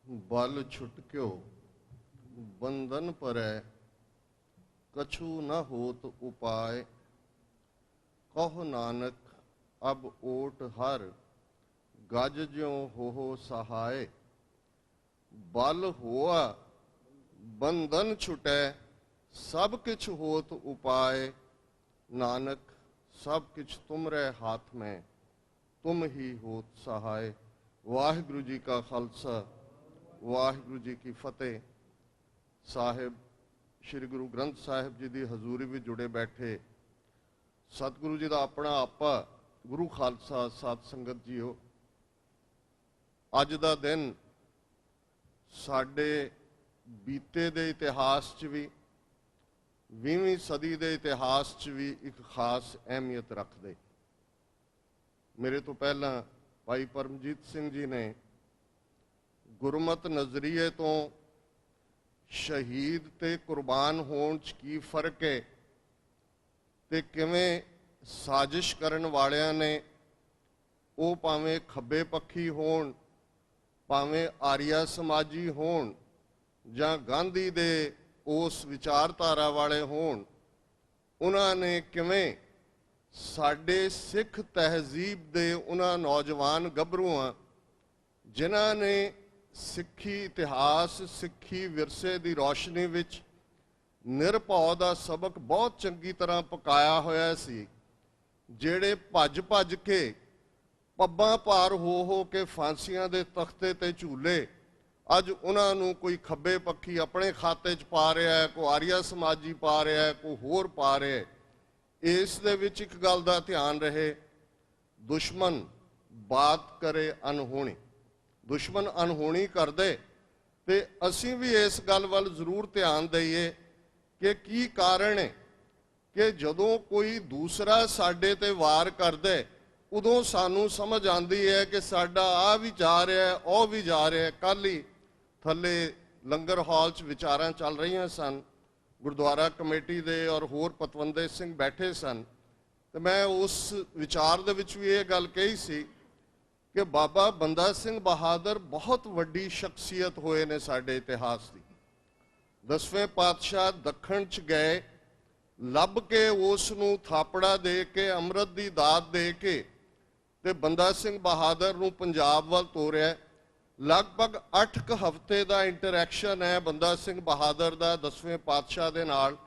बल छुटक्यो बंधन परै कछु न होत उपाय। कहो नानक अब ओट हर गज ज्यों हो सहाय। बल होआ बंधन छुटै सब किछ होत उपाय। नानक सब किछ तुमरे हाथ में तुम ही होत सहाय। वाहिगुरु जी का खालसा वाहिगुरु जी की फतेह। साहिब श्री गुरु ग्रंथ साहिब जी की हजूरी में जुड़े बैठे सतगुरु जी का अपना आपा गुरु खालसा साध संगत जीओ, अज का दिन साडे बीते दे इतिहास च भी 20वीं सदी के इतिहास च भी एक खास अहमियत रखते। मेरे तो पहला भाई परमजीत सिंह जी ने गुरमत नज़रिए तो शहीद ते कुर्बान होने च की फर्क है ते किवें साजिश करन वालियां ने वो भावें खब्बे पक्षी होण भावें आर्या समाजी होण जां गांधी दे उस विचारधारा वाले होण, उन्होंने किवें साडे सिख तहजीब दे उन्हां नौजवान गभरूआं जिन्हां ने सिक्खी इतिहास सिक्खी विरसे की रोशनी विच निरभौ का सबक बहुत चंगी तरह पकाया होया सी, जेड़े भज भज के पब्बां पार हो के फांसियां दे तख्ते ते झूले अज उन्होंने कोई खब्बे पक्षी अपने खाते च पा रहा है, कोई आर्या समाजी पा रहा है, कोई होर पा रहा है। इस दे विच एक गल दा ध्यान रहे, दुश्मन बात करे अनहोनी, दुश्मन अनहोनी कर दे ते असीं भी इस गल वल जरूर ध्यान दईए कि की कारण है कि जदों कोई दूसरा साडे ते वार कर दे उदों सानू समझ आती है कि साडा आ भी जा रहा है वह भी जा रहा है। कल ही थले लंगर हॉल च विचारां चल रही सन, गुरुद्वारा कमेटी दे और होर पतवंदे सिंह बैठे सन, तो मैं उस विचार दे विच भी ये गल कही सी कि बाबा बंदा सिंह बहादुर बहुत वड्डी शख्सियत होए ने साडे इतिहास की। 10वें पातशाह दखण च गए, लभ के उस नूं थापड़ा दे के अमृत की दात दे के ते बंदा सिंह बहादुर नूं पंजाब वल तोरिया। लगभग 8 हफ्ते का इंटरैक्शन है बंदा सिंह बहादुर का 10वें पातशाह दे नाल,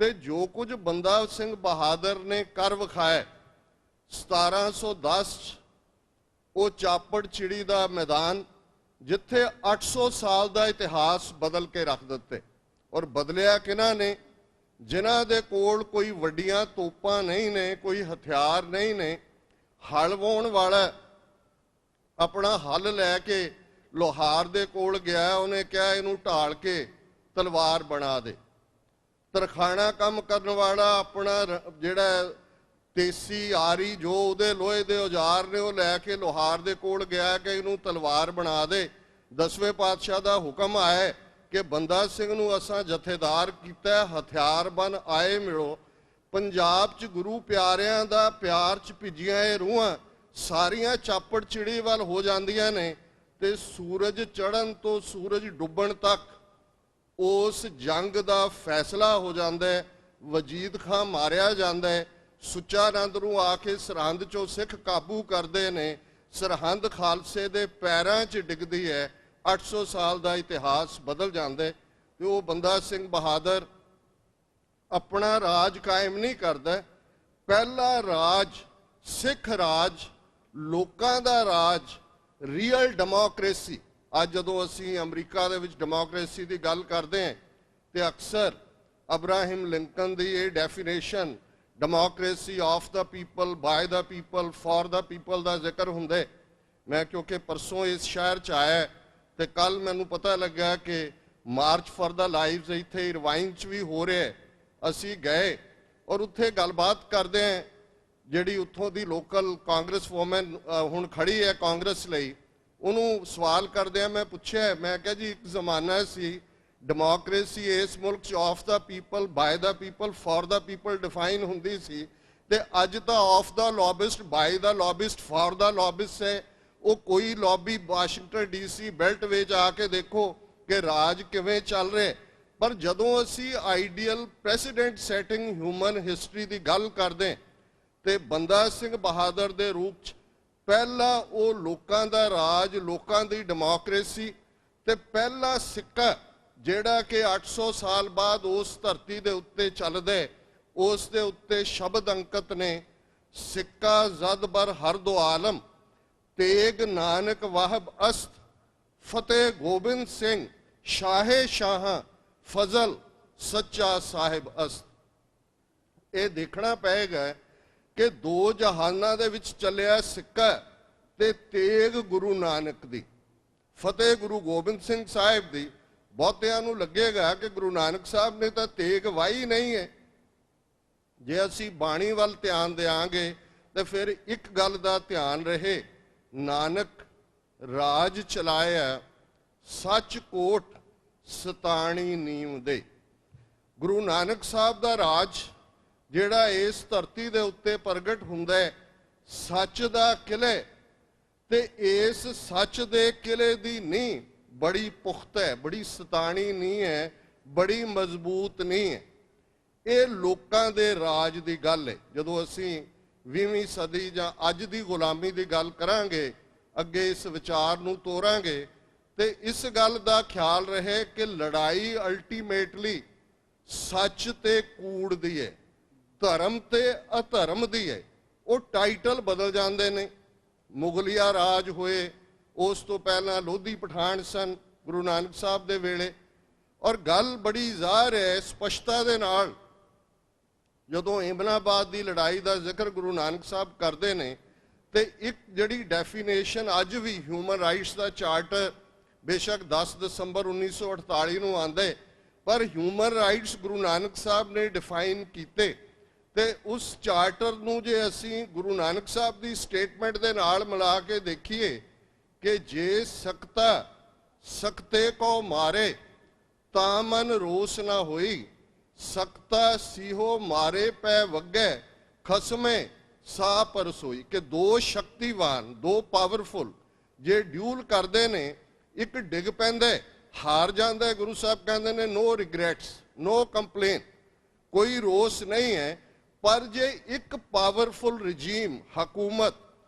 ते जो कुछ बंदा सिंह बहादुर ने कर विखाया 1710 वो चापड़ चिड़ी का मैदान जिथे 800 साल का इतिहास बदल के रख दिते। और बदलिया किन्हां ने, जिन्हां दे कोल कोई वड्डियां तोपां नहीं ने, कोई हथियार नहीं ने। हल वाउण वाला अपना हल लैके लोहार दे कोल गया, उन्हें कहा इनू ढाल के तलवार बना दे। तरखाना काम करने वाला अपना जिहड़ा देसी आरी जो उहदे लोहे दे औजार ने वो लैके लोहार दे कोल गया कि इनू तलवार बना दे। 10वें पातशाह का हुक्म आया कि बंदा सिंह नूं असां जथेदार कीता, हथियार बन आए मिलो। पंजाब च गुरु प्यारियां दा प्यार च भिजियां ये रूहां सारियां चापड़ चिड़ी वाल हो जांदियां ने ते सूरज चढ़न तो सूरज डुब्बण तक उस जंग का फैसला हो जाता है। वजीद खां मारिया जाता है, सुच्चानंद नूं आके सरहंद चों सिख काबू करते हैं, सरहंद खालसे दे पैरां च डिगदी है, 800 साल का इतिहास बदल जाता है। तो वो बंदा सिंह बहादुर अपना राज कायम नहीं करता, पहला राज सिख राज, लोकां दा राज, रियल डेमोक्रेसी। अज जदों असीं अमरीका दे विच डेमोक्रेसी की गल करते हैं तो अक्सर अब्राहिम लिंकन की ये definition democracy of the people, by the people, for the people का जिक्र हुंदा। मैं क्योंकि परसों इस शहर च आया तो कल मैनू पता लगा कि मार्च फॉर द लाइव्स इत्थे इरवाइन च भी हो रहा है। असी गए और उत्थे गलबात करते हैं, जिहड़ी उत्थों की लोकल कांग्रेस वोमैन हुण खड़ी है कांग्रेस लई, उन्होंने सवाल करदे मैं पूछा, मैं क्या जी एक जमाना सी डेमोक्रेसी इस मुल्क च of the people, by the people, for the people define हुंदी सी, ते अज तो of the lobbyist, by the lobbyist, for the lobbyist है। ਉਹ ਕੋਈ ਲੌਬੀ ਵਾਸ਼ਿੰਗਟਨ ਡੀਸੀ ਬੈਲਟ ਵਿੱਚ ਆ ਕੇ ਦੇਖੋ ਕਿ ਰਾਜ ਕਿਵੇਂ ਚੱਲ ਰਿਹਾ। ਪਰ ਜਦੋਂ ਅਸੀਂ ideal president setting human history ਦੀ ਗੱਲ ਕਰਦੇ ਤੇ ਬੰਦਾ ਸਿੰਘ ਬਹਾਦਰ ਦੇ ਰੂਪ 'ਚ ਪਹਿਲਾ ਉਹ ਲੋਕਾਂ ਦਾ ਰਾਜ, ਲੋਕਾਂ ਦੀ ਡੈਮੋਕ੍ਰੇਸੀ ਤੇ ਪਹਿਲਾ ਸਿੱਕਾ ਜਿਹੜਾ ਕਿ 800 ਸਾਲ ਬਾਅਦ ਉਸ ਧਰਤੀ ਦੇ ਉੱਤੇ ਚੱਲਦਾ, ਉਸ ਦੇ ਉੱਤੇ ਸ਼ਬਦ ਅੰਕਿਤ ਨੇ, ਸਿੱਕਾ ਜ਼ਦ ਬਰ ਹਰ ਦੋ ਆਲਮ, ਤੇਗ ਨਾਨਕ ਵਾਹਬ ਅਸਤ, ਫਤਿਹ ਗੋਬਿੰਦ ਸਿੰਘ ਸ਼ਾਹੇ ਸ਼ਾਹਾਂ, ਫਜ਼ਲ ਸੱਚਾ ਸਾਹਿਬ ਅਸਤ। ਇਹ ਦੇਖਣਾ ਪਏਗਾ ਕਿ ਦੋ ਜਹਾਨਾਂ ਦੇ ਵਿੱਚ ਚੱਲਿਆ ਸਿੱਕਾ ਤੇ ਤੇਗ ਗੁਰੂ ਨਾਨਕ ਦੀ, ਫਤਿਹ ਗੁਰੂ ਗੋਬਿੰਦ ਸਿੰਘ ਸਾਹਿਬ ਦੀ। ਬਹੁਤਿਆਂ ਨੂੰ ਲੱਗੇਗਾ ਕਿ ਗੁਰੂ ਨਾਨਕ ਸਾਹਿਬ ਨੇ ਤਾਂ ਤੇਗ ਵਾਹੀ ਨਹੀਂ ਹੈ। ਜੇ ਅਸੀਂ ਬਾਣੀ ਵੱਲ ਧਿਆਨ ਦਿਆਂਗੇ ਤੇ ਫਿਰ ਇੱਕ ਗੱਲ ਦਾ ਧਿਆਨ ਰਹੇ, ਨਾਨਕ ਰਾਜ ਚਲਾਇਆ ਸੱਚ ਕੋਟ ਸਤਾਣੀ ਨੀਮ ਦੇ। ਗੁਰੂ ਨਾਨਕ ਸਾਹਿਬ ਦਾ ਰਾਜ ਜਿਹੜਾ ਇਸ ਧਰਤੀ ਦੇ ਉੱਤੇ ਪ੍ਰਗਟ ਹੁੰਦਾ ਹੈ, ਸੱਚ ਦਾ ਕਿਲੇ, ਤੇ ਇਸ ਸੱਚ ਦੇ ਕਿਲੇ ਦੀ ਨੀਂਹ ਬੜੀ ਪੁਖਤਾ ਹੈ, ਬੜੀ ਸਤਾਣੀ ਨਹੀਂ ਹੈ, ਬੜੀ ਮਜ਼ਬੂਤ ਨਹੀਂ ਹੈ। ਇਹ ਲੋਕਾਂ ਦੇ ਰਾਜ ਦੀ ਗੱਲ ਹੈ। ਜਦੋਂ ਅਸੀਂ 20ਵੀਂ ਸਦੀ ਜਾਂ ਅੱਜ ਦੀ ਗੁਲਾਮੀ ਦੀ ਗੱਲ ਕਰਾਂਗੇ, ਅੱਗੇ ਇਸ ਵਿਚਾਰ ਨੂੰ ਤੋਰਾਂਗੇ, ਤੇ ਇਸ ਗੱਲ ਦਾ ਖਿਆਲ ਰਹੇ ਕਿ ਲੜਾਈ ਅਲਟੀਮੇਟਲੀ ਸੱਚ ਤੇ ਕੂੜ ਦੀ ਹੈ, ਧਰਮ ਤੇ ਅਧਰਮ ਦੀ ਹੈ। ਉਹ ਟਾਈਟਲ ਬਦਲ ਜਾਂਦੇ ਨੇ। ਮੁਗਲਿਆ ਰਾਜ ਹੋਏ, ਉਸ ਤੋਂ ਪਹਿਲਾਂ ਲੋਧੀ ਪਠਾਨ ਸਨ ਗੁਰੂ ਨਾਨਕ ਸਾਹਿਬ ਦੇ ਵੇਲੇ। ਔਰ ਗੱਲ ਬੜੀ ਜ਼ਾਹਰ ਹੈ ਸਪਸ਼ਟਤਾ ਦੇ ਨਾਲ, ਜਦੋਂ ਇਮਨਾਬਾਦ ਦੀ ਲੜਾਈ ਦਾ ਜ਼ਿਕਰ ਗੁਰੂ ਨਾਨਕ ਸਾਹਿਬ ਕਰਦੇ ਨੇ ਤੇ ਇੱਕ ਜਿਹੜੀ ਡੈਫੀਨੇਸ਼ਨ ਅੱਜ ਵੀ ਹਿਊਮਨ ਰਾਈਟਸ ਦਾ ਚਾਰਟਰ ਬੇਸ਼ੱਕ 10 ਦਸੰਬਰ 1948 ਨੂੰ ਆਉਂਦਾ, ਪਰ ਹਿਊਮਨ ਰਾਈਟਸ ਗੁਰੂ ਨਾਨਕ ਸਾਹਿਬ ਨੇ ਡਿਫਾਈਨ ਕੀਤੇ। ਤੇ ਉਸ ਚਾਰਟਰ ਨੂੰ ਜੇ ਅਸੀਂ ਗੁਰੂ ਨਾਨਕ ਸਾਹਿਬ ਦੀ ਸਟੇਟਮੈਂਟ ਦੇ ਨਾਲ ਮਿਲਾ ਕੇ ਦੇਖੀਏ ਕਿ ਜੇ ਸਕਤਾ ਸਕਤੇ ਕੋ ਮਾਰੇ ਤਾਂ ਮਨ ਰੋਸ ਨਾ ਹੋਈ, ਸਕਤਾ ਸੀਹੋ ਮਾਰੇ ਪੈ ਵੱਗੈ ਖਸਮੇ ਸਾ ਪਰਸੋਈ। ਕਿ ਦੋ ਸ਼ਕਤੀਵਾਨ, ਦੋ ਪਾਵਰਫੁਲ ਜੇ ਡਿਊਲ ਕਰਦੇ ਨੇ, ਇੱਕ ਡਿੱਗ ਪੈਂਦਾ ਹਾਰ ਜਾਂਦਾ, ਗੁਰੂ ਸਾਹਿਬ ਕਹਿੰਦੇ ਨੇ ਨੋ ਰਿਗਰੈਟਸ, ਨੋ ਕੰਪਲੇਨ, ਕੋਈ ਰੋਸ ਨਹੀਂ ਹੈ। ਪਰ ਜੇ ਇੱਕ ਪਾਵਰਫੁਲ ਰਜੀਮ, ਹਕੂਮਤ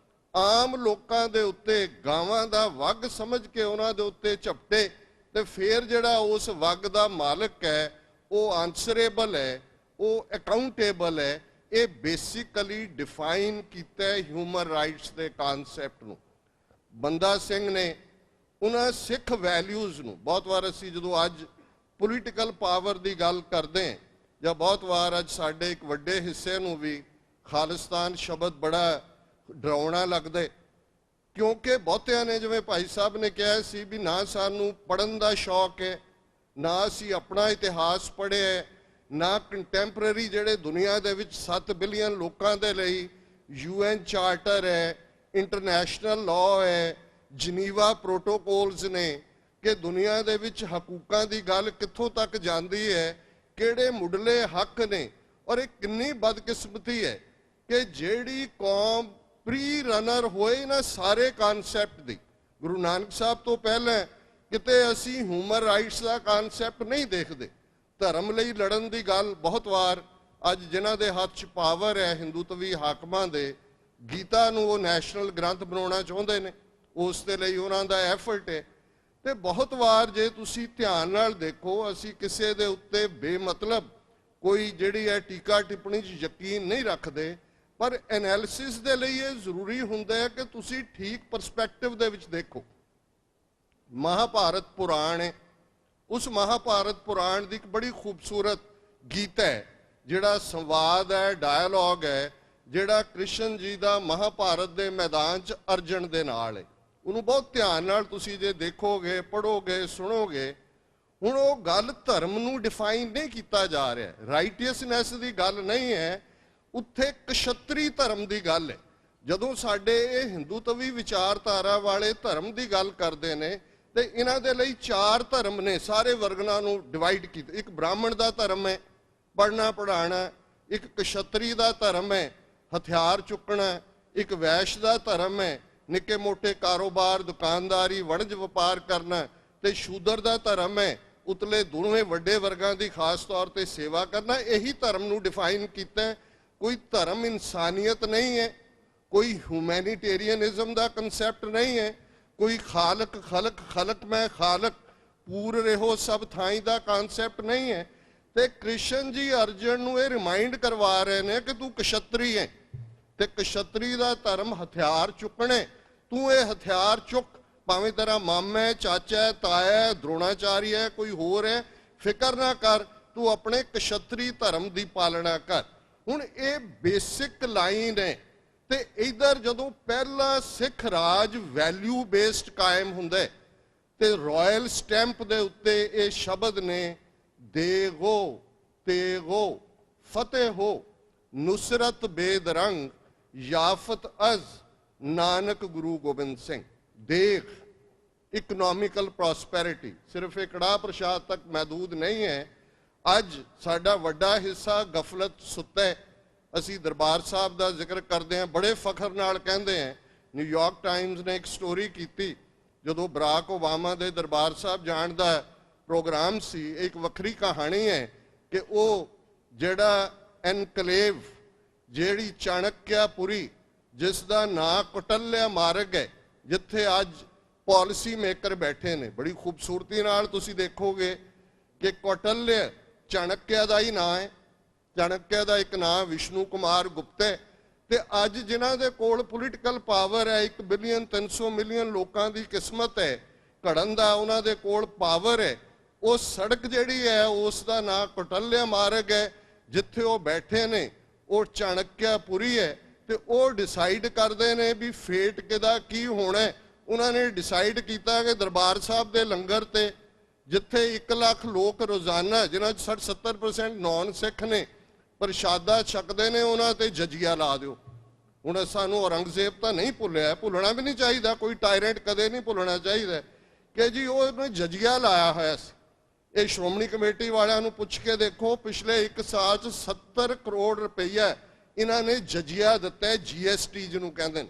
ਆਮ ਲੋਕਾਂ ਦੇ ਉੱਤੇ ਗਾਵਾਂ ਦਾ ਵੱਗ ਸਮਝ ਕੇ ਉਹਨਾਂ ਦੇ ਉੱਤੇ ਝਪਟੇ, ਤੇ ਫਿਰ ਜਿਹੜਾ ਉਸ ਵੱਗ ਦਾ ਮਾਲਕ ਹੈ ਉਹ ਆਨਸਰੇਬਲ ਹੈ, ਉਹ ਅਕਾਊਂਟੇਬਲ ਹੈ। ਇਹ ਬੇਸਿਕਲੀ ਡਿਫਾਈਨ ਕੀਤਾ ਹੈ ਹਿਊਮਨ ਰਾਈਟਸ ਦੇ ਕਨਸੈਪਟ ਨੂੰ। ਬੰਦਾ ਸਿੰਘ ਨੇ ਉਹਨਾਂ ਸਿੱਖ ਵੈਲਿਊਜ਼ ਨੂੰ, ਬਹੁਤ ਵਾਰ ਅਸੀਂ ਜਦੋਂ ਅੱਜ ਪੋਲੀਟੀਕਲ ਪਾਵਰ ਦੀ ਗੱਲ ਕਰਦੇ ਹਾਂ, ਜਾਂ ਬਹੁਤ ਵਾਰ ਅੱਜ ਸਾਡੇ ਇੱਕ ਵੱਡੇ ਹਿੱਸੇ ਨੂੰ ਵੀ ਖਾਲਿਸਤਾਨ ਸ਼ਬਦ ਬੜਾ ਡਰਾਉਣਾ ਲੱਗਦਾ, ਕਿਉਂਕਿ ਬਹੁਤਿਆਂ ਨੇ, ਜਿਵੇਂ ਭਾਈ ਸਾਹਿਬ ਨੇ ਕਿਹਾ ਸੀ ਵੀ ਨਾ ਸਾਨੂੰ ਪੜ੍ਹਨ ਦਾ ਸ਼ੌਕ ਹੈ, ਨਾ ਅਸੀਂ ਆਪਣਾ ਇਤਿਹਾਸ ਪੜ੍ਹਿਆ, ਨਾ ਕੰਟੈਂਪਰੇਰੀ ਜਿਹੜੇ ਦੁਨੀਆ ਦੇ ਵਿੱਚ 7 ਬਿਲੀਅਨ ਲੋਕਾਂ ਦੇ ਲਈ UN ਚਾਰਟਰ ਹੈ, ਇੰਟਰਨੈਸ਼ਨਲ ਲਾਅ ਹੈ, ਜਨੀਵਾ ਪ੍ਰੋਟੋਕੋਲਸ ਨੇ, ਕਿ ਦੁਨੀਆ ਦੇ ਵਿੱਚ ਹਕੂਕਾਂ ਦੀ ਗੱਲ ਕਿੱਥੋਂ ਤੱਕ ਜਾਂਦੀ ਹੈ, ਕਿਹੜੇ ਮੁੱਢਲੇ ਹੱਕ ਨੇ। ਔਰ ਇਹ ਕਿੰਨੀ ਬਦਕਿਸਮਤੀ ਹੈ ਕਿ ਜਿਹੜੀ ਕੌਮ ਪ੍ਰੀ ਰਨਰ ਹੋਏ ਨਾ ਸਾਰੇ ਕਨਸੈਪਟ ਦੀ, ਗੁਰੂ ਨਾਨਕ ਸਾਹਿਬ ਤੋਂ ਪਹਿਲਾਂ ਕਿਤੇ ਅਸੀਂ ਹਿਊਮਨ ਰਾਈਟਸ ਦਾ ਕਨਸੈਪਟ ਨਹੀਂ ਦੇਖਦੇ। ਧਰਮ ਲਈ ਲੜਨ ਦੀ ਗੱਲ ਬਹੁਤ ਵਾਰ ਅੱਜ ਜਿਨ੍ਹਾਂ ਦੇ ਹੱਥ 'ਚ ਪਾਵਰ ਹੈ ਹਿੰਦੂਤਵੀ ਹਾਕਮਾਂ ਦੇ, ਗੀਤਾ ਨੂੰ ਉਹ ਨੈਸ਼ਨਲ ਗ੍ਰੰਥ ਬਣਾਉਣਾ ਚਾਹੁੰਦੇ ਨੇ, ਉਸ ਦੇ ਲਈ ਉਹਨਾਂ ਦਾ ਐਫਰਟ ਹੈ। ਤੇ ਬਹੁਤ ਵਾਰ ਜੇ ਤੁਸੀਂ ਧਿਆਨ ਨਾਲ ਦੇਖੋ, ਅਸੀਂ ਕਿਸੇ ਦੇ ਉੱਤੇ ਬੇਮਤਲਬ ਕੋਈ ਜਿਹੜੀ ਹੈ ਟੀਕਾ ਟਿੱਪਣੀ 'ਚ ਯਕੀਨ ਨਹੀਂ ਰੱਖਦੇ, ਪਰ ਐਨਾਲਿਸਿਸ ਦੇ ਲਈ ਇਹ ਜ਼ਰੂਰੀ ਹੁੰਦਾ ਹੈ ਕਿ ਤੁਸੀਂ ਠੀਕ ਪਰਸਪੈਕਟਿਵ ਦੇ ਵਿੱਚ ਦੇਖੋ। ਮਹਾਭਾਰਤ ਪੁਰਾਣ ਹੈ, ਉਸ ਮਹਾਭਾਰਤ ਪੁਰਾਣ ਦੀ ਇੱਕ ਬੜੀ ਖੂਬਸੂਰਤ ਗੀਤ ਹੈ, ਜਿਹੜਾ ਸੰਵਾਦ ਹੈ, ਡਾਇਲੌਗ ਹੈ, ਜਿਹੜਾ ਕ੍ਰਿਸ਼ਨ ਜੀ ਦਾ ਮਹਾਭਾਰਤ ਦੇ ਮੈਦਾਨ 'ਚ ਅਰਜਨ ਦੇ ਨਾਲ ਹੈ। ਉਹਨੂੰ ਬਹੁਤ ਧਿਆਨ ਨਾਲ ਤੁਸੀਂ ਜੇ ਦੇਖੋਗੇ, ਪੜ੍ਹੋਗੇ, ਸੁਣੋਗੇ, ਹੁਣ ਉਹ ਗੱਲ ਧਰਮ ਨੂੰ ਡਿਫਾਈਨ ਨਹੀਂ ਕੀਤਾ ਜਾ ਰਿਹਾ, ਰਾਈਟੀਅਸਨੈਸ ਦੀ ਗੱਲ ਨਹੀਂ ਹੈ, ਉੱਥੇ ਕਸ਼ਤਰੀ ਧਰਮ ਦੀ ਗੱਲ ਹੈ। ਜਦੋਂ ਸਾਡੇ ਇਹ ਹਿੰਦੂਤਵੀ ਵਿਚਾਰਧਾਰਾ ਵਾਲੇ ਧਰਮ ਦੀ ਗੱਲ ਕਰਦੇ ਨੇ ਤੇ ਇਹਨਾਂ ਦੇ ਲਈ 4 ਧਰਮ ਨੇ, ਸਾਰੇ ਵਰਗਨਾਂ ਨੂੰ ਡਿਵਾਈਡ ਕੀਤਾ। ਇੱਕ ਬ੍ਰਾਹਮਣ ਦਾ ਧਰਮ ਹੈ, ਪੜ੍ਹਨਾ ਪੜ੍ਹਾਉਣਾ, ਇੱਕ ਕਸ਼ਤਰੀ ਦਾ ਧਰਮ ਹੈ, ਹਥਿਆਰ ਚੁੱਕਣਾ, ਇੱਕ ਵੈਸ਼ ਦਾ ਧਰਮ ਹੈ, ਨਿੱਕੇ ਮੋਟੇ ਕਾਰੋਬਾਰ, ਦੁਕਾਨਦਾਰੀ, ਵਣਜ ਵਪਾਰ ਕਰਨਾ, ਤੇ ਸ਼ੂਦਰ ਦਾ ਧਰਮ ਹੈ ਉਤਲੇ ਦੋਵੇਂ ਵੱਡੇ ਵਰਗਾਂ ਦੀ ਖਾਸ ਤੌਰ ਤੇ ਸੇਵਾ ਕਰਨਾ। ਇਹੀ ਧਰਮ ਨੂੰ ਡਿਫਾਈਨ ਕੀਤਾ ਹੈ। ਕੋਈ ਧਰਮ ਇਨਸਾਨੀਅਤ ਨਹੀਂ ਹੈ, ਕੋਈ ਹਿਊਮੈਨਿਟੇਰੀਅਨਿਜ਼ਮ ਦਾ ਕਨਸੈਪਟ ਨਹੀਂ ਹੈ, ਕੋਈ ਖਾਲਕ ਖਲਕ ਖਲਕ ਮੈਂ ਖਾਲਕ ਪੂਰ ਰਹੋ ਸਭ ਥਾਈ ਦਾ ਕਨਸੈਪਟ ਨਹੀਂ ਹੈ। ਤੇ ਕ੍ਰਿਸ਼ਨ ਜੀ ਅਰਜਨ ਨੂੰ ਇਹ ਰਿਮਾਈਂਡ ਕਰਵਾ ਰਹੇ ਨੇ ਕਿ ਤੂੰ ਕਸ਼ਤਰੀ ਹੈ ਤੇ ਕਸ਼ਤਰੀ ਦਾ ਧਰਮ ਹਥਿਆਰ ਚੁੱਕਣੇ। ਤੂੰ ਇਹ ਹਥਿਆਰ ਚੁੱਕ, ਭਾਵੇਂ ਤੇਰਾ ਮਾਮਾ ਹੈ, ਚਾਚਾ ਹੈ, ਤਾਇਆ ਹੈ, ਦਰੋਣਾਚਾਰੀ ਹੈ, ਕੋਈ ਹੋਰ ਹੈ, ਫਿਕਰ ਨਾ ਕਰ, ਤੂੰ ਆਪਣੇ ਕਸ਼ਤਰੀ ਧਰਮ ਦੀ ਪਾਲਣਾ ਕਰ। ਹੁਣ ਇਹ ਬੇਸਿਕ ਲਾਈਨ ਹੈ। ਤੇ ਇਧਰ ਜਦੋਂ ਪਹਿਲਾ ਸਿੱਖ ਰਾਜ ਵੈਲਿਊ ਬੇਸਡ ਕਾਇਮ ਹੁੰਦਾ ਹੈ ਤੇ ਰਾਇਲ ਸਟੈਂਪ ਦੇ ਉੱਤੇ ਇਹ ਸ਼ਬਦ ਨੇ, ਦੇਗੋ ਤੇਗੋ ਫਤਿਹ ਹੋ ਨੁਸਰਤ ਬੇਦਰੰਗ ਯਾਫਤ ਅਜ਼ ਨਾਨਕ ਗੁਰੂ ਗੋਬਿੰਦ ਸਿੰਘ। ਦੇਖ, ਇਕਨੋਮਿਕਲ ਪ੍ਰੋਸਪੈਰਿਟੀ ਸਿਰਫ ਇਹ ਕੜਾਹ ਪ੍ਰਸ਼ਾਦ ਤੱਕ ਮਹਿਦੂਦ ਨਹੀਂ ਹੈ। ਅੱਜ ਸਾਡਾ ਵੱਡਾ ਹਿੱਸਾ ਗਫਲਤ ਸੁੱਤਾ ਹੈ। ਅਸੀਂ ਦਰਬਾਰ ਸਾਹਿਬ ਦਾ ਜ਼ਿਕਰ ਕਰਦੇ ਹਾਂ, ਬੜੇ ਫਖਰ ਨਾਲ ਕਹਿੰਦੇ ਹਾਂ। ਨਿਊਯਾਰਕ ਟਾਈਮਜ਼ ਨੇ ਇੱਕ ਸਟੋਰੀ ਕੀਤੀ, ਜਦੋਂ ਬਰਾਕ ਓਬਾਮਾ ਦੇ ਦਰਬਾਰ ਸਾਹਿਬ ਜਾਣ ਦਾ ਪ੍ਰੋਗਰਾਮ ਸੀ। ਇੱਕ ਵੱਖਰੀ ਕਹਾਣੀ ਹੈ ਕਿ ਉਹ ਜਿਹੜਾ ਐਨਕਲੇਵ, ਜਿਹੜੀ ਚਾਣਕਿਆਪੁਰੀ, ਜਿਸ ਦਾ ਨਾਂ ਕੌਟਲਿਆ ਮਾਰਗ ਹੈ, ਜਿੱਥੇ ਅੱਜ ਪਾਲਿਸੀ ਮੇਕਰ ਬੈਠੇ ਨੇ, ਬੜੀ ਖੂਬਸੂਰਤੀ ਨਾਲ ਤੁਸੀਂ ਦੇਖੋਗੇ ਕਿ ਕੌਟਲਿਆ ਚਾਣਕਿਆ ਦਾ ਹੀ ਨਾਂ ਹੈ। ਚਾਣਕਿਆ ਦਾ ਇੱਕ ਨਾਂ ਵਿਸ਼ਨੂੰ ਕੁਮਾਰ ਗੁਪਤਾ ਹੈ। ਤੇ ਅੱਜ ਜਿਨ੍ਹਾਂ ਦੇ ਕੋਲ ਪੋਲੀਟੀਕਲ ਪਾਵਰ ਹੈ, 1 ਬਿਲੀਅਨ 300 ਮਿਲੀਅਨ ਲੋਕਾਂ ਦੀ ਕਿਸਮਤ ਹੈ ਘੜਨ ਦਾ, ਉਹਨਾਂ ਦੇ ਕੋਲ ਪਾਵਰ ਹੈ। ਉਹ ਸੜਕ ਜਿਹੜੀ ਹੈ ਉਸ ਦਾ ਨਾਂ ਕੌਟਲਿਆ ਮਾਰਗ ਹੈ। ਜਿੱਥੇ ਉਹ ਬੈਠੇ ਨੇ ਉਹ ਚਾਣਕਿਆਪੁਰੀ ਹੈ। ਤੇ ਉਹ ਡਿਸਾਈਡ ਕਰਦੇ ਨੇ ਵੀ ਫੇਟ ਕਿਹਦਾ ਕੀ ਹੋਣਾ। ਉਹਨਾਂ ਨੇ ਡਿਸਾਈਡ ਕੀਤਾ ਕਿ ਦਰਬਾਰ ਸਾਹਿਬ ਦੇ ਲੰਗਰ ਤੇ, ਜਿੱਥੇ 1 ਲੱਖ ਲੋਕ ਰੋਜ਼ਾਨਾ, ਜਿਨ੍ਹਾਂ 'ਚ 60-70% ਨੌਨ ਸਿੱਖ ਨੇ, ਪ੍ਰਸ਼ਾਦਾ ਛਕਦੇ ਨੇ, ਉਹਨਾਂ ਤੇ ਜਜੀਆ ਲਾ ਦਿਓ। ਹੁਣ ਸਾਨੂੰ ਔਰੰਗਜ਼ੇਬ ਤਾਂ ਨਹੀਂ ਭੁੱਲਿਆ, ਭੁੱਲਣਾ ਵੀ ਨਹੀਂ ਚਾਹੀਦਾ, ਕੋਈ ਟਾਇਰੈਂਟ ਕਦੇ ਨਹੀਂ ਭੁੱਲਣਾ ਚਾਹੀਦਾ ਕਿ ਜੀ ਉਹਨੇ ਜਜੀਆ ਲਾਇਆ ਹੋਇਆ ਸੀ। ਇਹ ਸ਼੍ਰੋਮਣੀ ਕਮੇਟੀ ਵਾਲਿਆਂ ਨੂੰ ਪੁੱਛ ਕੇ ਦੇਖੋ, ਪਿਛਲੇ 1 ਸਾਲ 'ਚ 70 ਕਰੋੜ ਰੁਪਈਆ ਇਹਨਾਂ ਨੇ ਜਜੀਆ ਦਿੱਤਾ ਹੈ, GST ਜਿਹਨੂੰ ਕਹਿੰਦੇ ਨੇ।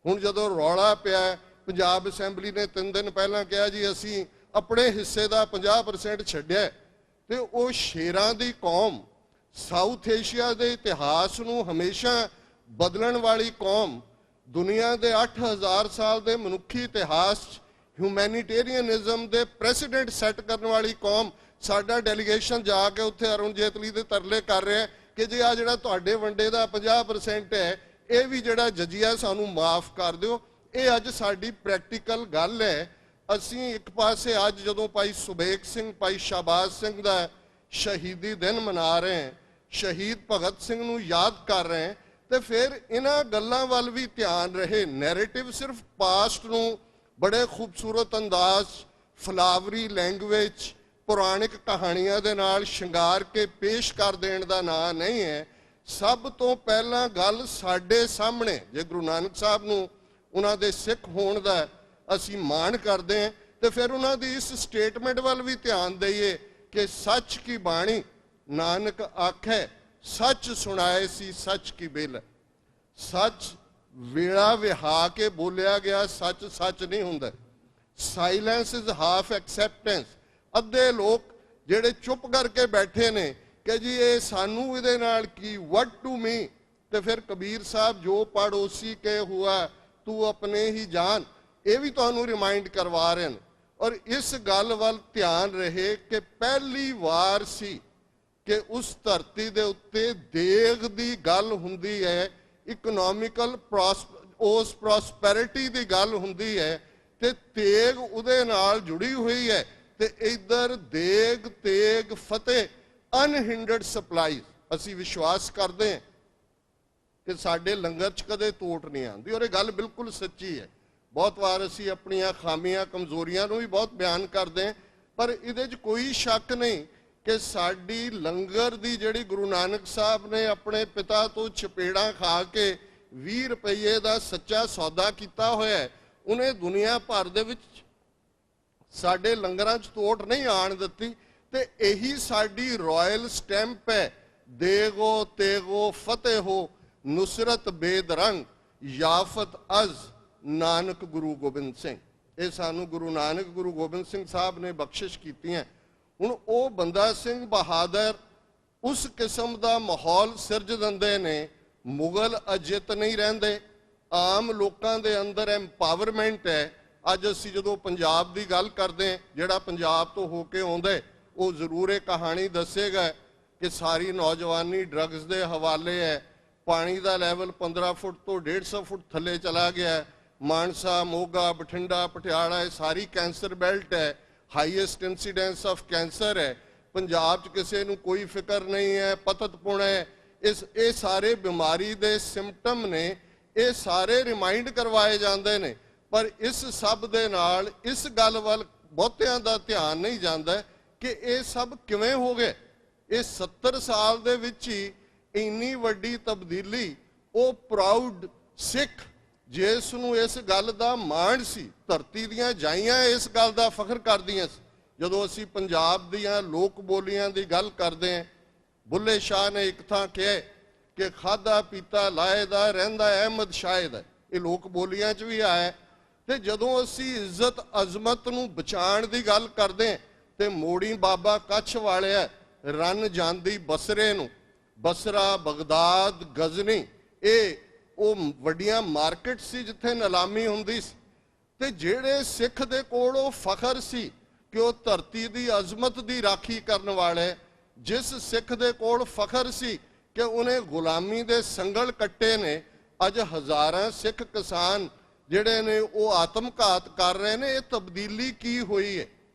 ਹੁਣ ਜਦੋਂ ਰੌਲਾ ਪਿਆ, ਪੰਜਾਬ ਅਸੈਂਬਲੀ ਨੇ 3 ਦਿਨ ਪਹਿਲਾਂ ਕਿਹਾ ਜੀ ਅਸੀਂ ਆਪਣੇ ਹਿੱਸੇ ਦਾ 50% ਛੱਡਿਆ, ਤੇ ਉਹ ਸ਼ੇਰਾਂ ਦੀ ਕੌਮ, ਸਾਊਥ ਏਸ਼ੀਆ ਦੇ ਇਤਿਹਾਸ ਨੂੰ ਹਮੇਸ਼ਾ ਬਦਲਣ ਵਾਲੀ ਕੌਮ, ਦੁਨੀਆ ਦੇ 8000 ਸਾਲ ਦੇ ਮਨੁੱਖੀ ਇਤਿਹਾਸ 'ਚ ਹਿਊਮੈਨਿਟੇਰੀਅਨਿਜ਼ਮ ਦੇ ਪ੍ਰੈਸੀਡੈਂਟ ਸੈੱਟ ਕਰਨ ਵਾਲੀ ਕੌਮ, ਸਾਡਾ ਡੈਲੀਗੇਸ਼ਨ ਜਾ ਕੇ ਉੱਥੇ ਅਰੁਣ ਜੇਤਲੀ ਦੇ ਤਰਲੇ ਕਰ ਰਿਹਾ ਕਿ ਜੀ ਆ ਜਿਹੜਾ ਤੁਹਾਡੇ ਵੰਡੇ ਦਾ 50% ਹੈ, ਇਹ ਵੀ ਜਿਹੜਾ ਜਜੀਆ ਸਾਨੂੰ ਮਾਫ ਕਰ ਦਿਓ। ਇਹ ਅੱਜ ਸਾਡੀ ਪ੍ਰੈਕਟੀਕਲ ਗੱਲ ਹੈ। ਅਸੀਂ ਇੱਕ ਪਾਸੇ ਅੱਜ ਜਦੋਂ ਭਾਈ ਸੁਬੇਗ ਸਿੰਘ, ਭਾਈ ਸ਼ਾਬਾਜ਼ ਸਿੰਘ ਦਾ ਸ਼ਹੀਦੀ ਦਿਨ ਮਨਾ ਰਹੇ ਹਾਂ, ਸ਼ਹੀਦ ਭਗਤ ਸਿੰਘ ਨੂੰ ਯਾਦ ਕਰ ਰਹੇ ਹਾਂ, ਤੇ ਫਿਰ ਇਹਨਾਂ ਗੱਲਾਂ ਵੱਲ ਵੀ ਧਿਆਨ ਰਹੇ। ਨੈਰੇਟਿਵ ਸਿਰਫ ਪਾਸਟ ਨੂੰ ਬੜੇ ਖੂਬਸੂਰਤ ਅੰਦਾਜ਼, ਫਲਾਵਰੀ ਲੈਂਗੁਏਜ, ਪੁਰਾਣਿਕ ਕਹਾਣੀਆਂ ਦੇ ਨਾਲ ਸ਼ਿੰਗਾਰ ਕੇ ਪੇਸ਼ ਕਰ ਦੇਣ ਦਾ ਨਾਂ ਨਹੀਂ ਹੈ। ਸਭ ਤੋਂ ਪਹਿਲਾਂ ਗੱਲ ਸਾਡੇ ਸਾਹਮਣੇ, ਜੇ ਗੁਰੂ ਨਾਨਕ ਸਾਹਿਬ ਨੂੰ ਉਹਨਾਂ ਦੇ ਸਿੱਖ ਹੋਣ ਦਾ ਅਸੀਂ ਮਾਣ ਕਰਦੇ ਹਾਂ, ਤੇ ਫਿਰ ਉਹਨਾਂ ਦੀ ਇਸ ਸਟੇਟਮੈਂਟ ਵੱਲ ਵੀ ਧਿਆਨ ਦਈਏ ਕਿ ਸੱਚ ਕੀ ਬਾਣੀ ਨਾਨਕ ਆਖੈ, ਸੱਚ ਸੁਣਾਏ ਸੀ ਸੱਚ ਕੀ ਬਿਲ। ਸੱਚ ਵੇਲਾ ਵਿਹਾ ਕੇ ਬੋਲਿਆ ਗਿਆ ਸੱਚ ਸੱਚ ਨਹੀਂ ਹੁੰਦਾ। Silence is half acceptance. ਅੱਧੇ ਲੋਕ ਜਿਹੜੇ ਚੁੱਪ ਕਰਕੇ ਬੈਠੇ ਨੇ ਕਿ ਜੀ ਇਹ ਸਾਨੂੰ ਇਹਦੇ ਨਾਲ ਕੀ, ਵਟ ਟੂ ਮੀ। ਤੇ ਫਿਰ ਕਬੀਰ ਸਾਹਿਬ ਜੋ ਪੜ੍ਹ ਉਸੀ ਕੇ ਹੁਆ ਤੂੰ ਆਪਣੇ ਹੀ ਜਾਨ, ਇਹ ਵੀ ਤੁਹਾਨੂੰ ਰਿਮਾਈਂਡ ਕਰਵਾ ਰਹੇ ਨੇ। ਔਰ ਇਸ ਗੱਲ ਵੱਲ ਧਿਆਨ ਰਹੇ ਕਿ ਪਹਿਲੀ ਵਾਰ ਸੀ ਕਿ ਉਸ ਧਰਤੀ ਦੇ ਉੱਤੇ ਦੇਗ ਦੀ ਗੱਲ ਹੁੰਦੀ ਹੈ, ਇਕਨੋਮਿਕਲ ਉਸ ਪ੍ਰੋਸਪੈਰਿਟੀ ਦੀ ਗੱਲ ਹੁੰਦੀ ਹੈ, ਤੇ ਤੇਗ ਉਹਦੇ ਨਾਲ ਜੁੜੀ ਹੋਈ ਹੈ। ਤੇ ਇਧਰ ਦੇਗ ਤੇਗ ਫਤਿਹ, ਅਨਹਿੰਡਰਡ ਸਪਲਾਈ। ਅਸੀਂ ਵਿਸ਼ਵਾਸ ਕਰਦੇ ਹਾਂ ਕਿ ਸਾਡੇ ਲੰਗਰ 'ਚ ਕਦੇ ਤੋਟ ਨਹੀਂ ਆਉਂਦੀ, ਔਰ ਇਹ ਗੱਲ ਬਿਲਕੁਲ ਸੱਚੀ ਹੈ। ਬਹੁਤ ਵਾਰ ਅਸੀਂ ਆਪਣੀਆਂ ਖਾਮੀਆਂ ਕਮਜ਼ੋਰੀਆਂ ਨੂੰ ਵੀ ਬਹੁਤ ਬਿਆਨ ਕਰਦੇ ਹਾਂ, ਪਰ ਇਹਦੇ 'ਚ ਕੋਈ ਸ਼ੱਕ ਨਹੀਂ ਕਿ ਸਾਡੀ ਲੰਗਰ ਦੀ ਜਿਹੜੀ ਗੁਰੂ ਨਾਨਕ ਸਾਹਿਬ ਨੇ ਆਪਣੇ ਪਿਤਾ ਤੋਂ ਚਪੇੜਾਂ ਖਾ ਕੇ 20 ਰੁਪਏ ਦਾ ਸੱਚਾ ਸੌਦਾ ਕੀਤਾ ਹੋਇਆ ਹੈ, ਉਹਨੇ ਦੁਨੀਆ ਭਰ ਦੇ ਵਿੱਚ ਸਾਡੇ ਲੰਗਰਾਂ 'ਚ ਤੋਟ ਨਹੀਂ ਆਣ ਦਿੱਤੀ। ਤੇ ਇਹੀ ਸਾਡੀ ਰਾਇਲ ਸਟੈਂਪ ਹੈ, ਦੇਗੋ ਤੇਗੋ ਫਤਿਹ ਹੋ ਨੁਸਰਤ ਬੇਦਰੰਗ ਯਾਫਤ ਅਜ਼ ਨਾਨਕ ਗੁਰੂ ਗੋਬਿੰਦ ਸਿੰਘ। ਇਹ ਸਾਨੂੰ ਗੁਰੂ ਨਾਨਕ ਗੁਰੂ ਗੋਬਿੰਦ ਸਿੰਘ ਸਾਹਿਬ ਨੇ ਬਖਸ਼ਿਸ਼ ਕੀਤੀਆਂ। ਹੁਣ ਉਹ ਬੰਦਾ ਸਿੰਘ ਬਹਾਦਰ ਉਸ ਕਿਸਮ ਦਾ ਮਾਹੌਲ ਸਿਰਜ ਦਿੰਦੇ ਨੇ। ਮੁਗਲ ਅਜਿੱਤ ਨਹੀਂ ਰਹਿੰਦੇ, ਆਮ ਲੋਕਾਂ ਦੇ ਅੰਦਰ ਐਮਪਾਵਰਮੈਂਟ ਹੈ। ਅੱਜ ਅਸੀਂ ਜਦੋਂ ਪੰਜਾਬ ਦੀ ਗੱਲ ਕਰਦੇ ਹਾਂ, ਜਿਹੜਾ ਪੰਜਾਬ ਤੋਂ ਹੋ ਕੇ ਆਉਂਦਾ ਉਹ ਜ਼ਰੂਰ ਇਹ ਕਹਾਣੀ ਦੱਸੇਗਾ ਕਿ ਸਾਰੀ ਨੌਜਵਾਨੀ ਡਰੱਗਸ ਦੇ ਹਵਾਲੇ ਹੈ। ਪਾਣੀ ਦਾ ਲੈਵਲ 15 ਫੁੱਟ ਤੋਂ 150 ਫੁੱਟ ਥੱਲੇ ਚਲਾ ਗਿਆ। ਮਾਨਸਾ, ਮੋਗਾ, ਬਠਿੰਡਾ, ਪਟਿਆਲਾ, ਇਹ ਸਾਰੀ ਕੈਂਸਰ ਬੈਲਟ ਹੈ। ਹਾਈਐਸਟ ਇੰਸੀਡੈਂਸ ਆਫ ਕੈਂਸਰ ਹੈ। ਪੰਜਾਬ 'ਚ ਕਿਸੇ ਨੂੰ ਕੋਈ ਫਿਕਰ ਨਹੀਂ ਹੈ, ਪਤਤਪੁਣਾ ਹੈ। ਇਹ ਸਾਰੇ ਬਿਮਾਰੀ ਦੇ ਸਿੰਪਟਮ ਨੇ। ਇਹ ਸਾਰੇ ਰਿਮਾਈਂਡ ਕਰਵਾਏ ਜਾਂਦੇ ਨੇ, ਪਰ ਇਸ ਸਭ ਦੇ ਨਾਲ ਇਸ ਗੱਲ ਵੱਲ ਬਹੁਤਿਆਂ ਦਾ ਧਿਆਨ ਨਹੀਂ ਜਾਂਦਾ ਕਿ ਇਹ ਸਭ ਕਿਵੇਂ ਹੋ ਗਏ। ਇਹ 70 ਸਾਲ ਦੇ ਵਿੱਚ ਹੀ ਇੰਨੀ ਵੱਡੀ ਤਬਦੀਲੀ। ਉਹ ਪ੍ਰਾਊਡ ਸਿੱਖ ਜਿਸ ਨੂੰ ਇਸ ਗੱਲ ਦਾ ਮਾਣ ਸੀ, ਧਰਤੀ ਦੀਆਂ ਜਾਈਆਂ ਇਸ ਗੱਲ ਦਾ ਫਖਰ ਕਰਦੀਆਂ ਸੀ। ਜਦੋਂ ਅਸੀਂ ਪੰਜਾਬ ਦੀਆਂ ਲੋਕ ਬੋਲੀਆਂ ਦੀ ਗੱਲ ਕਰਦੇ ਹਾਂ, ਬੁੱਲੇ ਸ਼ਾਹ ਨੇ ਇੱਕ ਥਾਂ ਕਿਹਾ ਕਿ ਖਾਦਾ ਪੀਤਾ ਲਾਇਦਾ ਰਹਿੰਦਾ ਅਹਿਮਦ ਸ਼ਾਇਦ ਹੈ। ਇਹ ਲੋਕ ਬੋਲੀਆਂ 'ਚ ਵੀ ਆਇਆ। ਤੇ ਜਦੋਂ ਅਸੀਂ ਇੱਜ਼ਤ ਅਜ਼ਮਤ ਨੂੰ ਬਚਾਉਣ ਦੀ ਗੱਲ ਕਰਦੇ ਹਾਂ ਤੇ ਮੋੜੀ ਬਾਬਾ ਕੱਛ ਵਾਲਿਆ ਰਨ ਜਾਂਦੀ ਬਸਰੇ ਨੂੰ। ਬਸਰਾ, ਬਗਦਾਦ, ਗਜ਼ਨੀ, ਇਹ ਉਹ ਵੱਡੀਆਂ ਮਾਰਕੀਟ ਸੀ ਜਿੱਥੇ ਨਿਲਾਮੀ ਹੁੰਦੀ ਸੀ। ਤੇ ਜਿਹੜੇ ਸਿੱਖ ਦੇ ਕੋਲ ਉਹ ਫਖਰ ਸੀ ਕਿ ਉਹ ਧਰਤੀ ਦੀ ਅਜ਼ਮਤ ਦੀ ਰਾਖੀ ਕਰਨ ਵਾਲੇ, ਜਿਸ ਸਿੱਖ ਦੇ ਕੋਲ ਫਖਰ ਸੀ ਕਿ ਉਹਨੇ ਗੁਲਾਮੀ ਦੇ ਸੰਗਲ ਕੱਟੇ ਨੇ, ਅੱਜ ਹਜ਼ਾਰਾਂ ਸਿੱਖ ਕਿਸਾਨ ਜਿਹੜੇ ਨੇ ਉਹ ਆਤਮਘਾਤ ਕਰ ਰਹੇ ਨੇ। ਇਹ ਤਬਦੀਲੀ ਕੀ ਹੋਈ ਹੈ?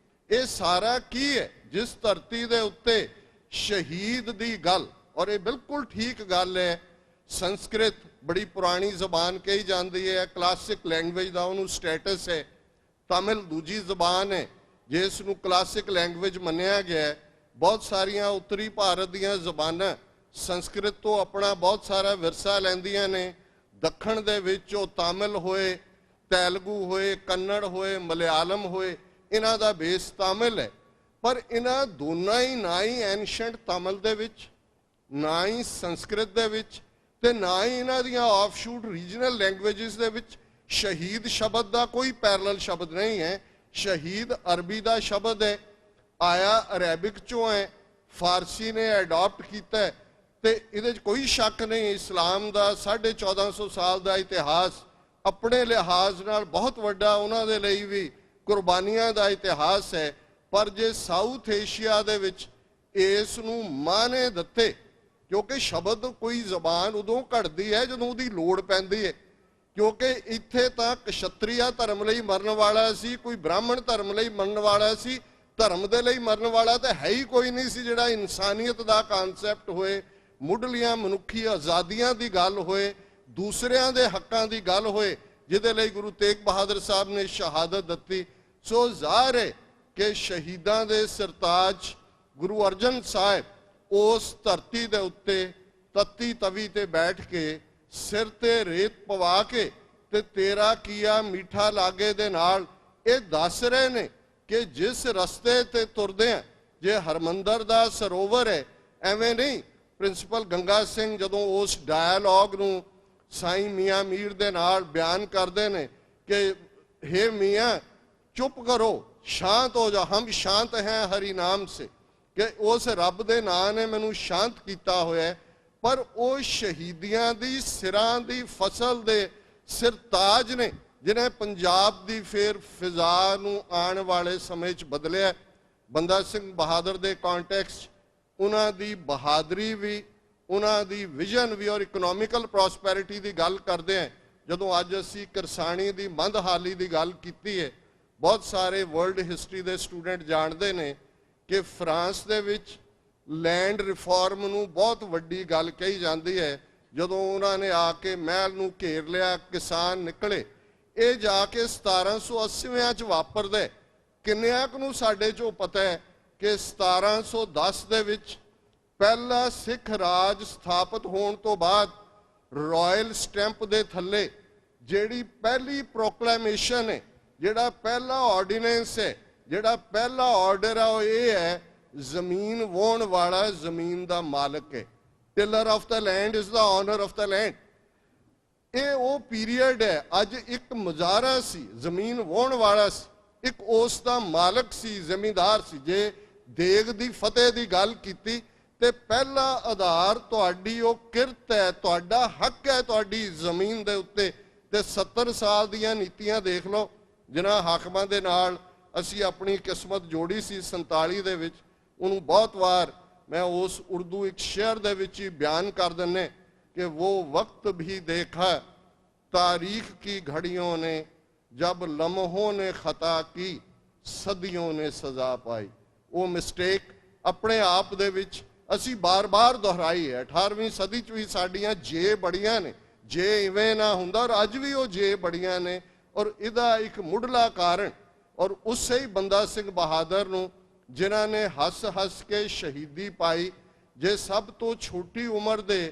ਇਹ ਸਾਰਾ ਕੀ ਹੈ? ਜਿਸ ਧਰਤੀ ਦੇ ਉੱਤੇ ਸ਼ਹੀਦ ਦੀ ਗੱਲ, ਔਰ ਇਹ ਬਿਲਕੁਲ ਠੀਕ ਗੱਲ ਹੈ। ਸੰਸਕ੍ਰਿਤ ਬੜੀ ਪੁਰਾਣੀ ਜ਼ਬਾਨ ਕਹੀ ਜਾਂਦੀ ਹੈ, ਕਲਾਸਿਕ ਲੈਂਗੁਏਜ ਦਾ ਉਹਨੂੰ ਸਟੇਟਸ ਹੈ। ਤਮਿਲ ਦੂਜੀ ਜ਼ਬਾਨ ਹੈ ਜਿਸ ਨੂੰ ਕਲਾਸਿਕ ਲੈਂਗੁਏਜ ਮੰਨਿਆ ਗਿਆ ਹੈ। ਬਹੁਤ ਸਾਰੀਆਂ ਉੱਤਰੀ ਭਾਰਤ ਦੀਆਂ ਜ਼ਬਾਨਾਂ ਸੰਸਕ੍ਰਿਤ ਤੋਂ ਆਪਣਾ ਬਹੁਤ ਸਾਰਾ ਵਿਰਸਾ ਲੈਂਦੀਆਂ ਨੇ। ਦੱਖਣ ਦੇ ਵਿੱਚ ਉਹ ਤਾਮਿਲ ਹੋਏ, ਤੇਲਗੂ ਹੋਏ, ਕੰਨੜ ਹੋਏ, ਮਲਿਆਲਮ ਹੋਏ, ਇਹਨਾਂ ਦਾ ਬੇਸ ਤਾਮਿਲ ਹੈ। ਪਰ ਇਹਨਾਂ ਦੋਨਾਂ ਹੀ ਨਾ ਹੀ ਐਂਸ਼ੈਂਟ ਤਾਮਿਲ ਦੇ ਵਿੱਚ, ਨਾ ਹੀ ਸੰਸਕ੍ਰਿਤ ਦੇ ਵਿੱਚ, ਤੇ ਨਾ ਹੀ ਇਹਨਾਂ ਦੀਆਂ ਆਫਸ਼ੂਟ ਰੀਜਨਲ ਲੈਂਗੁਏਜਸ ਦੇ ਵਿੱਚ ਸ਼ਹੀਦ ਸ਼ਬਦ ਦਾ ਕੋਈ ਪੈਰਲਲ ਸ਼ਬਦ ਨਹੀਂ ਹੈ। ਸ਼ਹੀਦ ਅਰਬੀ ਦਾ ਸ਼ਬਦ ਹੈ, ਆਇਆ ਅਰੈਬਿਕ ਚੋਂ ਹੈ, ਫਾਰਸੀ ਨੇ ਅਡਾਪਟ ਕੀਤਾ ਹੈ। ਤੇ ਇਹਦੇ 'ਚ ਕੋਈ ਸ਼ੱਕ ਨਹੀਂ, ਇਸਲਾਮ ਦਾ 1450 ਸਾਲ ਦਾ ਇਤਿਹਾਸ ਆਪਣੇ ਲਿਹਾਜ਼ ਨਾਲ ਬਹੁਤ ਵੱਡਾ, ਉਹਨਾਂ ਦੇ ਲਈ ਵੀ ਕੁਰਬਾਨੀਆਂ ਦਾ ਇਤਿਹਾਸ ਹੈ। ਪਰ ਜੇ ਸਾਊਥ ਏਸ਼ੀਆ ਦੇ ਵਿੱਚ ਇਸ ਨੂੰ ਮਾਨੇ ਦਿੱਤੇ, ਕਿਉਂਕਿ ਸ਼ਬਦ ਕੋਈ ਜ਼ਬਾਨ ਉਦੋਂ ਘੜਦੀ ਹੈ ਜਦੋਂ ਉਹਦੀ ਲੋੜ ਪੈਂਦੀ ਹੈ। ਕਿਉਂਕਿ ਇੱਥੇ ਤਾਂ ਕਸ਼ਤਰੀਆ ਧਰਮ ਲਈ ਮਰਨ ਵਾਲਾ ਸੀ, ਕੋਈ ਬ੍ਰਾਹਮਣ ਧਰਮ ਲਈ ਮਰਨ ਵਾਲਾ ਸੀ, ਧਰਮ ਦੇ ਲਈ ਮਰਨ ਵਾਲਾ ਤਾਂ ਹੈ ਹੀ ਕੋਈ ਨਹੀਂ ਸੀ ਜਿਹੜਾ ਇਨਸਾਨੀਅਤ ਦਾ ਕਨਸੈਪਟ ਹੋਏ, ਮੁੱਢਲੀਆਂ ਮਨੁੱਖੀ ਆਜ਼ਾਦੀਆਂ ਦੀ ਗੱਲ ਹੋਏ, ਦੂਸਰਿਆਂ ਦੇ ਹੱਕਾਂ ਦੀ ਗੱਲ ਹੋਏ, ਜਿਹਦੇ ਲਈ ਗੁਰੂ ਤੇਗ ਬਹਾਦਰ ਸਾਹਿਬ ਨੇ ਸ਼ਹਾਦਤ ਦਿੱਤੀ। ਸੋ ਜ਼ਾਹਰ ਹੈ ਕਿ ਸ਼ਹੀਦਾਂ ਦੇ ਸਰਤਾਜ ਗੁਰੂ ਅਰਜਨ ਸਾਹਿਬ ਉਸ ਧਰਤੀ ਦੇ ਉੱਤੇ ਤੱਤੀ ਤਵੀ ਤੇ ਬੈਠ ਕੇ ਸਿਰ ਤੇ ਰੇਤ ਪਵਾ ਕੇ ਤੇ ਤੇਰਾ ਕੀਆ ਮਿੱਠਾ ਲਾਗੇ ਦੇ ਨਾਲ ਇਹ ਦੱਸ ਰਹੇ ਨੇ ਕਿ ਜਿਸ ਰਸਤੇ ਤੇ ਤੁਰਦੇ ਆ, ਜੇ ਹਰਮੰਦਰ ਦਾ ਸਰੋਵਰ ਹੈ, ਐਵੇਂ ਨਹੀਂ। ਪ੍ਰਿੰਸੀਪਲ ਗੰਗਾ ਸਿੰਘ ਜਦੋਂ ਉਸ ਡਾਇਲੌਗ ਨੂੰ ਸਾਈਂ ਮੀਆਂ ਮੀਰ ਦੇ ਨਾਲ ਬਿਆਨ ਕਰਦੇ ਨੇ ਕਿ हे ਮੀਆਂ ਚੁੱਪ ਕਰੋ, ਸ਼ਾਂਤ ਹੋ ਜਾ, ਹਮ ਸ਼ਾਂਤ ਹੈ ਹਰੀ ਨਾਮ ਸੇ, ਕਿ ਉਸ ਰੱਬ ਦੇ ਨਾਂ ਨੇ ਮੈਨੂੰ ਸ਼ਾਂਤ ਕੀਤਾ ਹੋਇਆ। ਪਰ ਉਹ ਸ਼ਹੀਦੀਆਂ ਦੀ ਸਿਰਾਂ ਦੀ ਫਸਲ ਦੇ ਸਿਰਤਾਜ ਨੇ ਜਿਨ੍ਹਾਂ ਪੰਜਾਬ ਦੀ ਫੇਰ ਫਿਜ਼ਾ ਨੂੰ ਆਉਣ ਵਾਲੇ ਸਮੇਂ 'ਚ ਬਦਲਿਆ। ਬੰਦਾ ਸਿੰਘ ਬਹਾਦਰ ਦੇ ਕੰਟੈਕਸਟ ਉਹਨਾਂ ਦੀ ਬਹਾਦਰੀ ਵੀ, ਉਹਨਾਂ ਦੀ ਵਿਜ਼ਨ ਵੀ ਔਰ ਇਕਨੋਮਿਕਲ ਪ੍ਰੋਸਪੈਰਿਟੀ ਦੀ ਗੱਲ ਕਰਦੇ ਹਾਂ। ਜਦੋਂ ਅੱਜ ਅਸੀਂ ਕਿਰਸਾਣੀ ਦੀ ਮੰਦਹਾਲੀ ਦੀ ਗੱਲ ਕੀਤੀ ਹੈ, ਬਹੁਤ ਸਾਰੇ ਵਰਲਡ ਹਿਸਟਰੀ ਦੇ ਸਟੂਡੈਂਟ ਜਾਣਦੇ ਨੇ ਕਿ ਫਰਾਂਸ ਦੇ ਵਿੱਚ ਲੈਂਡ ਰਿਫਾਰਮ ਨੂੰ ਬਹੁਤ ਵੱਡੀ ਗੱਲ ਕਹੀ ਜਾਂਦੀ ਹੈ। ਜਦੋਂ ਉਹਨਾਂ ਨੇ ਆ ਕੇ ਮਹਿਲ ਨੂੰ ਘੇਰ ਲਿਆ, ਕਿਸਾਨ ਨਿਕਲੇ। ਇਹ ਜਾ ਕੇ 1780ਵਿਆਂ 'ਚ ਵਾਪਰਦੇ। ਕਿੰਨਿਆਂ ਕੁ ਨੂੰ ਸਾਡੇ 'ਚੋਂ ਪਤਾ ਹੈ ਕਿ 1710 ਦੇ ਵਿੱਚ ਪਹਿਲਾ ਸਿੱਖ ਰਾਜ ਸਥਾਪਿਤ ਹੋਣ ਤੋਂ ਬਾਅਦ ਰਾਇਲ ਸਟੈਂਪ ਦੇ ਥੱਲੇ ਜਿਹੜੀ ਪਹਿਲੀ ਪ੍ਰੋਕਲੇਮੇਸ਼ਨ ਹੈ, ਜਿਹੜਾ ਪਹਿਲਾ ਆਰਡੀਨੈਂਸ ਹੈ, ਜਿਹੜਾ ਪਹਿਲਾ ਆਰਡਰ ਹੈ, ਉਹ ਇਹ ਹੈ ਜ਼ਮੀਨ ਵਾਹੁਣ ਵਾਲਾ ਜ਼ਮੀਨ ਦਾ ਮਾਲਕ ਹੈ। Tiller of the land is the owner of the land. ਇਹ ਉਹ ਪੀਰੀਅਡ ਹੈ। ਅੱਜ ਇੱਕ ਮੁਜ਼ਾਰਾ ਸੀ, ਜ਼ਮੀਨ ਵਾਹੁਣ ਵਾਲਾ ਸੀ, ਇੱਕ ਉਸ ਦਾ ਮਾਲਕ ਸੀ, ਜ਼ਿਮੀਂਦਾਰ ਸੀ। ਜੇ ਦੇਗ ਦੀ ਫਤਿਹ ਦੀ ਗੱਲ ਕੀਤੀ ਤੇ ਪਹਿਲਾ ਆਧਾਰ ਤੁਹਾਡੀ ਉਹ ਕਿਰਤ ਹੈ, ਤੁਹਾਡਾ ਹੱਕ ਹੈ ਤੁਹਾਡੀ ਜ਼ਮੀਨ ਦੇ ਉੱਤੇ। ਤੇ 70 ਸਾਲ ਦੀਆਂ ਨੀਤੀਆਂ ਦੇਖ ਲਓ ਜਿਨ੍ਹਾਂ ਹਾਕਮਾਂ ਦੇ ਨਾਲ ਅਸੀਂ ਆਪਣੀ ਕਿਸਮਤ ਜੋੜੀ ਸੀ 47 ਦੇ ਵਿੱਚ। ਉਹਨੂੰ ਬਹੁਤ ਵਾਰ ਮੈਂ ਉਸ ਉਰਦੂ ਇੱਕ ਸ਼ੇਅਰ ਦੇ ਵਿੱਚ ਹੀ ਬਿਆਨ ਕਰ ਦਿੰਨੇ कि वो वक्त भी देखा तारीख की घड़ियों ने जब लम्हों ने खता की सदियों ने सजा पाई। वो मिस्टेक अपने आप दे विच असी बार बार दोहराई है। 18वीं सदी च भी साडियां जे बड़ियां ने, जे इवें ना हुंदा और अज भी वो जे बड़ियां ने। और इहदा एक मुढ़ला कारण और उसे ही बंदा सिंह बहादुर नूं जिन्हां ने हस हस के शहीदी पाई। जे सब तो छोटी उम्र दे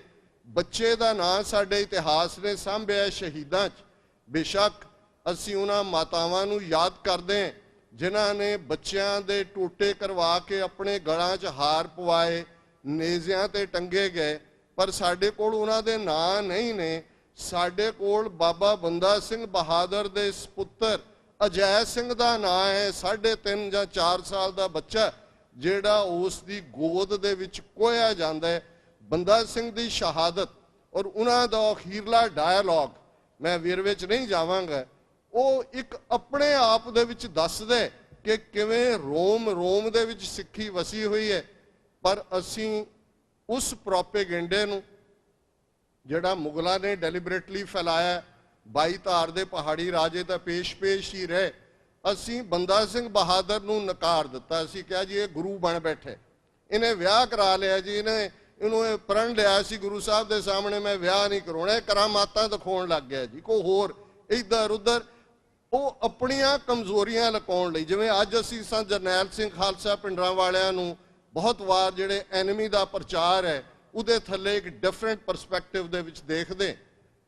ਬੱਚੇ ਦਾ ਨਾਂ ਸਾਡੇ ਇਤਿਹਾਸ ਨੇ ਸਾਂਭਿਆ ਸ਼ਹੀਦਾਂ 'ਚ। ਬੇਸ਼ੱਕ ਅਸੀਂ ਉਹਨਾਂ ਮਾਤਾਵਾਂ ਨੂੰ ਯਾਦ ਕਰਦੇ ਹਾਂ ਜਿਨ੍ਹਾਂ ਨੇ ਬੱਚਿਆਂ ਦੇ ਟੋਟੇ ਕਰਵਾ ਕੇ ਆਪਣੇ ਗਲਾਂ 'ਚ ਹਾਰ ਪਵਾਏ, ਨੇਜ਼ਿਆਂ ਤੇ ਟੰਗੇ ਗਏ, ਪਰ ਸਾਡੇ ਕੋਲ ਉਹਨਾਂ ਦੇ ਨਾਂ ਨਹੀਂ ਨੇ। ਸਾਡੇ ਕੋਲ ਬਾਬਾ ਬੰਦਾ ਸਿੰਘ ਬਹਾਦਰ ਦੇ ਸਪੁੱਤਰ ਅਜੈ ਸਿੰਘ ਦਾ ਨਾਂ ਹੈ। 3.5 ਜਾਂ 4 ਸਾਲ ਦਾ ਬੱਚਾ ਜਿਹੜਾ ਉਸ ਦੀ ਗੋਦ ਦੇ ਵਿੱਚ ਕੋਇਆ ਜਾਂਦਾ ਹੈ। ਬੰਦਾ ਸਿੰਘ ਦੀ ਸ਼ਹਾਦਤ ਔਰ ਉਹਨਾਂ ਦਾ ਅਖੀਰਲਾ ਡਾਇਲੌਗ ਮੈਂ ਵੇਰਵੇ 'ਚ ਨਹੀਂ ਜਾਵਾਂਗਾ। ਉਹ ਇੱਕ ਆਪਣੇ ਆਪ ਦੇ ਵਿੱਚ ਦੱਸਦੇ ਕਿ ਕਿਵੇਂ ਰੋਮ ਦੇ ਵਿੱਚ ਸਿੱਖੀ ਵਸੀ ਹੋਈ ਹੈ। ਪਰ ਅਸੀਂ ਉਸ ਪ੍ਰੋਪੇਗੈਂਡੇ ਨੂੰ ਜਿਹੜਾ ਮੁਗਲਾਂ ਨੇ ਡੈਲੀਬਰੇਟਲੀ ਫੈਲਾਇਆ, 22 ਧਾਰ ਦੇ ਪਹਾੜੀ ਰਾਜੇ ਦਾ ਪੇਸ਼ ਹੀ ਰਹੇ, ਅਸੀਂ ਬੰਦਾ ਸਿੰਘ ਬਹਾਦਰ ਨੂੰ ਨਕਾਰ ਦਿੱਤਾ। ਅਸੀਂ ਕਿਹਾ ਜੀ ਇਹ ਗੁਰੂ ਬਣ ਬੈਠੇ, ਇਹਨੇ ਵਿਆਹ ਕਰਾ ਲਿਆ ਜੀ, ਇਹਨੂੰ ਇਹ ਪ੍ਰਣ ਲਿਆ ਸੀ ਗੁਰੂ ਸਾਹਿਬ ਦੇ ਸਾਹਮਣੇ ਮੈਂ ਵਿਆਹ ਨਹੀਂ ਕਰਾਉਣਾ, ਕਰਾਮਾਤਾਂ ਦਿਖਾਉਣ ਲੱਗ ਗਿਆ ਜੀ। ਕੋਈ ਹੋਰ ਇੱਧਰ ਉੱਧਰ ਉਹ ਆਪਣੀਆਂ ਕਮਜ਼ੋਰੀਆਂ ਲੁਕਾਉਣ ਲਈ। ਜਿਵੇਂ ਅੱਜ ਅਸੀਂ ਜਰਨੈਲ ਸਿੰਘ ਖਾਲਸਾ ਪਿੰਡਰਾਂ ਵਾਲਿਆਂ ਨੂੰ ਬਹੁਤ ਵਾਰ ਜਿਹੜੇ ਐਨਮੀ ਦਾ ਪ੍ਰਚਾਰ ਹੈ ਉਹਦੇ ਥੱਲੇ ਇੱਕ ਡਿਫਰੈਂਟ ਪਰਸਪੈਕਟਿਵ ਦੇ ਵਿੱਚ ਦੇਖਦੇ,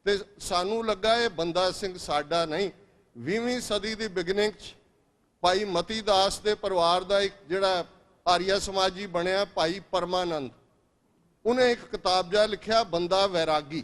ਤੇ ਸਾਨੂੰ ਲੱਗਾ ਇਹ ਬੰਦਾ ਸਿੰਘ ਸਾਡਾ ਨਹੀਂ। 20ਵੀਂ ਸਦੀ ਦੀ ਬਿਗਨਿੰਗ 'ਚ ਭਾਈ ਮਤੀ ਦਾਸ ਦੇ ਪਰਿਵਾਰ ਦਾ ਇੱਕ ਜਿਹੜਾ ਆਰੀਆ ਸਮਾਜੀ ਬਣਿਆ ਭਾਈ ਪਰਮਾਨੰਦ, ਉਹਨੇ ਇੱਕ ਕਿਤਾਬ ਜਿਹਾ ਲਿਖਿਆ ਬੰਦਾ ਵੈਰਾਗੀ।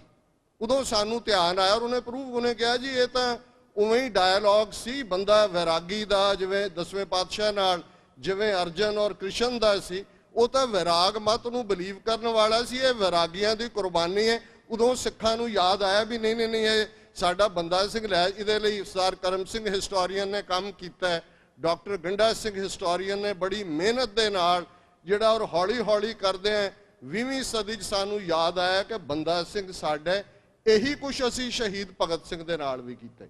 ਉਦੋਂ ਸਾਨੂੰ ਧਿਆਨ ਆਇਆ ਔਰ ਉਹਨੇ ਕਿਹਾ ਜੀ ਇਹ ਤਾਂ ਉਵੇਂ ਹੀ ਡਾਇਲੌਗ ਸੀ ਬੰਦਾ ਵੈਰਾਗੀ ਦਾ, ਜਿਵੇਂ 10ਵੇਂ ਪਾਤਸ਼ਾਹ ਨਾਲ ਜਿਵੇਂ ਅਰਜਨ ਔਰ ਕ੍ਰਿਸ਼ਨ ਦਾ ਸੀ। ਉਹ ਤਾਂ ਵੈਰਾਗ ਮਤ ਨੂੰ ਬਲੀਵ ਕਰਨ ਵਾਲਾ ਸੀ, ਇਹ ਵੈਰਾਗੀਆਂ ਦੀ ਕੁਰਬਾਨੀ ਹੈ। ਉਦੋਂ ਸਿੱਖਾਂ ਨੂੰ ਯਾਦ ਆਇਆ ਵੀ ਨਹੀਂ ਇਹ ਸਾਡਾ ਬੰਦਾ ਸਿੰਘ ਲੈ। ਇਹਦੇ ਲਈ ਸਰਦਾਰ ਕਰਮ ਸਿੰਘ ਹਿਸਟੋਰੀਅਨ ਨੇ ਕੰਮ ਕੀਤਾ ਹੈ, ਡਾਕਟਰ ਗੰਡਾ ਸਿੰਘ ਹਿਸਟੋਰੀਅਨ ਨੇ ਬੜੀ ਮਿਹਨਤ ਦੇ ਨਾਲ ਜਿਹੜਾ ਔਰ ਹੌਲੀ ਹੌਲੀ ਕਰਦੇ ਆ 20ਵੀਂ ਸਦੀ 'ਚ ਸਾਨੂੰ ਯਾਦ ਆਇਆ ਕਿ ਬੰਦਾ ਸਿੰਘ ਸਾਡਾ। ਇਹੀ ਕੁਛ ਅਸੀਂ ਸ਼ਹੀਦ ਭਗਤ ਸਿੰਘ ਦੇ ਨਾਲ ਵੀ ਕੀਤਾ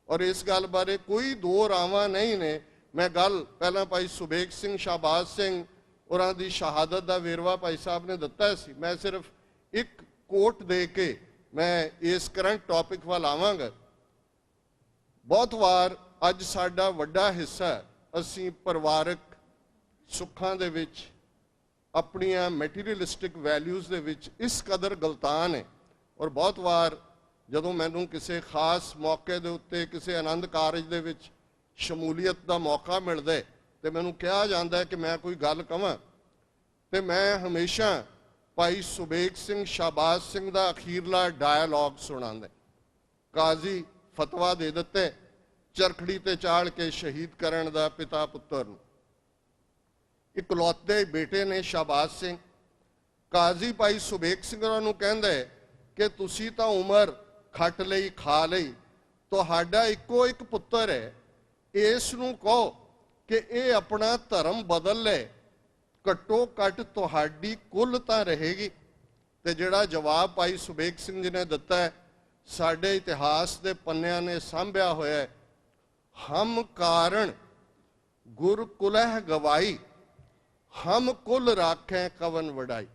ਔਰ ਇਸ ਗੱਲ ਬਾਰੇ ਕੋਈ ਦੋ ਰਾਵਾਂ ਨਹੀਂ ਨੇ। ਮੈਂ ਗੱਲ ਪਹਿਲਾਂ ਭਾਈ ਸੁਬੇਗ ਸਿੰਘ ਸ਼ਾਹਬਾਜ਼ ਸਿੰਘ ਉਹਨਾਂ ਦੀ ਸ਼ਹਾਦਤ ਦਾ ਵੇਰਵਾ ਭਾਈ ਸਾਹਿਬ ਨੇ ਦਿੱਤਾ ਸੀ। ਮੈਂ ਸਿਰਫ ਇੱਕ ਕੋਟ ਦੇ ਕੇ ਮੈਂ ਇਸ ਕਰੰਟ ਟੌਪਿਕ ਵੱਲ ਆਵਾਂਗਾ। ਬਹੁਤ ਵਾਰ ਅੱਜ ਸਾਡਾ ਵੱਡਾ ਹਿੱਸਾ ਅਸੀਂ ਪਰਿਵਾਰਕ ਸੁੱਖਾਂ ਦੇ ਵਿੱਚ ਆਪਣੀਆਂ ਮੈਟੀਰੀਅਲਿਸਟਿਕ ਵੈਲਿਊਜ਼ ਦੇ ਵਿੱਚ ਇਸ ਕਦਰ ਗਲਤਾਨ ਹੈ। ਔਰ ਬਹੁਤ ਵਾਰ ਜਦੋਂ ਮੈਨੂੰ ਕਿਸੇ ਖਾਸ ਮੌਕੇ ਦੇ ਉੱਤੇ ਕਿਸੇ ਆਨੰਦ ਕਾਰਜ ਦੇ ਵਿੱਚ ਸ਼ਮੂਲੀਅਤ ਦਾ ਮੌਕਾ ਮਿਲਦਾ ਤੇ ਮੈਨੂੰ ਕਿਹਾ ਜਾਂਦਾ ਹੈ ਕਿ ਮੈਂ ਕੋਈ ਗੱਲ ਕਵਾਂ, ਤੇ ਮੈਂ ਹਮੇਸ਼ਾ ਭਾਈ ਸੁਬੇਗ ਸਿੰਘ ਸ਼ਾਹਬਾਜ਼ ਸਿੰਘ ਦਾ ਅਖੀਰਲਾ ਡਾਇਲੌਗ ਸੁਣਾਉਂਦਾ। ਕਾਜ਼ੀ ਫਤਵਾ ਦੇ ਦਿੱਤੇ ਚਰਖੜੀ ਤੇ ਚਾੜ ਕੇ ਸ਼ਹੀਦ ਕਰਨ ਦਾ ਪਿਤਾ ਪੁੱਤਰ ਨੂੰ। ਇਕਲੌਤੇ ਬੇਟੇ ਨੇ ਸ਼ਾਹਬਾਜ਼ ਸਿੰਘ। ਕਾਜ਼ੀ ਭਾਈ ਸੁਬੇਗ ਸਿੰਘ ਉਹਨਾਂ ਨੂੰ ਕਹਿੰਦਾ ਕਿ ਤੁਸੀਂ ਤਾਂ ਉਮਰ ਖੱਟ ਲਈ ਖਾ ਲਈ, ਤੁਹਾਡਾ ਇੱਕੋ ਇੱਕ ਪੁੱਤਰ ਹੈ, ਇਸ ਨੂੰ ਕਹੋ ਕਿ ਇਹ ਆਪਣਾ ਧਰਮ ਬਦਲ ਲੈ, ਘੱਟੋ ਘੱਟ ਤੁਹਾਡੀ ਕੁੱਲ ਤਾਂ ਰਹੇਗੀ। ਤੇ ਜਿਹੜਾ ਜਵਾਬ ਭਾਈ ਸੁਬੇਗ ਸਿੰਘ ਜੀ ਨੇ ਦਿੱਤਾ ਹੈ ਸਾਡੇ ਇਤਿਹਾਸ ਦੇ ਪੰਨਿਆਂ ਨੇ ਸਾਂਭਿਆ ਹੋਇਆ ਹੈ। ਹਮ ਕਾਰਨ ਗੁਰ ਕੁਲਹਿ ਗਵਾਈ, ਹਮ ਕੁਲ ਰਾਖੈ ਕਵਨ ਵਡਾਈ।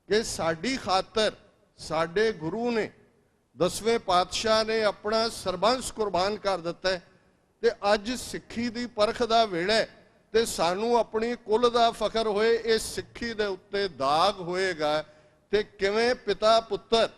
ਕਿ ਸਾਡੀ ਖਾਤਰ ਸਾਡੇ ਗੁਰੂ ਨੇ 10ਵੇਂ ਪਾਤਸ਼ਾਹ ਨੇ ਆਪਣਾ ਸਰਬੰਸ ਕੁਰਬਾਨ ਕਰ ਦਿੱਤਾ ਤੇ ਅੱਜ ਸਿੱਖੀ ਦੀ ਪਰਖ ਦਾ ਵੇਲਾ ਤੇ ਸਾਨੂੰ ਆਪਣੀ ਕੁੱਲ ਦਾ ਫਖਰ ਹੋਏ। ਇਹ ਸਿੱਖੀ ਦੇ ਉੱਤੇ ਦਾਗ ਹੋਏਗਾ ਤੇ ਕਿਵੇਂ ਪਿਤਾ ਪੁੱਤਰ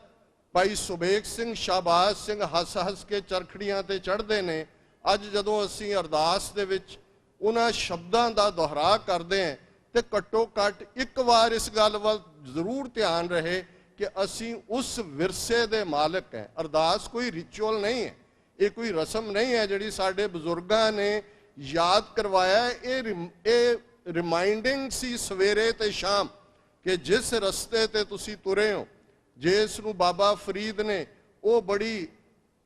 ਭਾਈ ਸੁਬੇਗ ਸਿੰਘ ਸ਼ਾਹਬਾਜ਼ ਸਿੰਘ ਹੱਸ ਹੱਸ ਕੇ ਚਰਖੜੀਆਂ ਤੇ ਚੜ੍ਹਦੇ ਨੇ। ਅੱਜ ਜਦੋਂ ਅਸੀਂ ਅਰਦਾਸ ਦੇ ਵਿੱਚ ਉਹਨਾਂ ਸ਼ਬਦਾਂ ਦਾ ਦੁਹਰਾ ਕਰਦੇ ਹਾਂ ਤੇ ਘੱਟੋ ਘੱਟ ਇੱਕ ਵਾਰ ਇਸ ਗੱਲ ਵੱਲ ਜ਼ਰੂਰ ਧਿਆਨ ਰਹੇ ਕਿ ਅਸੀਂ ਉਸ ਵਿਰਸੇ ਦੇ ਮਾਲਕ ਹੈ। ਅਰਦਾਸ ਕੋਈ ਰਿਚੁਅਲ ਨਹੀਂ ਹੈ, ਇਹ ਕੋਈ ਰਸਮ ਨਹੀਂ ਹੈ ਜਿਹੜੀ ਸਾਡੇ ਬਜ਼ੁਰਗਾਂ ਨੇ ਯਾਦ ਕਰਵਾਇਆ। ਇਹ ਰਿਮਾਈਂਡਿੰਗ ਸੀ ਸਵੇਰੇ ਤੇ ਸ਼ਾਮ ਕਿ ਜਿਸ ਰਸਤੇ ਤੇ ਤੁਸੀਂ ਤੁਰੇ ਹੋ, ਜਿਸ ਨੂੰ ਬਾਬਾ ਫਰੀਦ ਨੇ, ਉਹ ਬੜੀ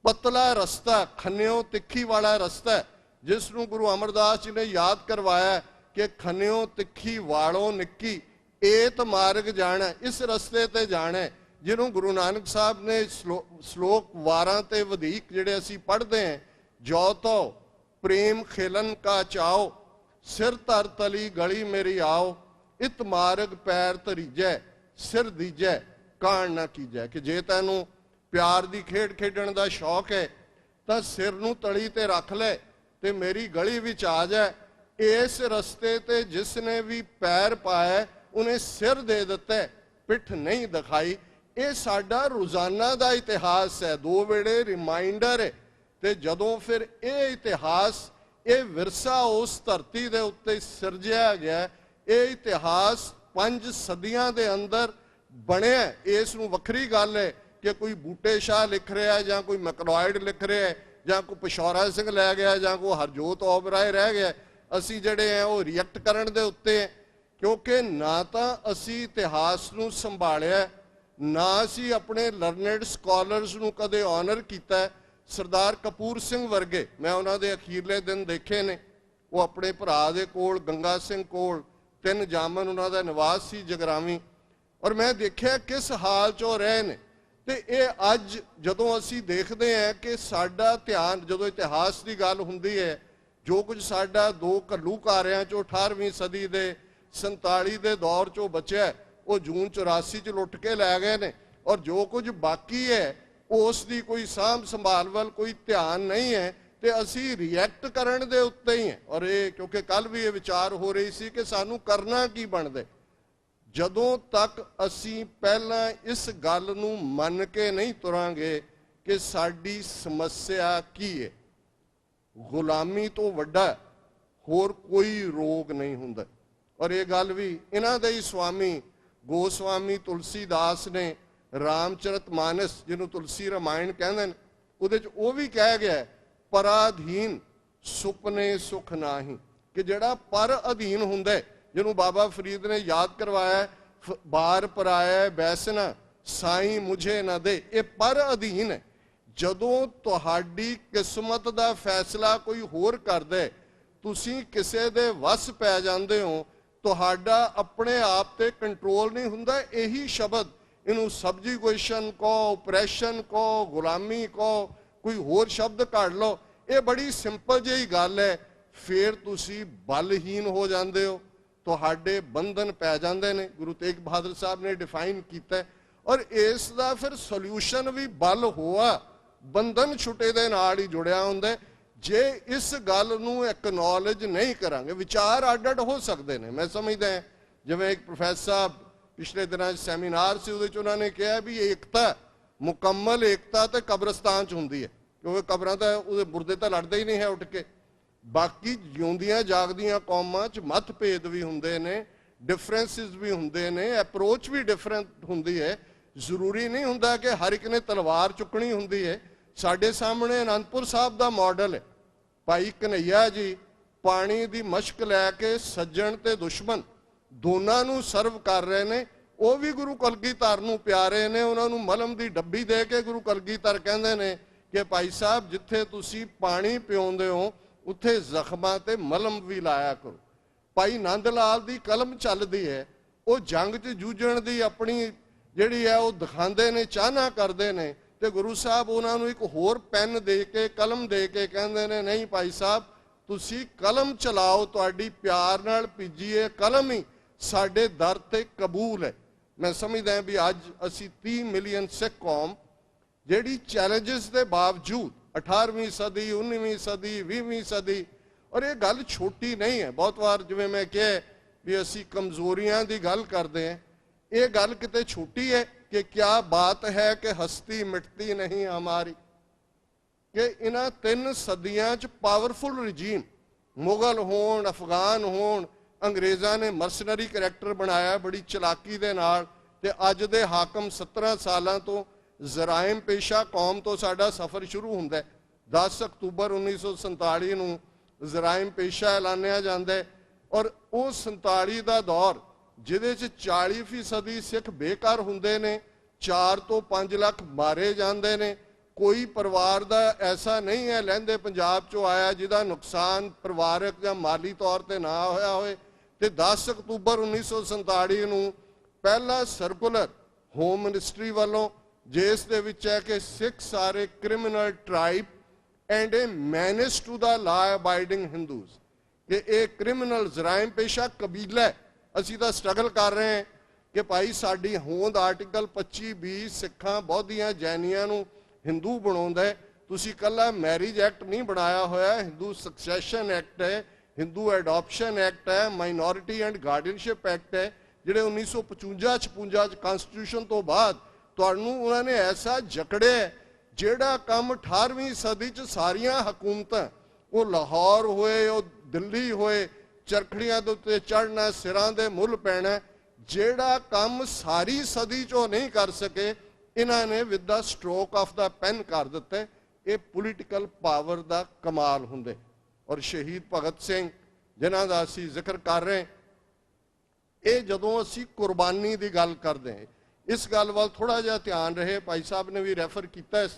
ਪਤਲਾ ਰਸਤਾ, ਖੰਨਿਓ ਤਿੱਖੀ ਵਾਲਾ ਰਸਤਾ, ਜਿਸ ਨੂੰ ਗੁਰੂ ਅਮਰਦਾਸ ਜੀ ਨੇ ਯਾਦ ਕਰਵਾਇਆ ਕਿ ਖੰਨਿਓ ਤਿੱਖੀ ਵਾਲੋਂ ਨਿੱਕੀ ਏਤ ਮਾਰਗ ਜਾਣਾ, ਇਸ ਰਸਤੇ ਤੇ ਜਾਣਾ, ਜਿਹਨੂੰ ਗੁਰੂ ਨਾਨਕ ਸਾਹਿਬ ਨੇ ਸ਼ਲੋਕ ਵਾਰਾਂ ਤੇ ਵਧੇਕ ਜਿਹੜੇ ਅਸੀਂ ਪੜ੍ਹਦੇ ਹਾਂ, ਜੋ ਤੋ ਪ੍ਰੇਮ ਖੇਲਨ ਕਾ ਚਾਓ, ਸਿਰ ਧਰ ਤਲੀ ਗਲੀ ਮੇਰੀ ਆਓ, ਇਤ ਮਾਰਗ ਪੈਰ ਧਰੀਜੈ, ਸਿਰ ਦੀਜੈ ਕਾਣ ਨਾ ਕੀਜੈ। ਕਿ ਜੇ ਤੈਨੂੰ ਪਿਆਰ ਦੀ ਖੇਡ ਖੇਡਣ ਦਾ ਸ਼ੌਕ ਹੈ ਤਾਂ ਸਿਰ ਨੂੰ ਤਲੀ ਤੇ ਰੱਖ ਲੈ ਤੇ ਮੇਰੀ ਗਲੀ ਵਿੱਚ ਆ ਜਾ। ਇਸ ਰਸਤੇ ਤੇ ਜਿਸ ਨੇ ਵੀ ਪੈਰ ਪਾਇਆ ਉਹਨੇ ਸਿਰ ਦੇ ਦਿੱਤਾ, ਪਿੱਠ ਨਹੀਂ ਦਿਖਾਈ। ਇਹ ਸਾਡਾ ਰੋਜ਼ਾਨਾ ਦਾ ਇਤਿਹਾਸ ਹੈ, ਦੋ ਵੇਲੇ ਰਿਮਾਈਂਡਰ ਹੈ। ਤੇ ਜਦੋਂ ਫਿਰ ਇਹ ਇਤਿਹਾਸ, ਇਹ ਵਿਰਸਾ ਉਸ ਧਰਤੀ ਦੇ ਉੱਤੇ ਸਿਰਜਿਆ ਗਿਆ, ਇਹ ਇਤਿਹਾਸ 5 ਸਦੀਆਂ ਦੇ ਅੰਦਰ ਬਣਿਆ। ਇਸ ਨੂੰ ਵੱਖਰੀ ਗੱਲ ਹੈ ਕਿ ਕੋਈ ਬੂਟੇ ਸ਼ਾਹ ਲਿਖ ਰਿਹਾ, ਜਾਂ ਕੋਈ ਮੈਕਲੋਇਡ ਲਿਖ ਰਿਹਾ, ਜਾਂ ਕੋਈ ਪਿਸ਼ੌਰਾ ਸਿੰਘ ਲੈ ਗਿਆ, ਜਾਂ ਕੋਈ ਹਰਜੋਤ ਓਬਰਾਏ ਰਹਿ ਗਿਆ। ਅਸੀਂ ਜਿਹੜੇ ਆ ਉਹ ਰਿਐਕਟ ਕਰਨ ਦੇ ਉੱਤੇ ਹੈ, ਕਿਉਂਕਿ ਨਾ ਤਾਂ ਅਸੀਂ ਇਤਿਹਾਸ ਨੂੰ ਸੰਭਾਲਿਆ, ਨਾ ਅਸੀਂ ਆਪਣੇ ਲਰਨਡ ਸਕਾਲਰਸ ਨੂੰ ਕਦੇ ਆਨਰ ਕੀਤਾ। ਸਰਦਾਰ ਕਪੂਰ ਸਿੰਘ ਵਰਗੇ, ਮੈਂ ਉਹਨਾਂ ਦੇ ਅਖੀਰਲੇ ਦਿਨ ਦੇਖੇ ਨੇ, ਉਹ ਆਪਣੇ ਭਰਾ ਦੇ ਕੋਲ, ਗੰਗਾ ਸਿੰਘ ਕੋਲ, 3 ਜਾਮਨ ਉਹਨਾਂ ਦਾ ਨਿਵਾਸ ਸੀ ਜਗਰਾਵੀ, ਔਰ ਮੈਂ ਦੇਖਿਆ ਕਿਸ ਹਾਲ 'ਚ ਉਹ ਰਹੇ ਨੇ। ਤੇ ਇਹ ਅੱਜ ਜਦੋਂ ਅਸੀਂ ਦੇਖਦੇ ਹਾਂ ਕਿ ਸਾਡਾ ਧਿਆਨ, ਜਦੋਂ ਇਤਿਹਾਸ ਦੀ ਗੱਲ ਹੁੰਦੀ ਹੈ, ਜੋ ਕੁਝ ਸਾਡਾ 2 ਘੱਲੂਘਾਰਿਆਂ 'ਚੋਂ 18ਵੀਂ ਸਦੀ ਦੇ 47 ਦੇ ਦੌਰ 'ਚੋਂ ਬਚਿਆ, ਉਹ ਜੂਨ 84 'ਚ ਲੁੱਟ ਕੇ ਲੈ ਗਏ ਨੇ, ਔਰ ਜੋ ਕੁਝ ਬਾਕੀ ਹੈ ਉਸ ਦੀ ਕੋਈ ਸਾਂਭ ਸੰਭਾਲ ਵੱਲ ਕੋਈ ਧਿਆਨ ਨਹੀਂ ਹੈ, ਤੇ ਅਸੀਂ ਰਿਐਕਟ ਕਰਨ ਦੇ ਉੱਤੇ ਹੀ ਹੈ। ਔਰ ਇਹ ਕਿਉਂਕਿ ਕੱਲ ਵੀ ਇਹ ਵਿਚਾਰ ਹੋ ਰਹੀ ਸੀ ਕਿ ਸਾਨੂੰ ਕਰਨਾ ਕੀ ਬਣਦਾ। ਜਦੋਂ ਤੱਕ ਅਸੀਂ ਪਹਿਲਾਂ ਇਸ ਗੱਲ ਨੂੰ ਮੰਨ ਕੇ ਨਹੀਂ ਤੁਰਾਂਗੇ ਕਿ ਸਾਡੀ ਸਮੱਸਿਆ ਕੀ ਹੈ, ਗੁਲਾਮੀ ਤੋਂ ਵੱਡਾ ਹੋਰ ਕੋਈ ਰੋਗ ਨਹੀਂ ਹੁੰਦਾ। ਔਰ ਇਹ ਗੱਲ ਵੀ ਇਹਨਾਂ ਦੇ ਹੀ ਸਵਾਮੀ ਗੋਸਵਾਮੀ ਤੁਲਸੀਦਾਸ ਨੇ ਰਾਮਚਰਿਤ ਮਾਨਸ, ਜਿਹਨੂੰ ਤੁਲਸੀ ਰਾਮਾਇਣ ਕਹਿੰਦੇ ਨੇ, ਉਹਦੇ 'ਚ ਉਹ ਵੀ ਕਹਿ ਗਿਆ, ਪਰਾਧੀਨ ਸੁਪਨੇ ਸੁਖ ਨਾਹੀ, ਕਿ ਜਿਹੜਾ ਪਰ ਅਧੀਨ ਹੁੰਦਾ, ਜਿਹਨੂੰ ਬਾਬਾ ਫਰੀਦ ਨੇ ਯਾਦ ਕਰਵਾਇਆ, ਬਾਰ ਪਰਾਇਆ ਬੈਸਨਾ ਸਾਈਂ ਮੁਝੇ ਨਾ ਦੇ, ਇਹ ਪਰ ਅਧੀਨ ਹੈ। ਜਦੋਂ ਤੁਹਾਡੀ ਕਿਸਮਤ ਦਾ ਫੈਸਲਾ ਕੋਈ ਹੋਰ ਕਰਦਾ, ਤੁਸੀਂ ਕਿਸੇ ਦੇ ਵਸ ਪੈ ਜਾਂਦੇ ਹੋ, ਤੁਹਾਡਾ ਆਪਣੇ ਆਪ ਤੇ ਕੰਟਰੋਲ ਨਹੀਂ ਹੁੰਦਾ। ਇਹੀ ਸ਼ਬਦ, ਇਹਨੂੰ ਸਬਜੂਗੇਸ਼ਨ ਕੋ, ਓਪਰੈਸ਼ਨ ਕੋ, ਗੁਲਾਮੀ ਕੋ, ਕੋਈ ਹੋਰ ਸ਼ਬਦ ਕੱਢ ਲਓ, ਇਹ ਬੜੀ ਸਿੰਪਲ ਜਿਹੀ ਗੱਲ ਹੈ। ਫਿਰ ਤੁਸੀਂ ਬਲਹੀਨ ਹੋ ਜਾਂਦੇ ਹੋ, ਤੁਹਾਡੇ ਬੰਧਨ ਪੈ ਜਾਂਦੇ ਨੇ। ਗੁਰੂ ਤੇਗ ਬਹਾਦਰ ਸਾਹਿਬ ਨੇ ਡਿਫਾਈਨ ਕੀਤਾ, ਔਰ ਇਸ ਦਾ ਫਿਰ ਸੋਲਿਊਸ਼ਨ ਵੀ ਬਲ ਹੋਆ, ਬੰਧਨ ਛੁੱਟੇ ਦੇ ਨਾਲ ਹੀ ਜੁੜਿਆ ਹੁੰਦਾ। ਜੇ ਇਸ ਗੱਲ ਨੂੰ ਐਕਨੋਲਜ ਨਹੀਂ ਕਰਾਂਗੇ, ਵਿਚਾਰ ਅੱਡ-ਅੱਡ ਹੋ ਸਕਦੇ ਨੇ। ਮੈਂ ਸਮਝਦਾ ਜਿਵੇਂ ਇੱਕ ਪ੍ਰੋਫੈਸਰ ਸਾਹਿਬ ਪਿਛਲੇ ਦਿਨਾਂ 'ਚ ਸੈਮੀਨਾਰ ਸੀ, ਉਹਦੇ 'ਚ ਉਹਨਾਂ ਨੇ ਕਿਹਾ ਵੀ ਏਕਤਾ, ਮੁਕੰਮਲ ਏਕਤਾ ਤੇ ਕਬਰਸਤਾਨ 'ਚ ਹੁੰਦੀ ਹੈ, ਕਿਉਂਕਿ ਕਬਰਾਂ ਤਾਂ ਉਹਦੇ ਮੁਰਦੇ ਤਾਂ ਲੜਦੇ ਹੀ ਨਹੀਂ ਹੈ ਉੱਠ ਕੇ। ਬਾਕੀ ਜਿਉਂਦੀਆਂ ਜਾਗਦੀਆਂ ਕੌਮਾਂ 'ਚ ਮਤਭੇਦ ਵੀ ਹੁੰਦੇ ਨੇ, ਡਿਫਰੈਂਸਿਸ ਵੀ ਹੁੰਦੇ ਨੇ, ਅਪਰੋਚ ਵੀ ਡਿਫਰੈਂਟ ਹੁੰਦੀ ਹੈ। ਜ਼ਰੂਰੀ ਨਹੀਂ ਹੁੰਦਾ ਕਿ ਹਰ ਇੱਕ ਨੇ ਤਲਵਾਰ ਚੁੱਕਣੀ ਹੁੰਦੀ ਹੈ। ਸਾਡੇ ਸਾਹਮਣੇ ਅਨੰਦਪੁਰ ਸਾਹਿਬ ਦਾ ਮਾਡਲ ਹੈ। ਭਾਈ ਕਨਈਆ ਜੀ ਪਾਣੀ ਦੀ ਮਸ਼ਕ ਲੈ ਕੇ ਸੱਜਣ ਤੇ ਦੁਸ਼ਮਣ ਦੋਨਾਂ ਨੂੰ ਸਰਵ ਕਰ ਰਹੇ ਨੇ। ਉਹ ਵੀ ਗੁਰੂ ਕਲਗੀਧਰ ਨੂੰ ਪਿਆਰੇ ਨੇ। ਉਹਨਾਂ ਨੂੰ ਮਲਮ ਦੀ ਡੱਬੀ ਦੇ ਕੇ ਗੁਰੂ ਕਲਗੀਧਰ ਕਹਿੰਦੇ ਨੇ ਕਿ ਭਾਈ ਸਾਹਿਬ, ਜਿੱਥੇ ਤੁਸੀਂ ਪਾਣੀ ਪਿਆਉਂਦੇ ਹੋ ਉੱਥੇ ਜ਼ਖਮਾਂ ਤੇ ਮਲਮ ਵੀ ਲਾਇਆ ਕਰੋ। ਭਾਈ ਨੰਦ ਲਾਲ ਦੀ ਕਲਮ ਚੱਲਦੀ ਹੈ, ਉਹ ਜੰਗ 'ਚ ਜੂਝਣ ਦੀ ਆਪਣੀ ਜਿਹੜੀ ਹੈ ਉਹ ਦਿਖਾਉਂਦੇ ਨੇ, ਚਾਹਨਾ ਕਰਦੇ ਨੇ, ਤੇ ਗੁਰੂ ਸਾਹਿਬ ਉਹਨਾਂ ਨੂੰ ਇੱਕ ਹੋਰ ਪੈਨ ਦੇ ਕੇ, ਕਲਮ ਦੇ ਕੇ ਕਹਿੰਦੇ ਨੇ, ਨਹੀਂ ਭਾਈ ਸਾਹਿਬ, ਤੁਸੀਂ ਕਲਮ ਚਲਾਓ, ਤੁਹਾਡੀ ਪਿਆਰ ਨਾਲ ਭਿੱਜੀ ਇਹ ਕਲਮ ਹੀ ਸਾਡੇ ਦਰ ਤੇ ਕਬੂਲ ਹੈ। ਮੈਂ ਸਮਝਦਾ ਵੀ ਅੱਜ ਅਸੀਂ 30 ਮਿਲੀਅਨ ਸਿੱਖ ਕੌਮ ਜਿਹੜੀ ਚੈਲੰਜਸ ਦੇ ਬਾਵਜੂਦ 18ਵੀਂ ਸਦੀ, 19ਵੀਂ ਸਦੀ, 20ਵੀਂ ਸਦੀ, ਔਰ ਇਹ ਗੱਲ ਛੋਟੀ ਨਹੀਂ ਹੈ। ਬਹੁਤ ਵਾਰ ਜਿਵੇਂ ਮੈਂ ਕਿਹਾ ਵੀ ਅਸੀਂ ਕਮਜ਼ੋਰੀਆਂ ਦੀ ਗੱਲ ਕਰਦੇ ਹਾਂ, ਇਹ ਗੱਲ ਕਿਤੇ ਛੋਟੀ ਹੈ ਕਿ ਕਿਆ ਬਾਤ ਹੈ ਕਿ ਹਸਤੀ ਮਿਟਤੀ ਨਹੀਂ ਹਮਾਰੀ। ਕਿ ਇਹਨਾਂ 3 ਸਦੀਆਂ 'ਚ ਪਾਵਰਫੁਲ ਰਜੀਮ, ਮੁਗਲ ਹੋਣ, ਅਫਗਾਨ ਹੋਣ, ਅੰਗਰੇਜ਼ਾਂ ਨੇ ਮਰਸਨਰੀ ਕਰੈਕਟਰ ਬਣਾਇਆ ਬੜੀ ਚਲਾਕੀ ਦੇ ਨਾਲ ਤੇ ਅੱਜ ਦੇ ਹਾਕਮ 17 ਸਾਲਾਂ ਤੋਂ ਜਰਾਇਮ ਪੇਸ਼ਾ ਕੌਮ ਤੋਂ ਸਾਡਾ ਸਫ਼ਰ ਸ਼ੁਰੂ ਹੁੰਦਾ ਹੈ। 10 ਅਕਤੂਬਰ 1947 ਨੂੰ ਜਰਾਇਮ ਪੇਸ਼ਾ ਐਲਾਨਿਆ ਜਾਂਦਾ ਹੈ ਔਰ ਉਹ 47 ਦਾ ਦੌਰ ਜਿਹਦੇ 'ਚ 40% ਸਿੱਖ ਬੇਕਾਰ ਹੁੰਦੇ ਨੇ, 4 ਤੋਂ 5 ਲੱਖ ਮਾਰੇ ਜਾਂਦੇ ਨੇ। ਕੋਈ ਪਰਿਵਾਰ ਦਾ ਐਸਾ ਨਹੀਂ ਹੈ ਲਹਿੰਦੇ ਪੰਜਾਬ 'ਚੋਂ ਆਇਆ ਜਿਹਦਾ ਨੁਕਸਾਨ ਪਰਿਵਾਰਕ ਜਾਂ ਮਾਲੀ ਤੌਰ ਤੇ ਨਾ ਹੋਇਆ ਹੋਵੇ। ਤੇ 10 ਅਕਤੂਬਰ 1947 ਨੂੰ ਪਹਿਲਾ ਸਰਕੂਲਰ ਹੋਮ ਮਿਨਿਸਟਰੀ ਵੱਲੋਂ ਜਿਸ ਦੇ ਵਿੱਚ ਹੈ ਕਿ Sikhs are a criminal tribe and a menace to the law abiding Hindus, ਕਿ ਇਹ ਕ੍ਰਿਮੀਨਲ ਜਰਾਇਮ ਪੇਸ਼ਾ ਕਬੀਲਾ ਹੈ। ਅਸੀਂ ਤਾਂ ਸਟਰਗਲ ਕਰ ਰਹੇ ਹਾਂ ਕਿ ਭਾਈ ਸਾਡੀ ਹੋਂਦ ਆਰਟੀਕਲ 25(20) ਸਿੱਖਾਂ ਬੌਧੀਆਂ ਜੈਨੀਆਂ ਨੂੰ ਹਿੰਦੂ ਬਣਾਉਂਦਾ ਹੈ। ਤੁਸੀਂ ਕੱਲਾ ਮੈਰਿਜ ਐਕਟ ਨਹੀਂ ਬਣਾਇਆ ਹੋਇਆ, ਹਿੰਦੂ ਸਕਸੈਸ਼ਨ ਐਕਟ ਹੈ, ਹਿੰਦੂ ਐਡੋਪਸ਼ਨ ਐਕਟ ਹੈ, ਮਾਈਨੋਰਿਟੀ ਐਂਡ ਗਾਰਡੀਅਨਸ਼ਿਪ ਐਕਟ ਹੈ, ਜਿਹੜੇ 1955-56 ਚ ਕਨਸਟੀਟਿਊਸ਼ਨ ਤੋਂ ਬਾਅਦ ਤੁਹਾਨੂੰ ਉਹਨਾਂ ਨੇ ਐਸਾ ਜਕੜਿਆ ਜਿਹੜਾ ਕੰਮ 18ਵੀਂ ਸਦੀ ਚ ਸਾਰੀਆਂ ਹਕੂਮਤਾਂ, ਉਹ ਲਾਹੌਰ ਹੋਏ, ਉਹ ਦਿੱਲੀ ਹੋਏ, ਚਰਖੜੀਆਂ ਦੇ ਉੱਤੇ ਚੜ੍ਹਨਾ, ਸਿਰਾਂ ਦੇ ਮੁੱਲ ਪੈਣਾ, ਜਿਹੜਾ ਕੰਮ ਸਾਰੀ ਸਦੀ ਚੋਂ ਨਹੀਂ ਕਰ ਸਕੇ ਇਹਨਾਂ ਨੇ with the stroke of the pen ਕਰ ਦਿੱਤਾ। ਇਹ ਪੋਲੀਟੀਕਲ ਪਾਵਰ ਦਾ ਕਮਾਲ ਹੁੰਦੇ। ਔਰ ਸ਼ਹੀਦ ਭਗਤ ਸਿੰਘ ਜਿਨ੍ਹਾਂ ਦਾ ਅਸੀਂ ਜ਼ਿਕਰ ਕਰ ਰਹੇ, ਇਹ ਜਦੋਂ ਅਸੀਂ ਕੁਰਬਾਨੀ ਦੀ ਗੱਲ ਕਰਦੇ ਹਾਂ, ਇਸ ਗੱਲ ਵੱਲ ਥੋੜਾ ਜਿਹਾ ਧਿਆਨ ਰਹੇ। ਭਾਈ ਸਾਹਿਬ ਨੇ ਵੀ ਰੈਫਰ ਕੀਤਾ ਇਸ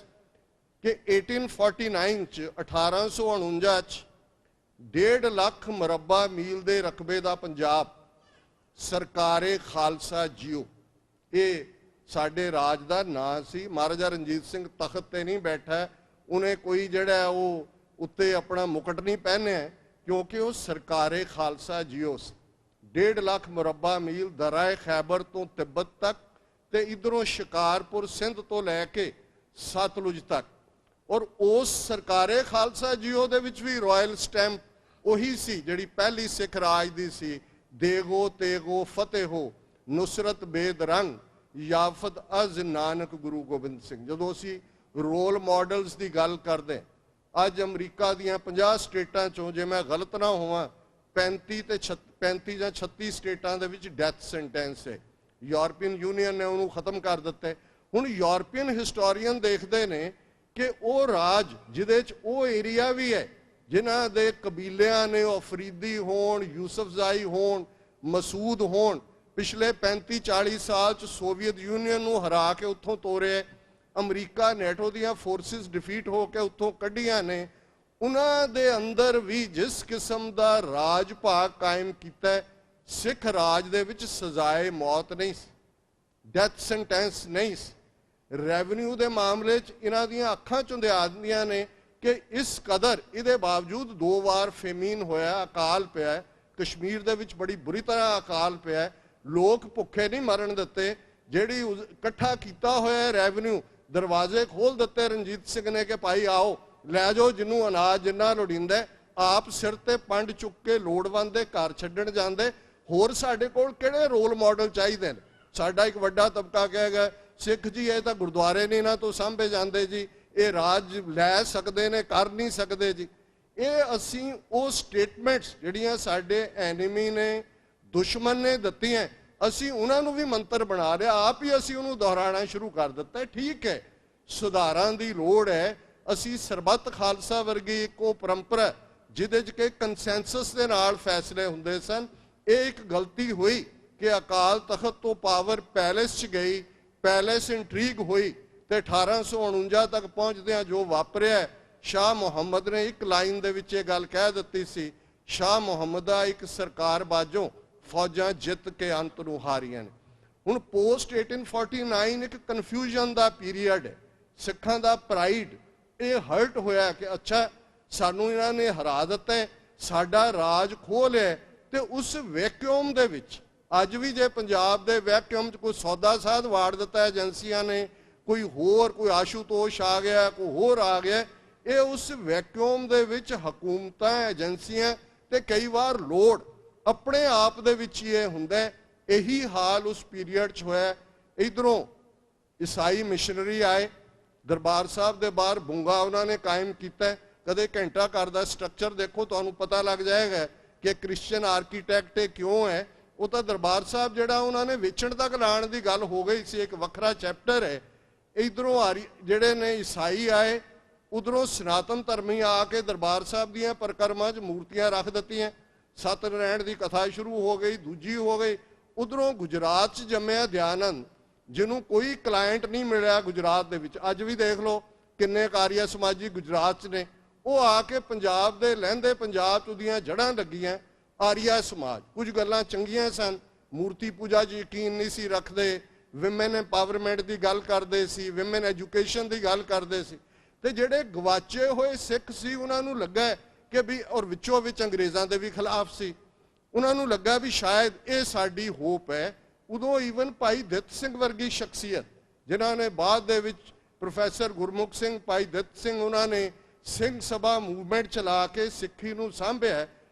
ਕਿ 1849 ਚ 1849 ਚ 1.5 ਲੱਖ ਮੁਰੱਬਾ ਮੀਲ ਦੇ ਰਕਬੇ ਦਾ ਪੰਜਾਬ ਸਰਕਾਰੇ ਖਾਲਸਾ ਜੀਓ, ਇਹ ਸਾਡੇ ਰਾਜ ਦਾ ਨਾਂ ਸੀ। ਮਹਾਰਾਜਾ ਰਣਜੀਤ ਸਿੰਘ ਤਖਤ ਤੇ ਨਹੀਂ ਬੈਠਾ, ਉਹਨੇ ਕੋਈ ਜਿਹੜਾ ਉਹ ਉੱਤੇ ਆਪਣਾ ਮੁਕਟ ਨਹੀਂ ਪਹਿਨਿਆ, ਕਿਉਂਕਿ ਉਹ ਸਰਕਾਰੇ ਖਾਲਸਾ ਜੀਓ ਸੀ। 1.5 ਲੱਖ ਮੁਰੱਬਾ ਮੀਲ ਦਰਾਏ ਖੈਬਰ ਤੋਂ ਤਿੱਬਤ ਤੱਕ ਤੇ ਇਧਰੋਂ ਸ਼ਿਕਾਰਪੁਰ ਸਿੰਧ ਤੋਂ ਲੈ ਕੇ ਸਤਲੁਜ ਤੱਕ। ਔਰ ਉਸ ਸਰਕਾਰੇ ਖਾਲਸਾ ਜੀਓ ਦੇ ਵਿੱਚ ਵੀ ਰਾਇਲ ਸਟੈਂਪ ਉਹੀ ਸੀ ਜਿਹੜੀ ਪਹਿਲੀ ਸਿੱਖ ਰਾਜ ਦੀ ਸੀ, ਦੇਗੋ ਤੇਗੋ ਫਤਿਹ ਹੋ ਨੁਸਰਤ ਬੇਦਰੰਗ ਯਾਫਤ ਅਜ਼ ਨਾਨਕ ਗੁਰੂ ਗੋਬਿੰਦ ਸਿੰਘ। ਜਦੋਂ ਅਸੀਂ ਰੋਲ ਮਾਡਲਸ ਦੀ ਗੱਲ ਕਰਦੇ, ਅੱਜ ਅਮਰੀਕਾ ਦੀਆਂ 50 ਸਟੇਟਾਂ ਚੋਂ, ਜੇ ਮੈਂ ਗਲਤ ਨਾ ਹੋਵਾਂ, 35 ਜਾਂ 36 ਸਟੇਟਾਂ ਦੇ ਵਿੱਚ ਡੈਥ ਸੈਂਟੈਂਸ ਹੈ। ਯੂਰਪੀਅਨ ਯੂਨੀਅਨ ਨੇ ਉਹਨੂੰ ਖਤਮ ਕਰ ਦਿੱਤਾ। ਹੁਣ ਯੂਰਪੀਅਨ ਹਿਸਟੋਰੀਅਨ ਦੇਖਦੇ ਨੇ ਕਿ ਉਹ ਰਾਜ ਜਿਹਦੇ 'ਚ ਉਹ ਏਰੀਆ ਵੀ ਹੈ ਜਿਨ੍ਹਾਂ ਦੇ ਕਬੀਲਿਆਂ ਨੇ, ਉਹ ਅਫਰੀਦੀ ਹੋਣ, ਯੂਸਫਜ਼ਾਈ ਹੋਣ, ਮਸੂਦ ਹੋਣ, ਪਿਛਲੇ 35-40 ਸਾਲ 'ਚ ਸੋਵੀਅਤ ਯੂਨੀਅਨ ਨੂੰ ਹਰਾ ਕੇ ਉੱਥੋਂ ਤੋਰਿਆ, ਅਮਰੀਕਾ ਨੈਟੋ ਦੀਆਂ ਫੋਰਸਿਸ ਡਿਫੀਟ ਹੋ ਕੇ ਉੱਥੋਂ ਕੱਢੀਆਂ ਨੇ, ਉਹਨਾਂ ਦੇ ਅੰਦਰ ਵੀ ਜਿਸ ਕਿਸਮ ਦਾ ਰਾਜ ਭਾਗ ਕਾਇਮ ਕੀਤਾ, ਸਿੱਖ ਰਾਜ ਦੇ ਵਿੱਚ ਸਜ਼ਾਏ ਮੌਤ ਨਹੀਂ ਸੀ, ਡੈਥ ਸੈਂਟੈਂਸ ਨਹੀਂ ਸੀ। ਰੈਵਨਿਊ ਦੇ ਮਾਮਲੇ 'ਚ ਇਹਨਾਂ ਦੀਆਂ ਅੱਖਾਂ ਝੁੰਦਿਆ ਦਿੰਦੀਆਂ ਨੇ ਕਿ ਇਸ ਕਦਰ ਇਹਦੇ ਬਾਵਜੂਦ 2 ਵਾਰ ਫੇਮੀਨ ਹੋਇਆ, ਅਕਾਲ ਪਿਆ ਕਸ਼ਮੀਰ ਦੇ ਵਿੱਚ, ਬੜੀ ਬੁਰੀ ਤਰ੍ਹਾਂ ਅਕਾਲ ਪਿਆ, ਲੋਕ ਭੁੱਖੇ ਨਹੀਂ ਮਰਨ ਦਿੱਤੇ। ਜਿਹੜੀ ਇਕੱਠਾ ਕੀਤਾ ਹੋਇਆ ਰੈਵਨਿਊ ਦਰਵਾਜ਼ੇ ਖੋਲ ਦਿੱਤੇ ਰਣਜੀਤ ਸਿੰਘ ਨੇ ਕਿ ਭਾਈ ਆਓ ਲੈ ਜਾਓ ਜਿਹਨੂੰ ਅਨਾਜ ਜਿੰਨਾ ਲੋੜੀਂਦਾ, ਆਪ ਸਿਰ ਤੇ ਪੰਡ ਚੁੱਕ ਕੇ ਲੋੜਵੰਦ ਦੇ ਘਰ ਛੱਡਣ ਜਾਂਦੇ। ਹੋਰ ਸਾਡੇ ਕੋਲ ਕਿਹੜੇ ਰੋਲ ਮਾਡਲ ਚਾਹੀਦੇ ਨੇ? ਸਾਡਾ ਇੱਕ ਵੱਡਾ ਤਬਕਾ ਕਹੇਗਾ ਸਿੱਖ ਜੀ ਇਹ ਤਾਂ ਗੁਰਦੁਆਰੇ ਨਹੀਂ ਇਹਨਾਂ ਤੋਂ ਸਾਂਭੇ ਜਾਂਦੇ ਜੀ, ਇਹ ਰਾਜ ਲੈ ਸਕਦੇ ਨੇ, ਕਰ ਨਹੀਂ ਸਕਦੇ ਜੀ। ਇਹ ਅਸੀਂ ਉਹ ਸਟੇਟਮੈਂਟਸ ਜਿਹੜੀਆਂ ਸਾਡੇ ਐਨੀਮੀ ਨੇ, ਦੁਸ਼ਮਣ ਨੇ ਦਿੱਤੀਆਂ, ਅਸੀਂ ਉਹਨਾਂ ਨੂੰ ਵੀ ਮੰਤਰ ਬਣਾ ਲਿਆ, ਆਪ ਹੀ ਅਸੀਂ ਉਹਨੂੰ ਦੁਹਰਾਉਣਾ ਸ਼ੁਰੂ ਕਰ ਦਿੱਤਾ। ਠੀਕ ਹੈ, ਸੁਧਾਰਾਂ ਦੀ ਲੋੜ ਹੈ। ਅਸੀਂ ਸਰਬੱਤ ਖਾਲਸਾ ਵਰਗੀ ਇੱਕੋ ਪਰੰਪਰਾ ਜਿਹਦੇ 'ਚ ਕਿ ਕੰਸੈਂਸਸ ਦੇ ਨਾਲ ਫੈਸਲੇ ਹੁੰਦੇ ਸਨ, ਇਹ ਇੱਕ ਗਲਤੀ ਹੋਈ ਕਿ ਅਕਾਲ ਤਖਤ ਤੋਂ ਪਾਵਰ ਪੈਲੇਸ 'ਚ ਗਈ, ਪੈਲੇਸ ਇੰਟਰੀਗ ਹੋਈ ਤੇ 1849 ਤੱਕ ਪਹੁੰਚਦਿਆਂ ਜੋ ਵਾਪਰਿਆ, ਸ਼ਾਹ ਮੁਹੰਮਦ ਨੇ ਇੱਕ ਲਾਈਨ ਦੇ ਵਿੱਚ ਇਹ ਗੱਲ ਕਹਿ ਦਿੱਤੀ ਸੀ, ਸ਼ਾਹ ਮੁਹੰਮਦਾ ਇੱਕ ਸਰਕਾਰ ਬਾਝੋਂ ਫੌਜਾਂ ਜਿੱਤ ਕੇ ਅੰਤ ਨੂੰ ਹਾਰੀਆਂ ਨੇ। ਹੁਣ ਪੋਸਟ 1849 ਇੱਕ ਕਨਫਿਊਜ਼ਨ ਦਾ ਪੀਰੀਅਡ ਹੈ। ਸਿੱਖਾਂ ਦਾ ਪ੍ਰਾਈਡ ਇਹ ਹਰਟ ਹੋਇਆ ਕਿ ਅੱਛਾ ਸਾਨੂੰ ਇਹਨਾਂ ਨੇ ਹਰਾ ਦਿੱਤਾ, ਸਾਡਾ ਰਾਜ ਖੋਹ ਲਿਆ। ਤੇ ਉਸ ਵੈਕਿਊਮ ਦੇ ਵਿੱਚ ਅੱਜ ਵੀ ਜੇ ਪੰਜਾਬ ਦੇ ਵੈਕਿਊਮ 'ਚ ਕੋਈ ਸੌਦਾ ਸਾਧ ਵਾੜ ਦਿੱਤਾ ਏਜੰਸੀਆਂ ਨੇ, ਕੋਈ ਆਸ਼ੂਤੋਸ਼ ਆ ਗਿਆ, ਕੋਈ ਹੋਰ ਆ ਗਿਆ, ਇਹ ਉਸ ਵੈਕਿਊਮ ਦੇ ਵਿੱਚ ਹਕੂਮਤਾਂ, ਏਜੰਸੀਆਂ ਤੇ ਕਈ ਵਾਰ ਲੋੜ ਆਪਣੇ ਆਪ ਦੇ ਵਿੱਚ ਹੀ ਇਹ ਹੁੰਦਾ। ਇਹੀ ਹਾਲ ਉਸ ਪੀਰੀਅਡ 'ਚ ਹੋਇਆ। ਇਧਰੋਂ ਈਸਾਈ ਮਿਸ਼ਨਰੀ ਆਏ, ਦਰਬਾਰ ਸਾਹਿਬ ਦੇ ਬਾਹਰ ਬੁੰਗਾ ਉਹਨਾਂ ਨੇ ਕਾਇਮ ਕੀਤਾ। ਕਦੇ ਘੰਟਾ ਘਰ ਦਾ ਸਟਰਕਚਰ ਦੇਖੋ, ਤੁਹਾਨੂੰ ਪਤਾ ਲੱਗ ਜਾਏਗਾ ਕਿ ਕ੍ਰਿਸਚੀਅਨ ਆਰਕੀਟੈਕਟ ਕਿਉਂ ਹੈ। ਉਹ ਤਾਂ ਦਰਬਾਰ ਸਾਹਿਬ ਜਿਹੜਾ ਉਹਨਾਂ ਨੇ ਵੇਚਣ ਤੱਕ ਲਾਣ ਦੀ ਗੱਲ ਹੋ ਗਈ ਸੀ, ਇੱਕ ਵੱਖਰਾ ਚੈਪਟਰ ਹੈ। ਇਧਰੋਂ ਜਿਹੜੇ ਨੇ ਈਸਾਈ ਆਏ, ਉਧਰੋਂ ਸਨਾਤਨ ਧਰਮੀ ਆ ਕੇ ਦਰਬਾਰ ਸਾਹਿਬ ਦੀਆਂ ਪਰਿਕਰਮਾ 'ਚ ਮੂਰਤੀਆਂ ਰੱਖ ਦਿੱਤੀਆਂ। ਸਤਨਾਰਾਇਣ ਦੀ ਕਥਾ ਸ਼ੁਰੂ ਹੋ ਗਈ, ਦੂਜੀ ਹੋ ਗਈ। ਉਧਰੋਂ ਗੁਜਰਾਤ 'ਚ ਜੰਮਿਆ ਦਿਆਨੰਦ, ਜਿਹਨੂੰ ਕੋਈ ਕਲਾਇੰਟ ਨਹੀਂ ਮਿਲਿਆ ਗੁਜਰਾਤ ਦੇ ਵਿੱਚ। ਅੱਜ ਵੀ ਦੇਖ ਲਓ ਕਿੰਨੇ ਆਰੀਆ ਸਮਾਜੀ ਗੁਜਰਾਤ 'ਚ ਨੇ। ਉਹ ਆ ਕੇ ਪੰਜਾਬ ਦੇ ਲਹਿੰਦੇ ਪੰਜਾਬ 'ਚ ਉਹਦੀਆਂ ਜੜ੍ਹਾਂ ਲੱਗੀਆਂ। ਆਰੀਆ ਸਮਾਜ ਕੁਝ ਗੱਲਾਂ ਚੰਗੀਆਂ ਸਨ, ਮੂਰਤੀ ਪੂਜਾ 'ਚ ਯਕੀਨ ਨਹੀਂ ਸੀ ਰੱਖਦੇ, ਵਿਮਨ ਐਮਪਾਵਰਮੈਂਟ ਦੀ ਗੱਲ ਕਰਦੇ ਸੀ, ਵਿਮਨ ਐਜੂਕੇਸ਼ਨ ਦੀ ਗੱਲ ਕਰਦੇ ਸੀ। ਤੇ ਜਿਹੜੇ ਗਵਾਚੇ ਹੋਏ ਸਿੱਖ ਸੀ ਉਹਨਾਂ ਨੂੰ ਲੱਗਾ ਕਿ ਵੀ, ਔਰ ਵਿੱਚੋਂ ਵਿੱਚ ਅੰਗਰੇਜ਼ਾਂ ਦੇ ਵੀ ਖਿਲਾਫ ਸੀ, ਉਹਨਾਂ ਨੂੰ ਲੱਗਾ ਵੀ ਸ਼ਾਇਦ ਇਹ ਸਾਡੀ ਹੋਪ ਹੈ। ਉਦੋਂ ਈਵਨ ਭਾਈ ਦਿੱਤ ਸਿੰਘ ਵਰਗੀ ਸ਼ਖਸੀਅਤ, ਜਿਨ੍ਹਾਂ ਨੇ ਬਾਅਦ ਦੇ ਵਿੱਚ ਪ੍ਰੋਫੈਸਰ ਗੁਰਮੁਖ ਸਿੰਘ, ਭਾਈ ਦਿੱਤ ਸਿੰਘ, ਉਹਨਾਂ ਨੇ ਸਿੰਘ ਸਭਾ ਮੂਵਮੈਂਟ ਚਲਾ ਕੇ ਸਿੱਖੀ ਨੂੰ ਸਾਂਭਿਆ।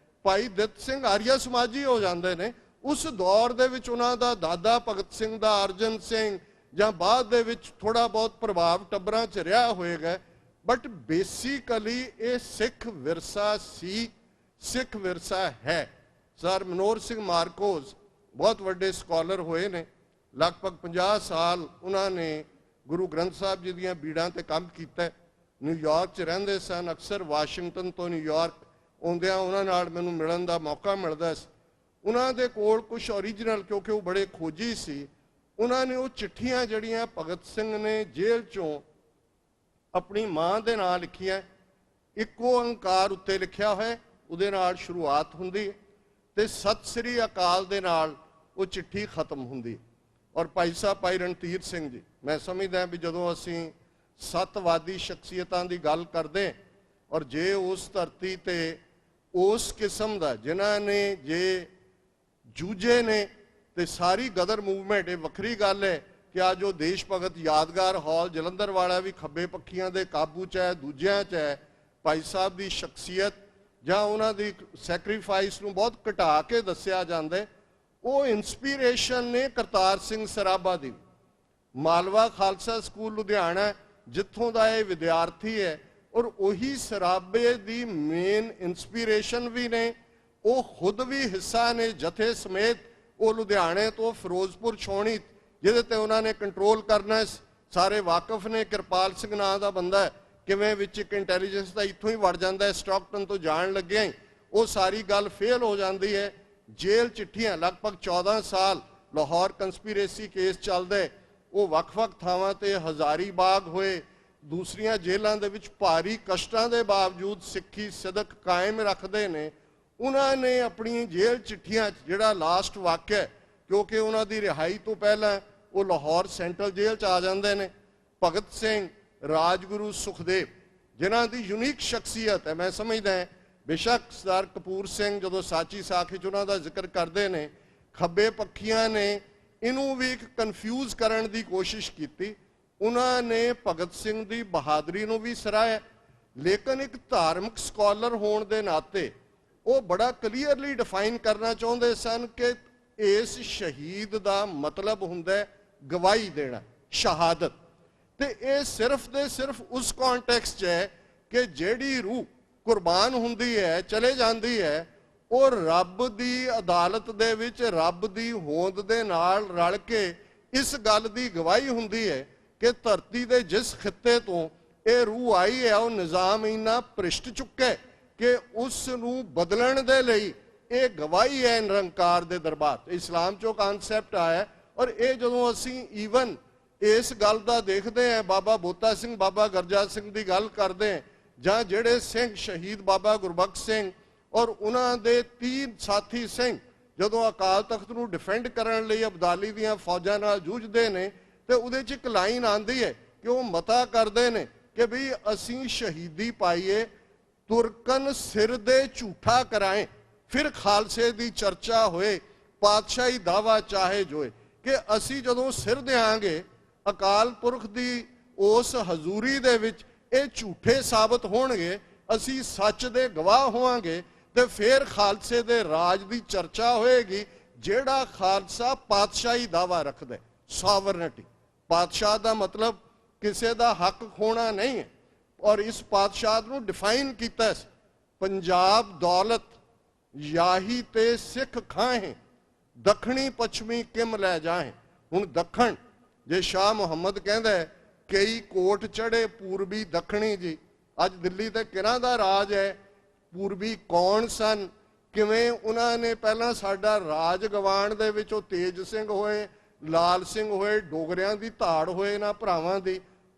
ਭਾਈ ਦਿੱਤ ਸਿੰਘ ਆਰੀਆ ਸਮਾਜੀ ਹੋ ਜਾਂਦੇ ਨੇ। ਉਸ ਦੌਰ ਦੇ ਵਿੱਚ ਉਹਨਾਂ ਦਾ ਦਾਦਾ ਭਗਤ ਸਿੰਘ ਦਾ, ਅਰਜਨ ਸਿੰਘ, ਜਾਂ ਬਾਅਦ ਦੇ ਵਿੱਚ ਥੋੜਾ ਬਹੁਤ ਪ੍ਰਭਾਵ ਟੱਬਰਾਂ 'ਚ ਰਿਹਾ ਹੋਏਗਾ, ਬਟ ਬੇਸਿਕਲੀ ਇਹ ਸਿੱਖ ਵਿਰਸਾ ਸੀ, ਸਿੱਖ ਵਿਰਸਾ ਹੈ। ਸਰ ਮਨੋਹਰ ਸਿੰਘ ਮਾਰਕੋਸ ਬਹੁਤ ਵੱਡੇ ਸਕਾਲਰ ਹੋਏ ਨੇ, ਲਗਭਗ 50 ਸਾਲ ਉਹਨਾਂ ਨੇ ਗੁਰੂ ਗ੍ਰੰਥ ਸਾਹਿਬ ਜੀ ਦੀਆਂ ਬੀੜਾਂ ਤੇ ਕੰਮ ਕੀਤਾ। ਨਿਊਯਾਰਕ 'ਚ ਰਹਿੰਦੇ ਸਨ, ਅਕਸਰ ਵਾਸ਼ਿੰਗਟਨ ਤੋਂ ਨਿਊਯਾਰਕ ਆਉਂਦਿਆਂ ਉਹਨਾਂ ਨਾਲ ਮੈਨੂੰ ਮਿਲਣ ਦਾ ਮੌਕਾ ਮਿਲਦਾ ਸੀ। ਉਹਨਾਂ ਦੇ ਕੋਲ ਕੁਝ ਓਰੀਜਨਲ, ਕਿਉਂਕਿ ਉਹ ਬੜੇ ਖੋਜੀ ਸੀ, ਉਹਨਾਂ ਨੇ ਉਹ ਚਿੱਠੀਆਂ ਜਿਹੜੀਆਂ ਭਗਤ ਸਿੰਘ ਨੇ ਜੇਲ੍ਹ 'ਚੋਂ ਆਪਣੀ ਮਾਂ ਦੇ ਨਾਂ ਲਿਖੀਆਂ, ਇੱਕੋ ਓਂਕਾਰ ਉੱਤੇ ਲਿਖਿਆ ਹੋਇਆ, ਉਹਦੇ ਨਾਲ ਸ਼ੁਰੂਆਤ ਹੁੰਦੀ ਹੈ ਤੇ ਸਤਿ ਸ੍ਰੀ ਅਕਾਲ ਦੇ ਨਾਲ ਉਹ ਚਿੱਠੀ ਖਤਮ ਹੁੰਦੀ ਹੈ। ਔਰ ਭਾਈ ਸਾਹਿਬ ਭਾਈ ਰਣਧੀਰ ਸਿੰਘ ਜੀ, ਮੈਂ ਸਮਝਦਾ ਵੀ ਜਦੋਂ ਅਸੀਂ ਸੱਤਵਾਦੀ ਸ਼ਖਸੀਅਤਾਂ ਦੀ ਗੱਲ ਕਰਦੇ, ਔਰ ਜੇ ਉਸ ਧਰਤੀ ਤੇ ਉਸ ਕਿਸਮ ਦਾ ਜਿਨ੍ਹਾਂ ਨੇ ਜੇ ਜੂਝੇ ਨੇ ਤੇ ਸਾਰੀ ਗਦਰ ਮੂਵਮੈਂਟ, ਇਹ ਵੱਖਰੀ ਗੱਲ ਹੈ ਕਿ ਅੱਜ ਉਹ ਦੇਸ਼ ਭਗਤ ਯਾਦਗਾਰ ਹਾਲ ਜਲੰਧਰ ਵਾਲਾ ਵੀ ਖੱਬੇ ਪੱਖੀਆਂ ਦੇ ਕਾਬੂ 'ਚ ਹੈ, ਦੂਜਿਆਂ 'ਚ ਹੈ। ਭਾਈ ਸਾਹਿਬ ਦੀ ਸ਼ਖਸੀਅਤ ਜਾਂ ਉਹਨਾਂ ਦੀ ਸੈਕਰੀਫਾਈਸ ਨੂੰ ਬਹੁਤ ਘਟਾ ਕੇ ਦੱਸਿਆ ਜਾਂਦਾ। ਉਹ ਇਨਸਪੀਰੇਸ਼ਨ ਨੇ ਕਰਤਾਰ ਸਿੰਘ ਸਰਾਭਾ ਦੀ। ਮਾਲਵਾ ਖਾਲਸਾ ਸਕੂਲ ਲੁਧਿਆਣਾ ਜਿੱਥੋਂ ਦਾ ਇਹ ਵਿਦਿਆਰਥੀ ਹੈ, ਔਰ ਉਹੀ ਸਰਾਭੇ ਦੀ ਮੇਨ ਇਨਸਪੀਰੇਸ਼ਨ ਵੀ ਨੇ। ਉਹ ਖੁਦ ਵੀ ਹਿੱਸਾ ਨੇ ਜਥੇ ਸਮੇਤ। ਉਹ ਲੁਧਿਆਣੇ ਤੋਂ ਫਿਰੋਜ਼ਪੁਰ ਛਾਉਣੀ, ਜਿਹਦੇ ਤੇ ਉਹਨਾਂ ਨੇ ਕੰਟਰੋਲ ਕਰਨਾ, ਸਾਰੇ ਵਾਕਿਫ ਨੇ। ਕਿਰਪਾਲ ਸਿੰਘ ਨਾਂ ਦਾ ਬੰਦਾ ਹੈ, ਕਿਵੇਂ ਵਿੱਚ ਇੱਕ ਇੰਟੈਲੀਜੈਂਸ ਦਾ ਇੱਥੋਂ ਹੀ ਵੜ ਜਾਂਦਾ ਹੈ, ਸਟਾਕਟਨ ਤੋਂ ਜਾਣ ਲੱਗਿਆ ਹੀ ਉਹ ਸਾਰੀ ਗੱਲ ਫੇਲ ਹੋ ਜਾਂਦੀ ਹੈ। ਜੇਲ੍ਹ ਚਿੱਠੀਆਂ ਲਗਭਗ 14 ਸਾਲ ਲਾਹੌਰ ਕੰਸਪੀਰੇਸੀ ਕੇਸ ਚੱਲਦੇ, ਉਹ ਵੱਖ-ਵੱਖ ਥਾਵਾਂ ਤੇ ਹਜ਼ਾਰੀ ਬਾਗ ਹੋਏ, ਦੂਸਰੀਆਂ ਜੇਲ੍ਹਾਂ ਦੇ ਵਿੱਚ ਭਾਰੀ ਕਸ਼ਟਾਂ ਦੇ ਬਾਵਜੂਦ ਸਿੱਖੀ ਸਦਕ ਕਾਇਮ ਰੱਖਦੇ ਨੇ। ਉਹਨਾਂ ਨੇ ਆਪਣੀ ਜੇਲ੍ਹ ਚਿੱਠੀਆਂ 'ਚ ਜਿਹੜਾ ਲਾਸਟ ਵਾਕਿਆ, ਕਿਉਂਕਿ ਉਹਨਾਂ ਦੀ ਰਿਹਾਈ ਤੋਂ ਪਹਿਲਾਂ ਉਹ ਲਾਹੌਰ ਸੈਂਟਰਲ ਜੇਲ੍ਹ 'ਚ ਆ ਜਾਂਦੇ ਨੇ। ਭਗਤ ਸਿੰਘ, ਰਾਜਗੁਰੂ ਸੁਖਦੇਵ, ਜਿਨ੍ਹਾਂ ਦੀ ਯੂਨੀਕ ਸ਼ਖਸੀਅਤ ਹੈ, ਮੈਂ ਸਮਝਦਾ ਬੇਸ਼ੱਕ ਸਰਦਾਰ ਕਪੂਰ ਸਿੰਘ ਜਦੋਂ ਸਾਚੀ ਸਾਖੀ 'ਚ ਉਹਨਾਂ ਦਾ ਜ਼ਿਕਰ ਕਰਦੇ ਨੇ, ਖੱਬੇ ਪੱਖੀਆਂ ਨੇ ਇਹਨੂੰ ਵੀ ਇੱਕ ਕਨਫਿਊਜ਼ ਕਰਨ ਦੀ ਕੋਸ਼ਿਸ਼ ਕੀਤੀ। ਉਹਨਾਂ ਨੇ ਭਗਤ ਸਿੰਘ ਦੀ ਬਹਾਦਰੀ ਨੂੰ ਵੀ ਸਰਾਹਿਆ, ਲੇਕਿਨ ਇੱਕ ਧਾਰਮਿਕ ਸਕਾਲਰ ਹੋਣ ਦੇ ਨਾਤੇ ਉਹ ਬੜਾ ਕਲੀਅਰਲੀ ਡਿਫਾਈਨ ਕਰਨਾ ਚਾਹੁੰਦੇ ਸਨ ਕਿ ਇਸ ਸ਼ਹੀਦ ਦਾ ਮਤਲਬ ਹੁੰਦਾ ਗਵਾਹੀ ਦੇਣਾ, ਸ਼ਹਾਦਤ। ਤੇ ਇਹ ਸਿਰਫ ਤੇ ਸਿਰਫ ਉਸ ਕੌਂਟੈਕਸਟ 'ਚ ਹੈ ਕਿ ਜਿਹੜੀ ਰੂਹ ਕੁਰਬਾਨ ਹੁੰਦੀ ਹੈ, ਚਲੇ ਜਾਂਦੀ ਹੈ, ਉਹ ਰੱਬ ਦੀ ਅਦਾਲਤ ਦੇ ਵਿੱਚ ਰੱਬ ਦੀ ਹੋਂਦ ਦੇ ਨਾਲ ਰਲ ਕੇ ਇਸ ਗੱਲ ਦੀ ਗਵਾਹੀ ਹੁੰਦੀ ਹੈ ਕਿ ਧਰਤੀ ਦੇ ਜਿਸ ਖਿੱਤੇ ਤੋਂ ਇਹ ਰੂਹ ਆਈ ਹੈ, ਉਹ ਨਿਜ਼ਾਮ ਇੰਨਾ ਭ੍ਰਿਸ਼ਟ ਚੁੱਕਾ ਕਿ ਉਸ ਨੂੰ ਬਦਲਣ ਦੇ ਲਈ ਇਹ ਗਵਾਹੀ ਹੈ ਨਿਰੰਕਾਰ ਦੇ ਦਰਬਾਰ। ਇਸਲਾਮ 'ਚੋਂ ਕਨਸੈਪਟ ਆਇਆ। ਔਰ ਇਹ ਜਦੋਂ ਅਸੀਂ ਈਵਨ ਇਸ ਗੱਲ ਦਾ ਦੇਖਦੇ ਹਾਂ, ਬਾਬਾ ਬੋਤਾ ਸਿੰਘ, ਬਾਬਾ ਗਰਜਾ ਸਿੰਘ ਦੀ ਗੱਲ ਕਰਦੇ ਹਾਂ, ਜਾਂ ਜਿਹੜੇ ਸਿੰਘ ਸ਼ਹੀਦ ਬਾਬਾ ਗੁਰਬਖਸ਼ ਸਿੰਘ ਔਰ ਉਹਨਾਂ ਦੇ 3 ਸਾਥੀ ਸਿੰਘ ਜਦੋਂ ਅਕਾਲ ਤਖਤ ਨੂੰ ਡਿਫੈਂਡ ਕਰਨ ਲਈ ਅਬਦਾਲੀ ਦੀਆਂ ਫੌਜਾਂ ਨਾਲ ਜੂਝਦੇ ਨੇ, ਤੇ ਉਹਦੇ 'ਚ ਇੱਕ ਲਾਈਨ ਆਉਂਦੀ ਹੈ ਕਿ ਉਹ ਮਤਾ ਕਰਦੇ ਨੇ ਕਿ ਵੀ ਅਸੀਂ ਸ਼ਹੀਦੀ ਪਾਈਏ, ਤੁਰਕਨ ਸਿਰ ਦੇ ਝੂਠਾ ਕਰਾਏ, ਫਿਰ ਖਾਲਸੇ ਦੀ ਚਰਚਾ ਹੋਏ, ਪਾਤਸ਼ਾਹੀ ਦਾਵਾ ਚਾਹੇ ਜੋਏ। ਕਿ ਅਸੀਂ ਜਦੋਂ ਸਿਰ ਦਿਆਂਗੇ ਅਕਾਲ ਪੁਰਖ ਦੀ ਉਸ ਹਜ਼ੂਰੀ ਦੇ ਵਿੱਚ, ਇਹ ਝੂਠੇ ਸਾਬਤ ਹੋਣਗੇ, ਅਸੀਂ ਸੱਚ ਦੇ ਗਵਾਹ ਹੋਵਾਂਗੇ, ਤੇ ਫਿਰ ਖਾਲਸੇ ਦੇ ਰਾਜ ਦੀ ਚਰਚਾ ਹੋਏਗੀ, ਜਿਹੜਾ ਖਾਲਸਾ ਪਾਤਸ਼ਾਹੀ ਦਾਵਾ ਰੱਖਦਾ। ਸੋਵਰਨਿਟੀ, ਪਾਤਸ਼ਾਹ ਦਾ ਮਤਲਬ ਕਿਸੇ ਦਾ ਹੱਕ ਖੋਣਾ ਨਹੀਂ ਹੈ। ਔਰ ਇਸ ਪਾਤਸ਼ਾਹ ਨੂੰ ਡਿਫਾਈਨ ਕੀਤਾ ਪੰਜਾਬ ਦੌਲਤ ਯਾਹੀ ਤੇ ਸਿੱਖ ਖਾਹੇ, दखणी पश्चिमी किम लै जाए। हुण दखण जे शाह मुहम्मद कहंदा है कई कोट चढ़े पूर्वी दखणी जी, अज दिल्ली ते किहਨਾਂ ਦਾ राज है, पूर्वी कौन सन, किवें उन्हां ने पहलां साडा राज गवाण दे विच ਉਹ तेज सिंह होए, लाल सिंह होए, डोगरियां दी धाड़ होए ना भरावां दी,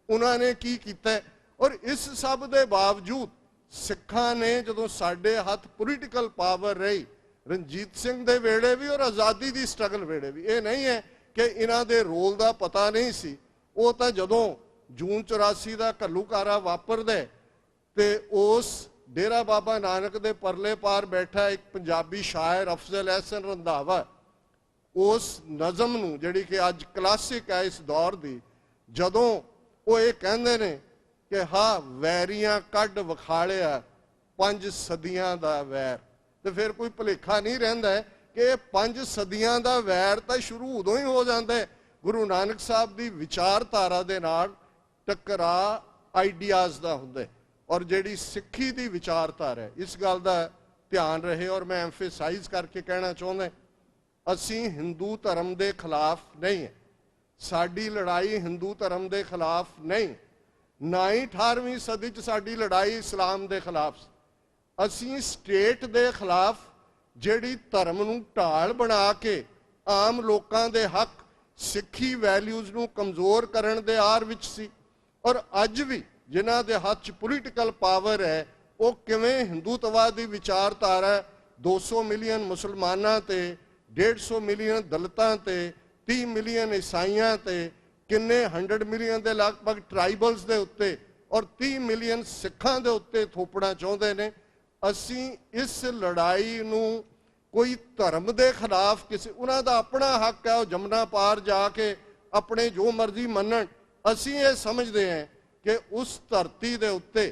उन्हां ने की कीता। और इस सब दे बावजूद सिखां ने जदों साडे हत्थ पोलीटिकल पावर रही, रणजीत सिंह दे वेले भी और आज़ादी दी स्ट्रगल वेले भी, ये नहीं है कि इन्हां दे रोल दा पता नहीं सी। वो तां जदों जून 84 दा घल्लूकारा वापरदा ते उस डेरा बाबा नानक दे परले पार बैठा एक पंजाबी शायर अफजल एहसन रंधावा, उस नज़म नूं जिहड़ी कि अज क्लासिक है इस दौर दी, जदों वो ये कहंदे ने कि हाँ वैरियां कढ विखालिया 5 सदियां दा वैर, तो फिर कोई भुलेखा नहीं रहिंदा है कि 5 सदियां दा वैर तां शुरू उदों ही हो जाता है गुरु नानक साहब की विचारधारा दे नाल टकरा आइडियाज़ दा हुंदा है। और जिहड़ी सिक्खी दी विचारधारा है इस गल दा ध्यान रहे, और मैं एम्फेसाइज करके कहना चाहुंदा असीं हिंदू धर्म दे खिलाफ नहीं है, साडी लड़ाई हिंदू धर्म दे खिलाफ नहीं, ना ही 18वीं सदी च साडी लड़ाई इस्लाम दे खिलाफ। असीं स्टेट दे खिलाफ जिहड़ी धर्म नूं ढाल बना के आम लोकां दे हक सिੱਖੀ वैल्यूज़ नूं कमज़ोर करन दे आर विच सी। और अज भी जिन्हां दे हत्थ च पोलीटिकल पावर है वो किवें हिंदूत्ववाद दी विचारधारा 200 मिलियन मुसलमानां ते 150 मिलियन दलितां ते 30 मिलियन ईसाइयां ते किन्ने 100 मिलियन दे लगभग ट्राइबल्स दे उत्ते और 30 मिलियन सिखां दे उत्ते थोपना चाहुंदे ने। असीं इस लड़ाई नूं कोई धर्म दे खिलाफ किसी उन्हां दा अपना हक है, वो जमुना पार जाके अपने जो मर्जी मनन। असीं ये समझदे हैं कि उस धरती दे उत्ते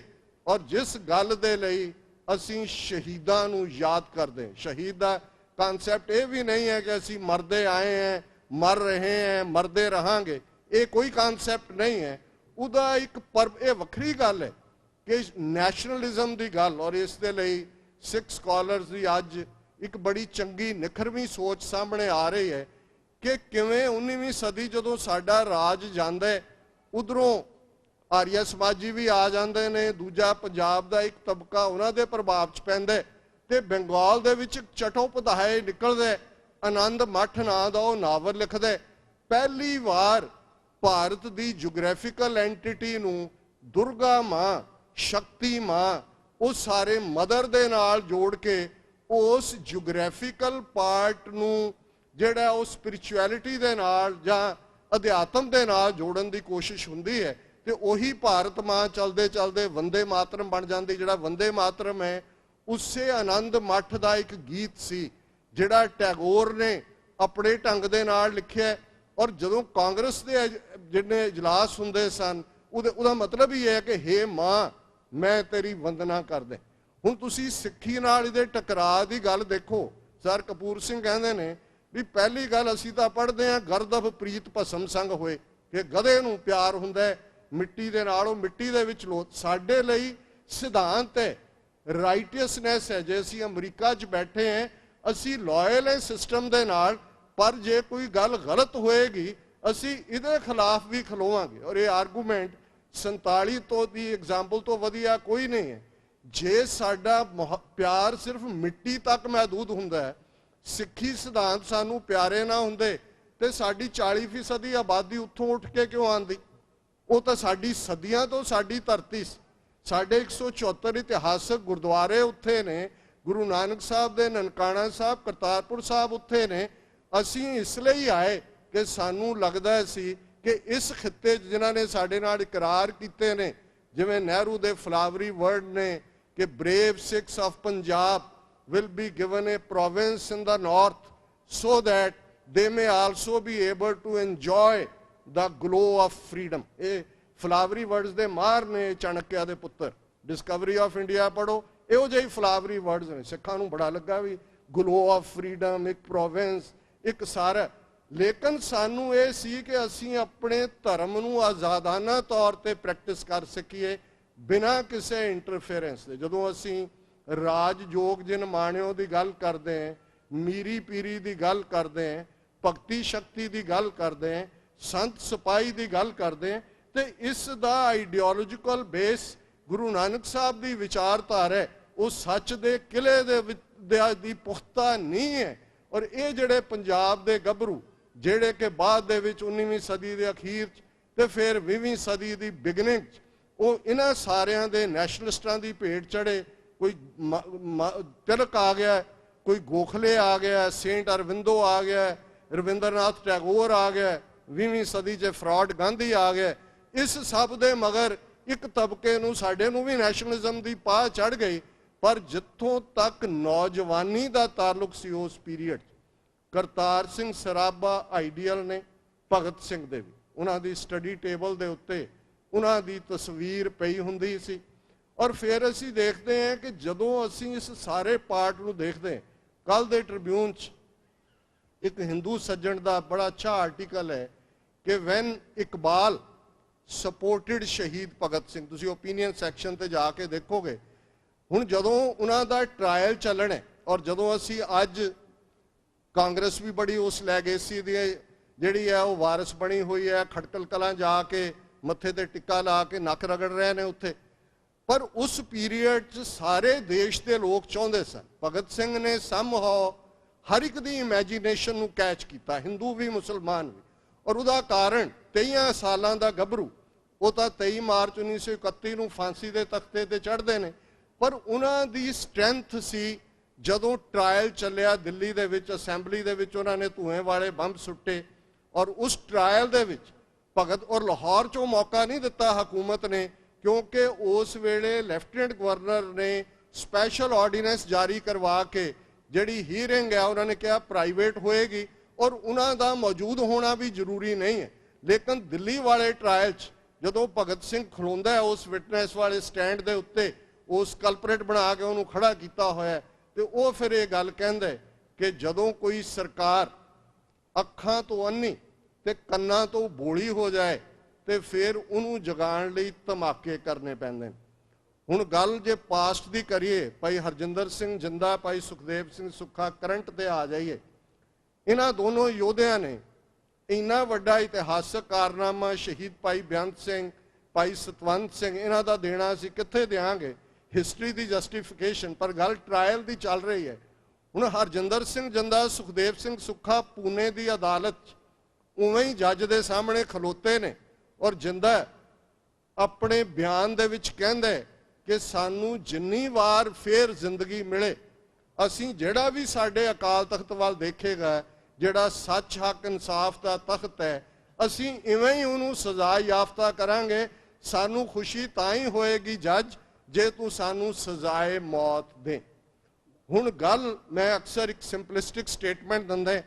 और जिस गल दे लई असीं शहीदां नूं याद करदे हैं, शहीद दा कानसैप्ट ये भी नहीं है कि असीं मरदे आए हैं, मर रहे हैं, मरदे रहांगे, ये कोई कानसैप्ट नहीं है। उदा एक पर्व ये वखरी गल है कि नैशनलिज्म की गल, और इस दे लई सिख स्कॉलर्स की अज एक बड़ी चंगी निखरवीं सोच सामने आ रही है कि किवें 19वीं सदी जदों साडा राज जांदा है उधरों आर्य समाजी भी आ जाते हैं, दूजा पंजाब का एक तबका उन्हां दे प्रभाव च पैंदा है, ते बंगाल दे विच चट्टोपाध्याय निकलदा है, आनंद मठ नां दा ओह नावल लिखदा है। पहली बार भारत की जियोग्राफिकल एंटिटी नूं दुर्गा मां, शक्ति मां, वो सारे मदर दे नाल जोड़ के उस जियोग्राफिकल पार्ट नूं जिहड़ा उस स्पिरिचुअलिटी दे नाल जां अध्यात्म दे नाल जोड़न की कोशिश हुंदी है, ते उही भारत मां चलदे चलदे वंदे मातरम बन जाती। जिहड़ा वंदे मातरम है उसे आनंद मठ का एक गीत सी जिहड़ा टैगोर ने अपने ढंग दे नाल लिखिया। और जदों कांग्रेस के जिन्ने इजलास हुंदे सन उहदा मतलब ही है कि हे मां मैं तेरी वंदना करदा। हुण तुसीं सिੱਖੀ नाल इहदे टकराअ दी गल देखो। सर कपूर सिंह कहंदे ने भी पहली गल असीं तां पढ़दे हां गर्दभ प्रीत भस्म संग होए कि गधे नूं प्यार हुंदा है मिट्टी दे नाल, मिट्टी दे विच लो। साडे लई सिद्धांत है, राइटियसनैस है। जे असीं अमरीका च बैठे हैं असीं लॉयल है सिस्टम दे नाल, पर जे कोई गल गलत होएगी असीं इहदे खिलाफ भी खलोवांगे। और ये आर्गूमेंट 47 तो दी एग्जाम्पल तो वधिया कोई नहीं है। जे साडा प्यार सिर्फ मिट्टी तक महदूद हुंदा है, सिੱਖੀ सिद्धांत सानू प्यारे ना हुंदे ते साडी 40% आबादी उत्थों उठ के क्यों आंदी? वो तो साडी सदियां तो साडी धरती। साढ़े 174 इतिहासक गुरुद्वारे उत्थे ने, गुरु नानक साहब दे ननकाना साहब, करतारपुर साहब उत्थे ने। असीं इसलिए आए कि सानू लगदा सी कि इस खित्ते जिन्हां ने साडे नाल इकरार कीते ने, जिवें नेहरू दे फ्लावरी वर्ड ने कि brave six of Punjab will be given a province in the north so that they may also be able to enjoy the glow of freedom. ये फ्लावरी वर्ड्स दे मार ने चाणक्य दे पुत्र। डिस्कवरी ऑफ इंडिया पढ़ो, इहो ਜਿਹੇ flowery words ने। सिखां नूं बड़ा लगा भी ग्लो ऑफ फ्रीडम, एक प्रोविंस, एक सारा। लेकिन सानू ये सी कि असीं अपने धर्म नूं आज़ादाना तौर ते प्रैक्टिस कर सकीए बिना किसी इंटरफेरेंस दे। जदों असीं राजयोग जिन माणियों की गल करते हैं ਮੀਰੀ ਪੀਰੀ ਦੀ ਗੱਲ ਕਰਦੇ ਹਾਂ, ਭਗਤੀ ਸ਼ਕਤੀ ਦੀ ਗੱਲ ਕਰਦੇ ਹਾਂ, ਸੰਤ ਸਿਪਾਹੀ ਦੀ ਗੱਲ ਕਰਦੇ ਹਾਂ, ਤੇ ਇਸ ਦਾ ਆਈਡੀਓਲੋਜੀਕਲ ਬੇਸ ਗੁਰੂ ਨਾਨਕ ਸਾਹਿਬ ਦੀ ਵਿਚਾਰਧਾਰਾ ਹੈ, ਉਹ ਸੱਚ ਦੇ ਕਿਲੇ ਦੀ ਪੁਖਤਾ ਨਹੀਂ ਹੈ। ਔਰ ਇਹ ਜਿਹੜੇ ਪੰਜਾਬ ਦੇ ਗੱਭਰੂ ਜਿਹੜੇ ਕਿ ਬਾਅਦ ਦੇ ਵਿੱਚ 19ਵੀਂ ਸਦੀ ਦੇ ਅਖੀਰ 'ਚ ਤੇ ਫਿਰ 20ਵੀਂ ਸਦੀ ਦੀ ਬਿਗਨਿੰਗ 'ਚ ਉਹ ਇਹਨਾਂ ਸਾਰਿਆਂ ਦੇ ਨੈਸ਼ਨਲਿਸਟਾਂ ਦੀ ਭੇਟ ਚੜੇ। ਕੋਈ ਤਿਲਕ ਆ ਗਿਆ, ਕੋਈ ਗੋਖਲੇ ਆ ਗਿਆ, ਸੇਂਟ ਅਰਵਿੰਦੋ ਆ ਗਿਆ, ਰਵਿੰਦਰਨਾਥ ਟੈਗੋਰ ਆ ਗਿਆ, 20ਵੀਂ ਸਦੀ 'ਚ ਫਰਾਡ ਗਾਂਧੀ ਆ ਗਿਆ। ਇਸ ਸਭ ਦੇ ਮਗਰ ਇੱਕ ਤਬਕੇ ਨੂੰ ਸਾਡੇ ਨੂੰ ਵੀ ਨੈਸ਼ਨਲਿਜ਼ਮ ਦੀ ਪਾਹ ਚੜ ਗਈ। ਪਰ ਜਿੱਥੋਂ ਤੱਕ ਨੌਜਵਾਨੀ ਦਾ ਤਾਲੁਕ ਸੀ ਉਸ ਪੀਰੀਅਡ 'ਚ ਕਰਤਾਰ ਸਿੰਘ ਸਰਾਭਾ ਆਈਡੀਅਲ ਨੇ, ਭਗਤ ਸਿੰਘ ਦੇ ਵੀ ਉਹਨਾਂ ਦੀ ਸਟੱਡੀ ਟੇਬਲ ਦੇ ਉੱਤੇ ਉਹਨਾਂ ਦੀ ਤਸਵੀਰ ਪਈ ਹੁੰਦੀ ਸੀ। ਔਰ ਫਿਰ ਅਸੀਂ ਦੇਖਦੇ ਹਾਂ ਕਿ ਜਦੋਂ ਅਸੀਂ ਇਸ ਸਾਰੇ ਪਾਰਟ ਨੂੰ ਦੇਖਦੇ ਹਾਂ, ਕੱਲ ਦੇ ਟ੍ਰਿਬਿਊਨ 'ਚ ਇੱਕ ਹਿੰਦੂ ਸੱਜਣ ਦਾ ਬੜਾ ਅੱਛਾ ਆਰਟੀਕਲ ਹੈ ਕਿ ਵੈਨ ਇਕਬਾਲ ਸਪੋਰਟਡ ਸ਼ਹੀਦ ਭਗਤ ਸਿੰਘ, ਤੁਸੀਂ ਓਪੀਨੀਅਨ ਸੈਕਸ਼ਨ ਤੇ ਜਾ ਕੇ ਦੇਖੋਗੇ। ਹੁਣ ਜਦੋਂ ਉਹਨਾਂ ਦਾ ਟਰਾਇਲ ਚੱਲਣਾ ਔਰ ਜਦੋਂ ਅਸੀਂ ਅੱਜ ਕਾਂਗਰਸ ਵੀ ਬੜੀ ਉਸ ਲੈਗੇਸੀ ਦੀ ਜਿਹੜੀ ਹੈ ਉਹ ਵਾਰਿਸ ਬਣੀ ਹੋਈ ਹੈ, ਖਟਕਲ ਕਲਾਂ ਜਾ ਕੇ ਮੱਥੇ ਤੇ ਟਿੱਕਾ ਲਾ ਕੇ ਨੱਕ ਰਗੜ ਰਹੇ ਨੇ ਉੱਥੇ। ਪਰ ਉਸ ਪੀਰੀਅਡ 'ਚ ਸਾਰੇ ਦੇਸ਼ ਦੇ ਲੋਕ ਚਾਹੁੰਦੇ ਸਨ, ਭਗਤ ਸਿੰਘ ਨੇ ਸਮਹਾਉ ਹਰ ਇੱਕ ਦੀ ਇਮੈਜੀਨੇਸ਼ਨ ਨੂੰ ਕੈਚ ਕੀਤਾ, ਹਿੰਦੂ ਵੀ ਮੁਸਲਮਾਨ ਵੀ। ਔਰ ਉਹਦਾ ਕਾਰਨ 23 ਸਾਲਾਂ ਦਾ ਗੱਭਰੂ, ਉਹ ਤਾਂ 23 ਮਾਰਚ 1931 ਨੂੰ ਫਾਂਸੀ ਦੇ ਤਖਤੇ ਤੇ ਚੜ੍ਹਦੇ ਨੇ, ਪਰ ਉਹਨਾਂ ਦੀ ਸਟਰੈਂਥ ਸੀ ਜਦੋਂ ਟਰਾਇਲ ਚੱਲਿਆ ਦਿੱਲੀ ਦੇ ਵਿੱਚ, ਅਸੈਂਬਲੀ ਦੇ ਵਿੱਚ ਉਹਨਾਂ ਨੇ ਧੂਏ ਵਾਲੇ ਬੰਬ ਸੁੱਟੇ। ਔਰ ਉਸ ਟਰਾਇਲ ਦੇ ਵਿੱਚ ਭਗਤ ਔਰ ਲਾਹੌਰ 'ਚੋਂ ਮੌਕਾ ਨਹੀਂ ਦਿੱਤਾ ਹਕੂਮਤ ਨੇ, ਕਿਉਂਕਿ ਉਸ ਵੇਲੇ ਲੈਫਟੀਨੈਂਟ ਗਵਰਨਰ ਨੇ ਸਪੈਸ਼ਲ ਆਰਡੀਨੈਂਸ ਜਾਰੀ ਕਰਵਾ ਕੇ ਜਿਹੜੀ ਹੀਅਰਿੰਗ ਹੈ ਉਹਨਾਂ ਨੇ ਕਿਹਾ ਪ੍ਰਾਈਵੇਟ ਹੋਏਗੀ ਔਰ ਉਹਨਾਂ ਦਾ ਮੌਜੂਦ ਹੋਣਾ ਵੀ ਜ਼ਰੂਰੀ ਨਹੀਂ ਹੈ। ਲੇਕਿਨ ਦਿੱਲੀ ਵਾਲੇ ਟਰਾਇਲ 'ਚ ਜਦੋਂ ਭਗਤ ਸਿੰਘ ਖਲੋਂਦਾ ਹੈ ਉਸ ਵਿਟਨੈਸ ਵਾਲੇ ਸਟੈਂਡ ਦੇ ਉੱਤੇ, ਉਸ ਕਲਪਰੇਟ ਬਣਾ ਕੇ ਉਹਨੂੰ ਖੜਾ ਕੀਤਾ ਹੋਇਆ, ਤੇ ਉਹ ਫਿਰ ਇਹ ਗੱਲ ਕਹਿੰਦਾ ਕਿ ਜਦੋਂ ਕੋਈ ਸਰਕਾਰ ਅੱਖਾਂ ਤੋਂ ਅੰਨੀ ਤੇ ਕੰਨਾਂ ਤੋਂ ਬੋਲੀ ਹੋ ਜਾਏ ਤੇ ਫਿਰ ਉਹਨੂੰ ਜਗਾਉਣ ਲਈ ਧਮਾਕੇ ਕਰਨੇ ਪੈਂਦੇ ਨੇ। ਹੁਣ ਗੱਲ ਜੇ ਪਾਸਟ ਦੀ ਕਰੀਏ, ਭਾਈ ਹਰਜਿੰਦਰ ਸਿੰਘ ਜਿੰਦਾ, ਭਾਈ ਸੁਖਦੇਵ ਸਿੰਘ ਸੁੱਖਾ, ਕਰੰਟ ਤੇ ਆ ਜਾਈਏ। ਇਹਨਾਂ ਦੋਨੋਂ ਯੋਧਿਆਂ ਨੇ ਇੰਨਾ ਵੱਡਾ ਇਤਿਹਾਸਕ ਕਾਰਨਾਮਾ ਸ਼ਹੀਦ ਭਾਈ ਬੇਅੰਤ ਸਿੰਘ, ਭਾਈ ਸਤਵੰਤ ਸਿੰਘ, ਇਹਨਾਂ ਦਾ ਦੇਣਾ ਸੀ, ਕਿੱਥੇ ਦੇਾਂਗੇ ਹਿਸਟਰੀ ਦੀ ਜਸਟੀਫਿਕੇਸ਼ਨ। ਪਰ ਗੱਲ ਟਰਾਇਲ ਦੀ ਚੱਲ ਰਹੀ ਹੈ। ਹੁਣ ਹਰਜਿੰਦਰ ਸਿੰਘ ਜਿੰਦਾ, ਸੁਖਦੇਵ ਸਿੰਘ ਸੁੱਖਾ ਪੂਨੇ ਦੀ ਅਦਾਲਤ 'ਚ ਉਵੇਂ ਹੀ ਜੱਜ ਦੇ ਸਾਹਮਣੇ ਖਲੋਤੇ ਨੇ ਔਰ ਜਿੰਦਾ ਆਪਣੇ ਬਿਆਨ ਦੇ ਵਿੱਚ ਕਹਿੰਦਾ ਕਿ ਸਾਨੂੰ ਜਿੰਨੀ ਵਾਰ ਫੇਰ ਜ਼ਿੰਦਗੀ ਮਿਲੇ, ਅਸੀਂ ਜਿਹੜਾ ਵੀ ਸਾਡੇ ਅਕਾਲ ਤਖਤ ਵੱਲ ਦੇਖੇਗਾ, ਜਿਹੜਾ ਸੱਚ ਹੱਕ ਇਨਸਾਫ ਦਾ ਤਖਤ ਹੈ, ਅਸੀਂ ਇਵੇਂ ਹੀ ਉਹਨੂੰ ਸਜ਼ਾ ਯਾਫਤਾ ਕਰਾਂਗੇ। ਸਾਨੂੰ ਖੁਸ਼ੀ ਤਾਂ ਹੀ ਹੋਏਗੀ ਜੱਜ ਜੇ ਤੂੰ ਸਾਨੂੰ ਸਜ਼ਾਏ ਮੌਤ ਦੇ। ਹੁਣ ਗੱਲ ਮੈਂ ਅਕਸਰ ਇੱਕ ਸਿੰਪਲਿਸਟਿਕ ਸਟੇਟਮੈਂਟ ਦਿੰਦਾ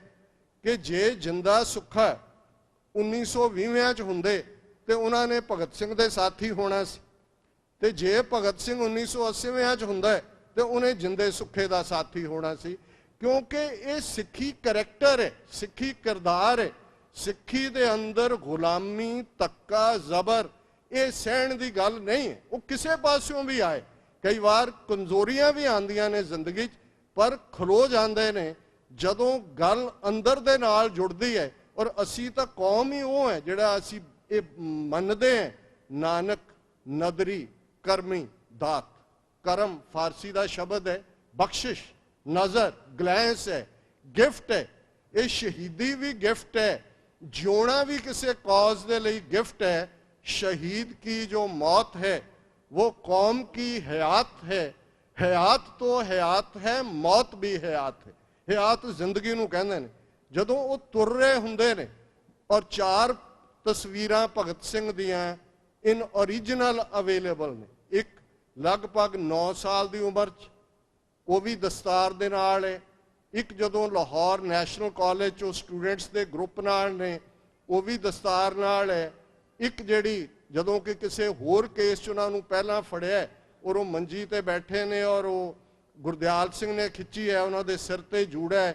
ਕਿ ਜੇ ਜਿੰਦਾ ਸੁੱਖਾ 1920 'ਚ ਹੁੰਦੇ ਤੇ ਉਹਨਾਂ ਨੇ ਭਗਤ ਸਿੰਘ ਦੇ ਸਾਥੀ ਹੋਣਾ ਸੀ, ਤੇ ਜੇ ਭਗਤ ਸਿੰਘ 1980 'ਚ ਹੁੰਦਾ ਤੇ ਉਹਨੇ ਜਿੰਦੇ ਸੁੱਖੇ ਦਾ ਸਾਥੀ ਹੋਣਾ ਸੀ। ਕਿਉਂਕਿ ਇਹ ਸਿੱਖੀ ਕਰੈਕਟਰ ਹੈ, ਸਿੱਖੀ ਕਿਰਦਾਰ ਹੈ। ਸਿੱਖੀ ਦੇ ਅੰਦਰ ਗੁਲਾਮੀ, ਧੱਕਾ, ਜ਼ਬਰ ਇਹ ਸਹਿਣ ਦੀ ਗੱਲ ਨਹੀਂ ਹੈ। ਉਹ ਕਿਸੇ ਪਾਸਿਓਂ ਵੀ ਆਏ, ਕਈ ਵਾਰ ਕਮਜ਼ੋਰੀਆਂ ਵੀ ਆਉਂਦੀਆਂ ਨੇ ਜ਼ਿੰਦਗੀ 'ਚ, ਪਰ ਖਲੋ ਜਾਂਦੇ ਨੇ ਜਦੋਂ ਗੱਲ ਅੰਦਰ ਦੇ ਨਾਲ ਜੁੜਦੀ ਹੈ। ਔਰ ਅਸੀਂ ਤਾਂ ਕੌਮ ਹੀ ਉਹ ਹੈ ਜਿਹੜਾ ਅਸੀਂ ਇਹ ਮੰਨਦੇ ਹਾਂ, ਨਾਨਕ ਨਦਰੀ ਕਰਮੀ ਦਾਤ। ਕਰਮ ਫਾਰਸੀ ਦਾ ਸ਼ਬਦ ਹੈ, ਬਖਸ਼ਿਸ਼, ਨਜ਼ਰ, ਗਲੈਂਸ ਹੈ, ਗਿਫਟ ਹੈ। ਇਹ ਸ਼ਹੀਦੀ ਵੀ ਗਿਫਟ ਹੈ, ਜਿਉਣਾ ਵੀ ਕਿਸੇ ਕੌਜ਼ ਦੇ ਲਈ ਗਿਫਟ ਹੈ। शहीद की जो मौत है वो कौम की हयात है। हयात तो हयात है, मौत भी हयात है। हयात जिंदगी नूं कहंदे ने। जदों वो तुर रहे हुंदे ने और 4 तस्वीरां भगत सिंह दियां इन ओरिजिनल अवेलेबल ने। एक लगभग 9 साल की उम्र च, वो भी दस्तार दे नाल है। एक जदों लाहौर नैशनल कॉलेज चो स्टूडेंट्स के ग्रुप नाल ने, वो भी दस्तार नाल है। एक जिहड़ी जदों कि किसी होर केस च उन्हां नूं पहलां फड़िया और वो मंजी ते बैठे ने और वो गुरदयाल सिंह ने खिच्ची है, उन्हां दे सिर ते जूड़ा है,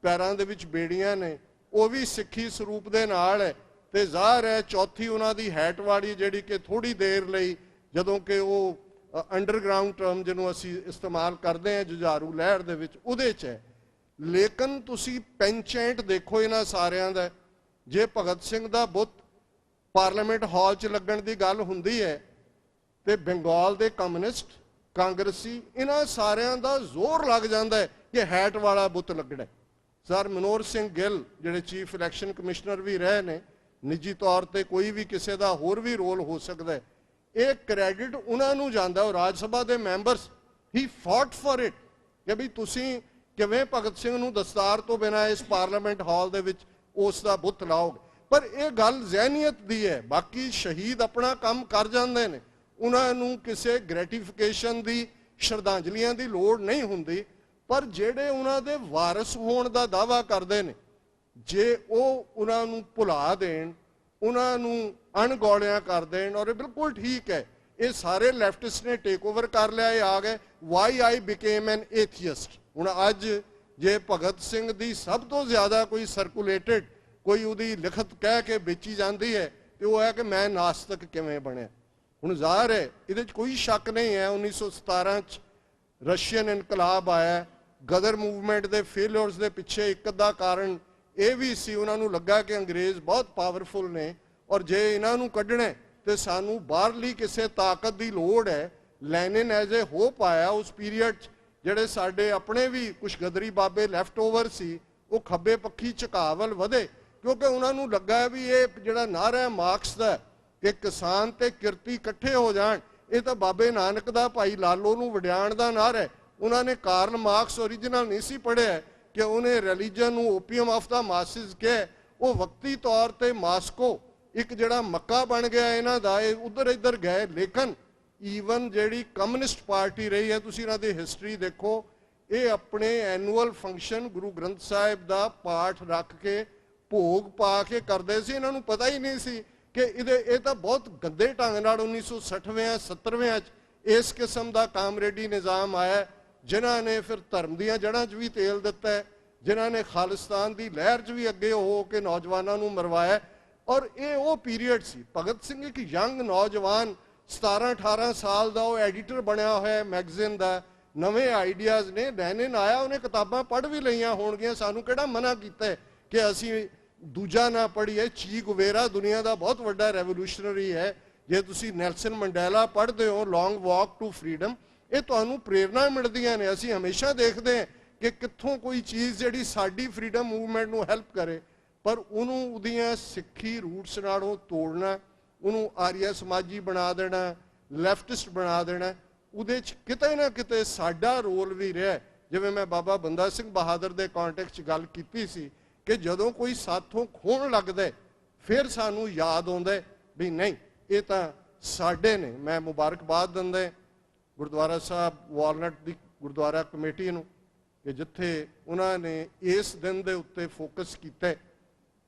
पैरां दे विच बेड़ियां ने, वो भी सिੱਖੀ ਸਰੂਪ ਦੇ ਨਾਲ है। ਤੇ ਜ਼ਾਹਰ है चौथी उन्हां दी हैट वाली जिहड़ी कि थोड़ी देर लई जदों कि वो अंडरग्राउंड टर्म जिहनूं असीं इस्तेमाल करदे हैं जुझारू लहर दे विच, उहदे च है। ਲੇਕਿਨ ਤੁਸੀਂ ਪੈਂਚੈਂਟ ਦੇਖੋ ਇਹਨਾਂ ਸਾਰਿਆਂ ਦਾ। ਜੇ ਭਗਤ ਸਿੰਘ ਦਾ ਬੁੱਤ ਪਾਰਲੀਮੈਂਟ ਹਾਲ 'ਚ ਲੱਗਣ ਦੀ ਗੱਲ ਹੁੰਦੀ ਹੈ ਤੇ ਬੰਗਾਲ ਦੇ ਕਮਿਊਨਿਸਟ, ਕਾਂਗਰਸੀ, ਇਹਨਾਂ ਸਾਰਿਆਂ ਦਾ ਜ਼ੋਰ ਲੱਗ ਜਾਂਦਾ ਹੈ ਕਿ ਹੈਟ ਵਾਲਾ ਬੁੱਤ ਲੱਗਣਾ। ਸਰ ਮਨੋਹਰ ਸਿੰਘ ਗਿੱਲ ਜਿਹੜੇ ਚੀਫ ਇਲੈਕਸ਼ਨ ਕਮਿਸ਼ਨਰ ਵੀ ਰਹੇ ਨੇ, ਨਿੱਜੀ ਤੌਰ ਤੇ ਕੋਈ ਵੀ ਕਿਸੇ ਦਾ ਹੋਰ ਵੀ ਰੋਲ ਹੋ ਸਕਦਾ ਹੈ, ਇਹ ਕ੍ਰੈਡਿਟ ਉਹਨਾਂ ਨੂੰ ਜਾਂਦਾ। ਉਹ ਰਾਜ ਸਭਾ ਦੇ ਮੈਂਬਰਸ ਹੀ ਫੌਟ ਫॉर ਇਟ ਕਿ ਵੀ ਤੁਸੀਂ ਕਿਵੇਂ ਭਗਤ ਸਿੰਘ ਨੂੰ ਦਸਤਾਰ ਤੋਂ ਬਿਨਾਂ ਇਸ ਪਾਰਲੀਮੈਂਟ ਹਾਲ ਦੇ ਵਿੱਚ ਉਸ ਦਾ ਬੁੱਤ ਲਾਓਗੇ। ਪਰ ਇਹ ਗੱਲ ਜ਼ਹਿਨੀਅਤ ਦੀ ਹੈ। ਬਾਕੀ ਸ਼ਹੀਦ ਆਪਣਾ ਕੰਮ ਕਰ ਜਾਂਦੇ ਨੇ, ਉਹਨਾਂ ਨੂੰ ਕਿਸੇ ਗ੍ਰੈਟੀਫਿਕੇਸ਼ਨ ਦੀ, ਸ਼ਰਧਾਂਜਲੀਆਂ ਦੀ ਲੋੜ ਨਹੀਂ ਹੁੰਦੀ। ਪਰ ਜਿਹੜੇ ਉਹਨਾਂ ਦੇ ਵਾਰਿਸ ਹੋਣ ਦਾ ਦਾਅਵਾ ਕਰਦੇ ਨੇ, ਜੇ ਉਹ ਉਹਨਾਂ ਨੂੰ ਭੁਲਾ ਦੇਣ, ਉਹਨਾਂ ਨੂੰ ਅਣਗੌਲਿਆਂ ਕਰ ਦੇਣ, ਔਰ ਇਹ ਬਿਲਕੁਲ ਠੀਕ ਹੈ, ਇਹ ਸਾਰੇ ਲੈਫਟਿਸਟ ਨੇ ਟੇਕ ਓਵਰ ਕਰ ਲਿਆ। ਇਹ ਆ ਗਏ ਵਾਈ ਆਈ ਬਿਕੇਮ ਐਨ ਏਥੀਅਸਟ। ਹੁਣ ਅੱਜ ਜੇ ਭਗਤ ਸਿੰਘ ਦੀ ਸਭ ਤੋਂ ਜ਼ਿਆਦਾ ਕੋਈ ਸਰਕੂਲੇਟਡ ਕੋਈ ਉਹਦੀ ਲਿਖਤ ਕਹਿ ਕੇ ਵੇਚੀ ਜਾਂਦੀ ਹੈ ਤੇ ਉਹ ਹੈ ਕਿ ਮੈਂ ਨਾਸਤਕ ਕਿਵੇਂ ਬਣਿਆ। ਹੁਣ ਜ਼ਾਹਰ ਹੈ ਇਹਦੇ 'ਚ ਕੋਈ ਸ਼ੱਕ ਨਹੀਂ ਹੈ 1917 'ਚ ਰਸ਼ੀਅਨ ਇਨਕਲਾਬ ਆਇਆ। ਗਦਰ ਮੂਵਮੈਂਟ ਦੇ ਫੇਲਿਅਰਸ ਦੇ ਪਿੱਛੇ ਇੱਕ ਅੱਧਾ ਕਾਰਨ ਇਹ ਵੀ ਸੀ, ਉਹਨਾਂ ਨੂੰ ਲੱਗਾ ਕਿ ਅੰਗਰੇਜ਼ ਬਹੁਤ ਪਾਵਰਫੁਲ ਨੇ ਔਰ ਜੇ ਇਹਨਾਂ ਨੂੰ ਕੱਢਣਾ ਤੇ ਸਾਨੂੰ ਬਾਹਰਲੀ ਕਿਸੇ ਤਾਕਤ ਦੀ ਲੋੜ ਹੈ। ਲੈਨਿਨ ਐਜ਼ ਏ ਹੋਪ ਆਇਆ ਉਸ ਪੀਰੀਅਡ 'ਚ। ਜਿਹੜੇ ਸਾਡੇ ਆਪਣੇ ਵੀ ਕੁਝ ਗਦਰੀ ਬਾਬੇ ਲੈਫਟ ਓਵਰ ਸੀ, ਉਹ ਖੱਬੇ ਪੱਖੀ ਝੁਕਾਵਲ ਵਧੇ ਕਿਉਂਕਿ ਉਹਨਾਂ ਨੂੰ ਲੱਗਾ ਵੀ ਇਹ ਜਿਹੜਾ ਨਾਅਰਾ ਹੈ ਮਾਰਕਸ ਦਾ ਕਿ ਕਿਸਾਨ ਤੇ ਕਿਰਤੀ ਇਕੱਠੇ ਹੋ ਜਾਣ, ਇਹ ਤਾਂ ਬਾਬੇ ਨਾਨਕ ਦਾ ਭਾਈ ਲਾਲੋ ਨੂੰ ਵਡਿਆਣ ਦਾ ਨਾਅਰਾ ਹੈ। ਉਹਨਾਂ ਨੇ ਕਾਰਲ ਮਾਰਕਸ ਓਰੀਜਨਲ ਨਹੀਂ ਸੀ ਪੜ੍ਹਿਆ ਕਿ ਉਹਨੇ ਰਿਲੀਜਨ ਨੂੰ ਓਪੀਅਮ ਆਫ ਦਾ ਮਾਸਿਸ ਕਿਹਾ। ਉਹ ਵਕਤੀ ਤੌਰ ਤੇ ਮਾਸਕੋ ਇੱਕ ਜਿਹੜਾ ਮੱਕਾ ਬਣ ਗਿਆ ਇਹਨਾਂ ਦਾ, ਇਹ ਉਧਰ ਇੱਧਰ ਗਏ। ਲੇਕਿਨ ਈਵਨ ਜਿਹੜੀ ਕਮਿਊਨਿਸਟ ਪਾਰਟੀ ਰਹੀ ਹੈ, ਤੁਸੀਂ ਇਹਨਾਂ ਦੀ ਹਿਸਟਰੀ ਦੇਖੋ, ਇਹ ਆਪਣੇ ਐਨੂਅਲ ਫੰਕਸ਼ਨ ਗੁਰੂ ਗ੍ਰੰਥ ਸਾਹਿਬ ਦਾ ਪਾਠ ਰੱਖ ਕੇ ਭੋਗ ਪਾ ਕੇ ਕਰਦੇ ਸੀ। ਇਹਨਾਂ ਨੂੰ ਪਤਾ ਹੀ ਨਹੀਂ ਸੀ ਕਿ ਇਹ ਤਾਂ ਬਹੁਤ ਗੰਦੇ ਢੰਗ ਨਾਲ 1960ਵੇਂ 70ਵੇਂ 'ਚ ਇਸ ਕਿਸਮ ਦਾ ਕਾਮਰੇਡੀ ਨਿਜ਼ਾਮ ਆਇਆ, ਜਿਨ੍ਹਾਂ ਨੇ ਫਿਰ ਧਰਮ ਦੀਆਂ ਜੜ੍ਹਾਂ 'ਚ ਵੀ ਤੇਲ ਦਿੱਤਾ ਹੈ, ਜਿਨ੍ਹਾਂ ਨੇ ਖਾਲਿਸਤਾਨ ਦੀ ਲਹਿਰ 'ਚ ਵੀ ਅੱਗੇ ਹੋ ਕੇ ਨੌਜਵਾਨਾਂ ਨੂੰ ਮਰਵਾਇਆ। ਔਰ ਇਹ ਉਹ ਪੀਰੀਅਡ ਸੀ। ਭਗਤ ਸਿੰਘ ਇੱਕ ਯੰਗ ਨੌਜਵਾਨ 17-18 ਸਾਲ ਦਾ, ਉਹ ਐਡੀਟਰ ਬਣਿਆ ਹੋਇਆ ਮੈਗਜ਼ੀਨ ਦਾ। ਨਵੇਂ ਆਈਡੀਆਜ਼ ਨੇ। ਲੈਨਿਨ ਆਇਆ, ਉਹਨੇ ਕਿਤਾਬਾਂ ਪੜ੍ਹ ਵੀ ਲਈਆਂ ਹੋਣਗੀਆਂ, ਸਾਨੂੰ ਕਿਹੜਾ ਮਨਾ ਕੀਤਾ ਕਿ ਅਸੀਂ ਦੂਜਾ ਨਾ ਪੜ੍ਹੀਏ। ਚੀ ਗੁਵੇਰਾ ਦੁਨੀਆ ਦਾ ਬਹੁਤ ਵੱਡਾ ਰੈਵੋਲੂਸ਼ਨਰੀ ਹੈ। ਜੇ ਤੁਸੀਂ ਨੈਲਸਨ ਮੰਡੇਲਾ ਪੜ੍ਹਦੇ ਹੋ, ਲੌਂਗ ਵਾਕ ਟੂ ਫਰੀडम, ਇਹ ਤੁਹਾਨੂੰ ਪ੍ਰੇਰਨਾ ਮਿਲਦੀਆਂ ਨੇ। ਅਸੀਂ ਹਮੇਸ਼ਾ ਦੇਖਦੇ ਹਾਂ ਕਿ ਕਿੱਥੋਂ ਕੋਈ ਚੀਜ਼ ਜਿਹੜੀ ਸਾਡੀ ਫਰੀडम ਮੂਵਮੈਂਟ ਨੂੰ ਹੈਲਪ ਕਰੇ, ਪਰ ਉਹਨੂੰ ਉਹਦੀਆਂ ਸਿੱਖੀ ਰੂਟਸ ਨਾਲੋਂ ਤੋੜਨਾ, ਉਹਨੂੰ ਆਰੀਆ ਸਮਾਜੀ ਬਣਾ ਦੇਣਾ, ਲੈਫਟਿਸਟ ਬਣਾ ਦੇਣਾ, ਉਹਦੇ 'ਚ ਕਿਤੇ ਨਾ ਕਿਤੇ ਸਾਡਾ ਰੋਲ ਵੀ ਰਿਹਾ। ਜਿਵੇਂ ਮੈਂ ਬਾਬਾ ਬੰਦਾ ਸਿੰਘ ਬਹਾਦਰ ਦੇ ਕੰਟੈਕਸਟ 'ਚ ਗੱਲ ਕੀਤੀ ਸੀ ਕਿ ਜਦੋਂ ਕੋਈ ਸਾਥੋਂ ਖੋਣ ਲੱਗਦਾ ਫਿਰ ਸਾਨੂੰ ਯਾਦ ਆਉਂਦਾ ਵੀ ਨਹੀਂ, ਇਹ ਤਾਂ ਸਾਡੇ ਨੇ। ਮੈਂ ਮੁਬਾਰਕਬਾਦ ਦਿੰਦਾ ਗੁਰਦੁਆਰਾ ਸਾਹਿਬ ਵਾਲਨਟ ਦੀ ਗੁਰਦੁਆਰਾ ਕਮੇਟੀ ਨੂੰ ਕਿ ਜਿੱਥੇ ਉਹਨਾਂ ਨੇ ਇਸ ਦਿਨ ਦੇ ਉੱਤੇ ਫੋਕਸ ਕੀਤਾ,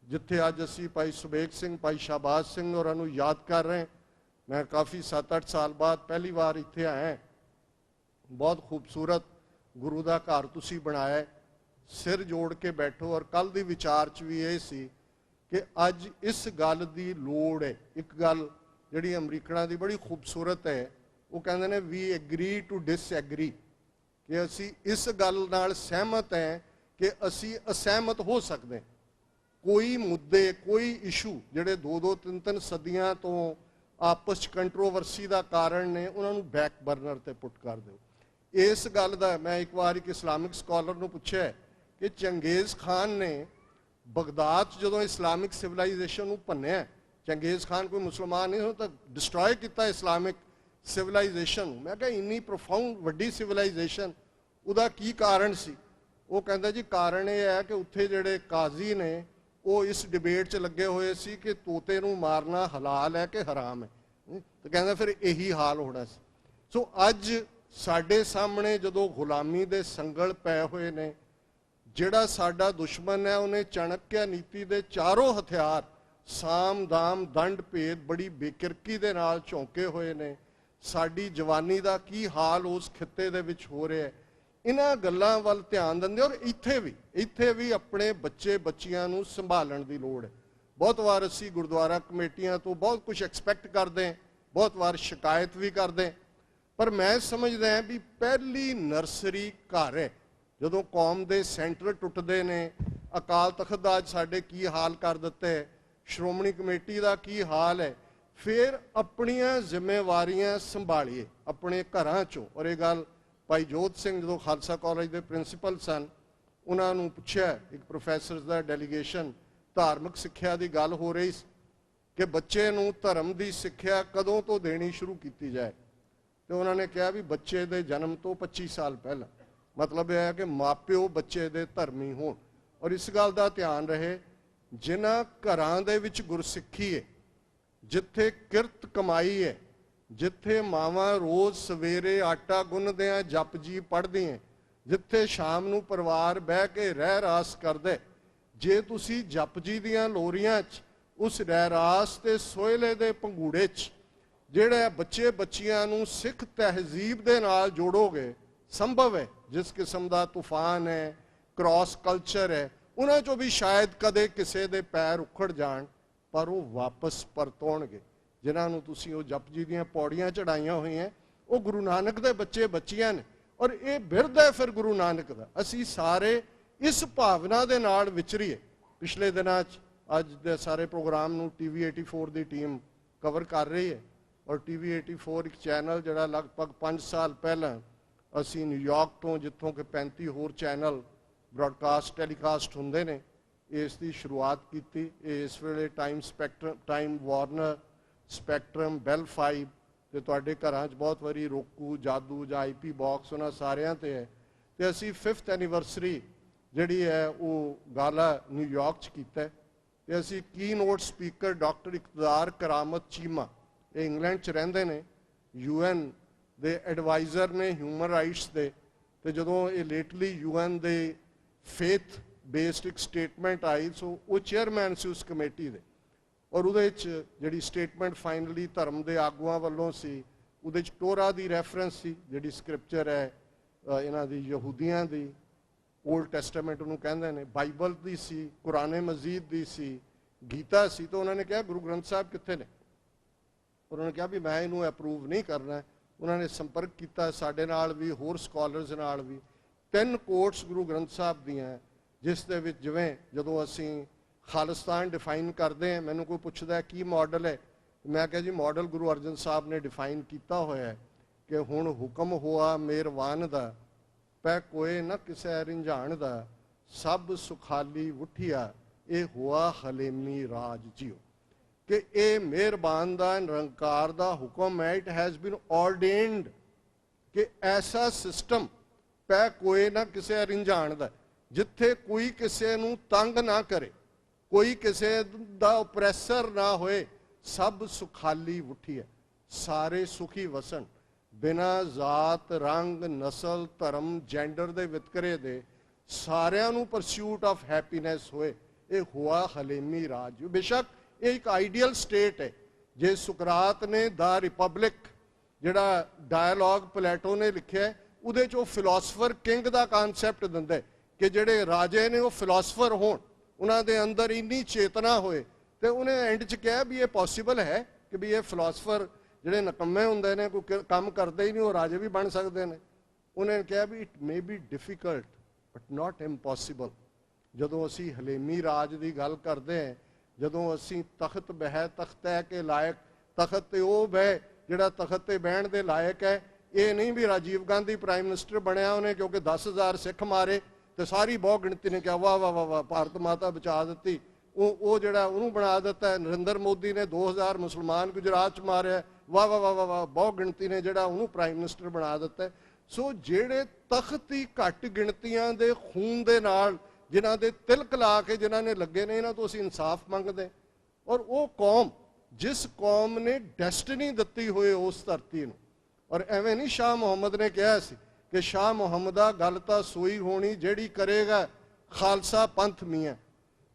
ਜਿੱਥੇ ਅੱਜ ਅਸੀਂ ਭਾਈ ਸੁਬੇਗ ਸਿੰਘ, ਭਾਈ ਸ਼ਾਹਬਾਜ਼ ਸਿੰਘ ਹੋਰਾਂ ਨੂੰ ਯਾਦ ਕਰ ਰਹੇ। ਮੈਂ ਕਾਫੀ 7-8 ਸਾਲ ਬਾਅਦ ਪਹਿਲੀ ਵਾਰ ਇੱਥੇ ਆਇਆ। ਬਹੁਤ ਖੂਬਸੂਰਤ ਗੁਰੂ ਦਾ ਘਰ ਤੁਸੀਂ ਬਣਾਇਆ, ਸਿਰ ਜੋੜ ਕੇ ਬੈਠੋ। ਔਰ ਕੱਲ ਦੀ ਵਿਚਾਰ 'ਚ ਵੀ ਇਹ ਸੀ ਕਿ ਅੱਜ ਇਸ ਗੱਲ ਦੀ ਲੋੜ ਹੈ। ਇੱਕ ਗੱਲ ਜਿਹੜੀ ਅਮਰੀਕਨਾਂ ਦੀ ਬੜੀ ਖੂਬਸੂਰਤ ਹੈ, ਉਹ ਕਹਿੰਦੇ ਨੇ ਵੀ ਐਗਰੀ ਟੂ ਡਿਸਐਗਰੀ, ਕਿ ਅਸੀਂ ਇਸ ਗੱਲ ਨਾਲ ਸਹਿਮਤ ਹੈ ਕਿ ਅਸੀਂ ਅਸਹਿਮਤ ਹੋ ਸਕਦੇ। ਕੋਈ ਮੁੱਦੇ, ਕੋਈ ਇਸ਼ੂ ਜਿਹੜੇ 2-2, 3-3 ਸਦੀਆਂ ਤੋਂ ਆਪਸ 'ਚ ਕੰਟਰੋਵਰਸੀ ਦਾ ਕਾਰਨ ਨੇ, ਉਹਨਾਂ ਨੂੰ ਬੈਕ ਬਰਨਰ ਤੇ ਪੁੱਟ ਕਰ ਦਿਓ। ਇਸ ਗੱਲ ਦਾ ਮੈਂ ਇੱਕ ਵਾਰ ਇੱਕ ਇਸਲਾਮਿਕ ਸਕਾਲਰ ਨੂੰ ਪੁੱਛਿਆ ਕਿ ਚੰਗੇਜ਼ ਖਾਨ ਨੇ ਬਗਦਾਦ 'ਚ ਜਦੋਂ ਇਸਲਾਮਿਕ ਸਿਵਲਾਈਜੇਸ਼ਨ ਨੂੰ ਭੰਨਿਆ, ਚੰਗੇਜ਼ ਖਾਨ ਕੋਈ ਮੁਸਲਮਾਨ ਨਹੀਂ, ਉਹ ਤਾਂ ਡਿਸਟਰੋਏ ਕੀਤਾ ਇਸਲਾਮਿਕ ਸਿਵਲਾਈਜੇਸ਼ਨ ਨੂੰ। ਮੈਂ ਕਿਹਾ ਇੰਨੀ ਪ੍ਰੋਫਾਊਂਡ ਵੱਡੀ ਸਿਵਲਾਈਜੇਸ਼ਨ, ਉਹਦਾ ਕੀ ਕਾਰਨ ਸੀ? ਉਹ ਕਹਿੰਦਾ ਜੀ ਕਾਰਨ ਇਹ ਹੈ ਕਿ ਉੱਥੇ ਜਿਹੜੇ ਕਾਜ਼ੀ ਨੇ ਉਹ ਇਸ ਡਿਬੇਟ 'ਚ ਲੱਗੇ ਹੋਏ ਸੀ ਕਿ ਤੋਤੇ ਨੂੰ ਮਾਰਨਾ ਹਲਾਲ ਹੈ ਕਿ ਹਰਾਮ ਹੈ। ਤੇ ਕਹਿੰਦਾ ਫਿਰ ਇਹੀ ਹਾਲ ਹੋਣਾ ਸੀ। ਸੋ ਅੱਜ ਸਾਡੇ ਸਾਹਮਣੇ ਜਦੋਂ ਗੁਲਾਮੀ ਦੇ ਸੰਗਲ ਪਏ ਹੋਏ ਨੇ, ਜਿਹੜਾ ਸਾਡਾ ਦੁਸ਼ਮਣ ਹੈ ਉਹਨੇ ਚਾਣਕਿਆ ਨੀਤੀ ਦੇ ਚਾਰੋਂ ਹਥਿਆਰ ਸਾਮ ਦਾਮ ਦੰਡ ਭੇਦ ਬੜੀ ਬੇਕਿਰਕੀ ਦੇ ਨਾਲ ਝੋਂਕੇ ਹੋਏ ਨੇ। ਸਾਡੀ ਜਵਾਨੀ ਦਾ ਕੀ ਹਾਲ ਉਸ ਖਿੱਤੇ ਦੇ ਵਿੱਚ ਹੋ ਰਿਹਾ ਹੈ, ਇਹਨਾਂ ਗੱਲਾਂ ਵੱਲ ਧਿਆਨ ਦਿੰਦੇ। ਔਰ ਇੱਥੇ ਵੀ ਆਪਣੇ ਬੱਚੇ ਬੱਚੀਆਂ ਨੂੰ ਸੰਭਾਲਣ ਦੀ ਲੋੜ ਹੈ। ਬਹੁਤ ਵਾਰ ਅਸੀਂ ਗੁਰਦੁਆਰਾ ਕਮੇਟੀਆਂ ਤੋਂ ਬਹੁਤ ਕੁਝ ਐਕਸਪੈਕਟ ਕਰਦੇ ਹਾਂ, ਬਹੁਤ ਵਾਰ ਸ਼ਿਕਾਇਤ ਵੀ ਕਰਦੇ, ਪਰ ਮੈਂ ਸਮਝਦਾ ਹਾਂ ਵੀ ਪਹਿਲੀ ਨਰਸਰੀ ਘਰ ਹੈ। ਜਦੋਂ ਕੌਮ ਦੇ ਸੈਂਟਰ ਟੁੱਟਦੇ ਨੇ, ਅਕਾਲ ਤਖਤ ਦਾ ਅੱਜ ਸਾਡੇ ਕੀ ਹਾਲ ਕਰ ਦਿੱਤਾ ਹੈ, ਸ਼੍ਰੋਮਣੀ ਕਮੇਟੀ ਦਾ ਕੀ ਹਾਲ ਹੈ, ਫਿਰ ਆਪਣੀਆਂ ਜ਼ਿੰਮੇਵਾਰੀਆਂ ਸੰਭਾਲੀਏ ਆਪਣੇ ਘਰਾਂ 'ਚੋਂ। ਔਰ ਇਹ ਗੱਲ ਭਾਈ ਜੋਤ ਸਿੰਘ ਜਦੋਂ ਖਾਲਸਾ ਕਾਲਜ ਦੇ ਪ੍ਰਿੰਸੀਪਲ ਸਨ, ਉਹਨਾਂ ਨੂੰ ਪੁੱਛਿਆ, ਇੱਕ ਪ੍ਰੋਫੈਸਰ ਦਾ ਡੈਲੀਗੇਸ਼ਨ, ਧਾਰਮਿਕ ਸਿੱਖਿਆ ਦੀ ਗੱਲ ਹੋ ਰਹੀ ਸੀ ਕਿ ਬੱਚੇ ਨੂੰ ਧਰਮ ਦੀ ਸਿੱਖਿਆ ਕਦੋਂ ਤੋਂ ਦੇਣੀ ਸ਼ੁਰੂ ਕੀਤੀ ਜਾਏ, ਤੇ ਉਹਨਾਂ ਨੇ ਕਿਹਾ ਵੀ ਬੱਚੇ ਦੇ ਜਨਮ ਤੋਂ 25 ਸਾਲ ਪਹਿਲਾਂ। ਮਤਲਬ ਇਹ ਹੈ ਕਿ ਮਾਪਿਓ ਬੱਚੇ ਦੇ ਧਰਮੀ ਹੋਣ। ਔਰ ਇਸ ਗੱਲ ਦਾ ਧਿਆਨ ਰਹੇ, ਜਿਨ੍ਹਾਂ ਘਰਾਂ ਦੇ ਵਿੱਚ ਗੁਰਸਿੱਖੀ ਹੈ, ਜਿੱਥੇ ਕਿਰਤ ਕਮਾਈ ਹੈ, ਜਿੱਥੇ ਮਾਵਾਂ ਰੋਜ਼ ਸਵੇਰੇ ਆਟਾ ਗੁੰਨਦਿਆਂ ਜਪਜੀ ਪੜ੍ਹਦੀਆਂ, ਜਿੱਥੇ ਸ਼ਾਮ ਨੂੰ ਪਰਿਵਾਰ ਬਹਿ ਕੇ ਰਹਿ ਰਾਸ ਕਰਦੇ, ਜੇ ਤੁਸੀਂ ਜਪਜੀ ਦੀਆਂ ਲੋਰੀਆਂ 'ਚ, ਉਸ ਰਹਿ ਰਾਸ ਤੇ ਸੋਹਲੇ ਦੇ ਪੰਗੂੜੇ 'ਚ ਜਿਹੜੇ ਬੱਚੇ ਬੱਚੀਆਂ ਨੂੰ ਸਿੱਖ ਤਹਿਜ਼ੀਬ ਦੇ ਨਾਲ ਜੋੜੋਗੇ, ਸੰਭਵ ਹੈ ਜਿਸ ਕਿਸਮ ਦਾ ਤੂਫਾਨ ਹੈ, ਕ੍ਰਾਸ ਕਲਚਰ ਹੈ, ਉਹਨਾਂ 'ਚੋਂ ਵੀ ਸ਼ਾਇਦ ਕਦੇ ਕਿਸੇ ਦੇ ਪੈਰ ਉਖੜ ਜਾਣ, ਪਰ ਉਹ ਵਾਪਸ ਪਰਤੋਣਗੇ। ਜਿਨ੍ਹਾਂ ਨੂੰ ਤੁਸੀਂ ਉਹ ਜਪਜੀ ਦੀਆਂ ਪੌੜੀਆਂ ਚੜਾਈਆਂ ਹੋਈਆਂ, ਉਹ ਗੁਰੂ ਨਾਨਕ ਦੇ ਬੱਚੇ ਬੱਚੀਆਂ ਨੇ। ਔਰ ਇਹ ਬਿਰਧ ਹੈ ਫਿਰ ਗੁਰੂ ਨਾਨਕ ਦਾ। ਅਸੀਂ ਸਾਰੇ ਇਸ ਭਾਵਨਾ ਦੇ ਨਾਲ ਵਿਚਰੀਏ। ਪਿਛਲੇ ਦਿਨਾਂ 'ਚ ਅੱਜ ਦੇ ਸਾਰੇ ਪ੍ਰੋਗਰਾਮ ਨੂੰ TV 84 ਦੀ ਟੀਮ ਕਵਰ ਕਰ ਰਹੀ ਹੈ। ਔਰ TV 84 ਇੱਕ ਚੈਨਲ ਜਿਹੜਾ ਲਗਭਗ 5 ਸਾਲ ਪਹਿਲਾਂ ਅਸੀਂ ਨਿਊਯਾਰਕ ਤੋਂ, ਜਿੱਥੋਂ ਕਿ 35 ਹੋਰ ਚੈਨਲ ਬ੍ਰੌਡਕਾਸਟ ਟੈਲੀਕਾਸਟ ਹੁੰਦੇ ਨੇ, ਇਸ ਦੀ ਸ਼ੁਰੂਆਤ ਕੀਤੀ। ਇਸ ਵੇਲੇ ਟਾਈਮ ਵਾਰਨਰ, ਸਪੈਕਟਰਮ, ਬੈਲ 5 ਤੇ ਤੁਹਾਡੇ ਘਰਾਂ 'ਚ ਬਹੁਤ ਵਾਰੀ ਰੋਕੂ, ਜਾਦੂ ਜਾਂ IP ਬਾਕਸ ਉਹਨਾਂ ਸਾਰਿਆਂ ਤੇ ਹੈ। ਤੇ ਅਸੀਂ 5th ਐਨੀਵਰਸਰੀ ਜਿਹੜੀ ਹੈ ਉਹ ਗਾਲਾ ਨਿਊਯਾਰਕ 'ਚ ਕੀਤਾ। ਤੇ ਅਸੀਂ ਕੀ ਨੋਟ ਸਪੀਕਰ ਡਾਕਟਰ ਇਕਤਦਾਰ ਕਰਾਮਤ ਚੀਮਾ, ਇਹ ਇੰਗਲੈਂਡ 'ਚ ਰਹਿੰਦੇ ਨੇ, UN ਦੇ ਐਡਵਾਈਜ਼ਰ ਨੇ ਹਿਊਮਨ ਰਾਈਟਸ ਦੇ। ਤੇ ਜਦੋਂ ਇਹ ਲੇਟਲੀ UN ਦੇ ਫੇਥ ਬੇਸਡ ਇੱਕ ਸਟੇਟਮੈਂਟ ਆਈ, ਸੋ ਉਹ ਚੇਅਰਮੈਨ ਸੀ ਉਸ ਕਮੇਟੀ ਦੇ। ਔਰ ਉਹਦੇ 'ਚ ਜਿਹੜੀ ਸਟੇਟਮੈਂਟ ਫਾਈਨਲੀ ਧਰਮ ਦੇ ਆਗੂਆਂ ਵੱਲੋਂ ਸੀ, ਉਹਦੇ 'ਚ ਟੋਰਾ ਦੀ ਰੈਫਰੈਂਸ ਸੀ, ਜਿਹੜੀ ਸਕ੍ਰਿਪਚਰ ਹੈ ਇਹਨਾਂ ਦੀ ਯਹੂਦੀਆਂ ਦੀ, ਓਲਡ ਟੈਸਟਾਮੈਂਟ ਉਹਨੂੰ ਕਹਿੰਦੇ ਨੇ, ਬਾਈਬਲ ਦੀ ਸੀ, ਕੁਰਾਨੇ ਮਜੀਦ ਦੀ ਸੀ, ਗੀਤਾ ਸੀ। ਤਾਂ ਉਹਨਾਂ ਨੇ ਕਿਹਾ ਗੁਰੂ ਗ੍ਰੰਥ ਸਾਹਿਬ ਕਿੱਥੇ ਨੇ? ਉਹਨਾਂ ਨੇ ਕਿਹਾ ਵੀ ਮੈਂ ਇਹਨੂੰ ਅਪਰੂਵ ਨਹੀਂ ਕਰਨਾ। ਉਹਨਾਂ ਨੇ ਸੰਪਰਕ ਕੀਤਾ ਸਾਡੇ ਨਾਲ ਵੀ, ਹੋਰ ਸਕਾਲਰਸ ਨਾਲ ਵੀ। 3 ਕੋਟਸ ਗੁਰੂ ਗ੍ਰੰਥ ਸਾਹਿਬ ਦੀਆਂ, ਜਿਸ ਦੇ ਵਿੱਚ ਜਿਵੇਂ ਜਦੋਂ ਅਸੀਂ ਖਾਲਿਸਤਾਨ ਡਿਫਾਈਨ ਕਰਦੇ ਹਾਂ, ਮੈਨੂੰ ਕੋਈ ਪੁੱਛਦਾ ਕੀ ਮਾਡਲ ਹੈ, ਮੈਂ ਕਿਹਾ ਜੀ ਮਾਡਲ ਗੁਰੂ ਅਰਜਨ ਸਾਹਿਬ ਨੇ ਡਿਫਾਈਨ ਕੀਤਾ ਹੋਇਆ ਹੈ ਕਿ ਹੁਣ ਹੁਕਮ ਹੋਆ ਮਿਹਰਬਾਨ ਦਾ, ਪੈ ਕੋਏ ਨਾ ਕਿਸੇ ਰਿੰਝਾਣ ਦਾ, ਸਭ ਸੁਖਾਲੀ ਉਠਿਆ, ਇਹ ਹੋਆ ਹਲੇਮੀ ਰਾਜ ਜਿਉ। ਕਿ ਇਹ ਮਿਹਰਬਾਨ ਦਾ, ਨਿਰੰਕਾਰ ਦਾ ਹੁਕਮ ਹੈ। ਇਟ ਹੈਜ਼ ਬੀਨ ਆਰਡੇਨਡ ਕਿ ਐਸਾ ਸਿਸਟਮ ਪੈ ਕੋਏ ਨਾ ਕਿਸੇ ਰਿੰਝਾਣ ਦਾ, ਜਿੱਥੇ ਕੋਈ ਕਿਸੇ ਨੂੰ ਤੰਗ ਨਾ ਕਰੇ, ਕੋਈ ਕਿਸੇ ਦਾ ਓਪਰੈਸਰ ਨਾ ਹੋਏ, ਸਭ ਸੁਖਾਲੀ ਉਠੀਏ, ਸਾਰੇ ਸੁਖੀ ਵਸਣ, ਬਿਨਾਂ ਜ਼ਾਤ, ਰੰਗ, ਨਸਲ, ਧਰਮ, ਜੈਂਡਰ ਦੇ ਵਿਤਕਰੇ ਦੇ, ਸਾਰਿਆਂ ਨੂੰ ਪਰਸਿਊਟ ਆਫ ਹੈਪੀਨੈਸ ਹੋਏ। ਇਹ ਹੋਆ ਹਲੇਮੀ ਰਾਜ। ਬੇਸ਼ੱਕ ਇਹ ਇੱਕ ਆਈਡੀਅਲ ਸਟੇਟ ਹੈ। ਜੇ ਸੁਕਰਾਤ ਨੇ ਦਾ ਰਿਪਬਲਿਕ ਜਿਹੜਾ ਡਾਇਲੌਗ ਪਲੇਟੋ ਨੇ ਲਿਖਿਆ, ਉਹਦੇ 'ਚ ਉਹ ਫਿਲਾਸਫਰ ਕਿੰਗ ਦਾ ਕਾਨਸੈਪਟ ਦਿੰਦਾ ਕਿ ਜਿਹੜੇ ਰਾਜੇ ਨੇ ਉਹ ਫਿਲਾਸਫਰ ਹੋਣ, ਉਹਨਾਂ ਦੇ ਅੰਦਰ ਇੰਨੀ ਚੇਤਨਾ ਹੋਏ। ਤੇ ਉਹਨੇ ਐਂਡ 'ਚ ਕਿਹਾ ਵੀ ਇਹ ਪੋਸੀਬਲ ਹੈ ਕਿ ਵੀ ਇਹ ਫਿਲਾਸਫਰ ਜਿਹੜੇ ਨਕੰਮੇ ਹੁੰਦੇ ਨੇ, ਕੋਈ ਕੰਮ ਕਰਦੇ ਹੀ ਨਹੀਂ, ਉਹ ਰਾਜੇ ਵੀ ਬਣ ਸਕਦੇ ਨੇ। ਉਹਨੇ ਕਿਹਾ ਵੀ it may be difficult but not impossible. ਜਦੋਂ ਅਸੀਂ ਹਲੇਮੀ ਰਾਜ ਦੀ ਗੱਲ ਕਰਦੇ ਹਾਂ, ਜਦੋਂ ਅਸੀਂ ਤਖਤ ਬਹਿ ਤਖਤੈ ਕੇ ਲਾਇਕ, ਤਖਤ ਤੇ ਉਹ ਬਹਿ ਜਿਹੜਾ ਤਖਤ ਤੇ ਬਹਿਣ ਦੇ ਲਾਇਕ ਹੈ। ਇਹ ਨਹੀਂ ਵੀ ਰਾਜੀਵ ਗਾਂਧੀ ਪ੍ਰਾਈਮ ਮਿਨਿਸਟਰ ਬਣਿਆ ਉਹਨੇ ਕਿਉਂਕਿ 10,000 ਸਿੱਖ ਮਾਰੇ ਤੇ ਸਾਰੀ ਬਹੁ ਗਿਣਤੀ ਨੇ ਕਿਹਾ ਵਾਹ ਵਾਹ ਵਾਹ ਵਾਹ ਭਾਰਤ ਮਾਤਾ ਬਚਾ ਦਿੱਤੀ, ਉਹ ਜਿਹੜਾ ਉਹਨੂੰ ਬਣਾ ਦਿੱਤਾ। ਨਰਿੰਦਰ ਮੋਦੀ ਨੇ 2,000 ਮੁਸਲਮਾਨ ਗੁਜਰਾਤ 'ਚ ਮਾਰਿਆ, ਵਾਹ ਵਾਹ ਵਾਹ ਵਾਹ ਬਹੁ ਗਿਣਤੀ ਨੇ ਜਿਹੜਾ ਉਹਨੂੰ ਪ੍ਰਾਈਮ ਮਿਨਿਸਟਰ ਬਣਾ ਦਿੱਤਾ। ਸੋ ਜਿਹੜੇ ਤਖਤ ਹੀ ਘੱਟ ਗਿਣਤੀਆਂ ਦੇ ਖੂਨ ਦੇ ਨਾਲ, ਜਿਨ੍ਹਾਂ ਦੇ ਤਿਲਕ ਲਾ ਕੇ ਜਿਨ੍ਹਾਂ ਨੇ ਲੱਗੇ ਨੇ, ਇਹਨਾਂ ਤੋਂ ਅਸੀਂ ਇਨਸਾਫ ਮੰਗਦੇ। ਔਰ ਉਹ ਕੌਮ, ਜਿਸ ਕੌਮ ਨੇ ਡੈਸਟਨੀ ਦਿੱਤੀ ਹੋਏ ਉਸ ਧਰਤੀ ਨੂੰ। ਔਰ ਐਵੇਂ ਨਹੀਂ ਸ਼ਾਹ ਮੁਹੰਮਦ ਨੇ ਕਿਹਾ ਸੀ ਕਿ ਸ਼ਾਹ ਮੁਹੰਮਦਾ ਗੱਲ ਤਾਂ ਸੋਈ ਹੋਣੀ ਜਿਹੜੀ ਕਰੇਗਾ ਖਾਲਸਾ ਪੰਥ ਮੀਆਂ।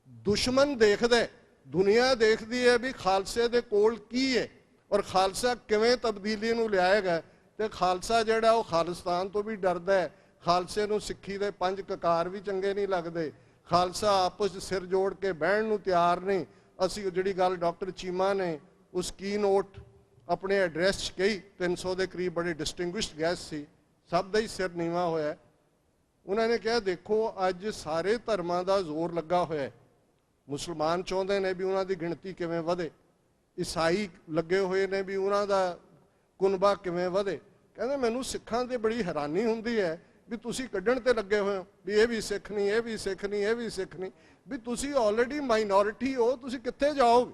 ਦੁਸ਼ਮਣ ਦੇਖਦੇ, ਦੁਨੀਆ ਦੇਖਦੀ ਹੈ ਵੀ ਖਾਲਸੇ ਦੇ ਕੋਲ ਕੀ ਹੈ ਔਰ ਖਾਲਸਾ ਕਿਵੇਂ ਤਬਦੀਲੀ ਨੂੰ ਲਿਆਏਗਾ। ਤੇ ਖਾਲਸਾ ਜਿਹੜਾ ਉਹ ਖਾਲਿਸਤਾਨ ਤੋਂ ਵੀ ਡਰਦਾ ਹੈ। ਖਾਲਸੇ ਨੂੰ ਸਿੱਖੀ ਦੇ 5 ਕਕਾਰ ਵੀ ਚੰਗੇ ਨਹੀਂ ਲੱਗਦੇ। ਖਾਲਸਾ ਆਪਸ 'ਚ ਸਿਰ ਜੋੜ ਕੇ ਬਹਿਣ ਨੂੰ ਤਿਆਰ ਨਹੀਂ। ਅਸੀਂ ਜਿਹੜੀ ਗੱਲ ਡਾਕਟਰ ਚੀਮਾ ਨੇ ਉਸ ਕੀ ਨੋਟ ਆਪਣੇ ਐਡਰੈਸ 'ਚ ਕਹੀ, 300 ਦੇ ਕਰੀਬ ਬੜੇ ਡਿਸਟਿੰਗੁਇਸ਼ਡ ਗੈਸਟ ਸੀ, ਸਭ ਦਾ ਹੀ ਸਿਰ ਨੀਵਾਂ ਹੋਇਆ। ਉਹਨਾਂ ਨੇ ਕਿਹਾ ਦੇਖੋ ਅੱਜ ਸਾਰੇ ਧਰਮਾਂ ਦਾ ਜ਼ੋਰ ਲੱਗਾ ਹੋਇਆ ਹੈ। ਮੁਸਲਮਾਨ ਚਾਹੁੰਦੇ ਨੇ ਵੀ ਉਹਨਾਂ ਦੀ ਗਿਣਤੀ ਕਿਵੇਂ ਵਧੇ, ਈਸਾਈ ਲੱਗੇ ਹੋਏ ਨੇ ਵੀ ਉਹਨਾਂ ਦਾ ਕੁਨਬਾ ਕਿਵੇਂ ਵਧੇ। ਕਹਿੰਦੇ ਮੈਨੂੰ ਸਿੱਖਾਂ ਤੇ ਬੜੀ ਹੈਰਾਨੀ ਹੁੰਦੀ ਹੈ ਵੀ ਤੁਸੀਂ ਕੱਢਣ ਤੇ ਲੱਗੇ ਹੋਏ ਹੋ ਵੀ ਇਹ ਵੀ ਸਿੱਖ ਨਹੀਂ, ਇਹ ਵੀ ਸਿੱਖ ਨਹੀਂ, ਇਹ ਵੀ ਸਿੱਖ ਨਹੀਂ, ਵੀ ਤੁਸੀਂ ਆਲਰੇਡੀ ਮਾਈਨੋਰਿਟੀ ਹੋ, ਤੁਸੀਂ ਕਿੱਥੇ ਜਾਓਗੇ।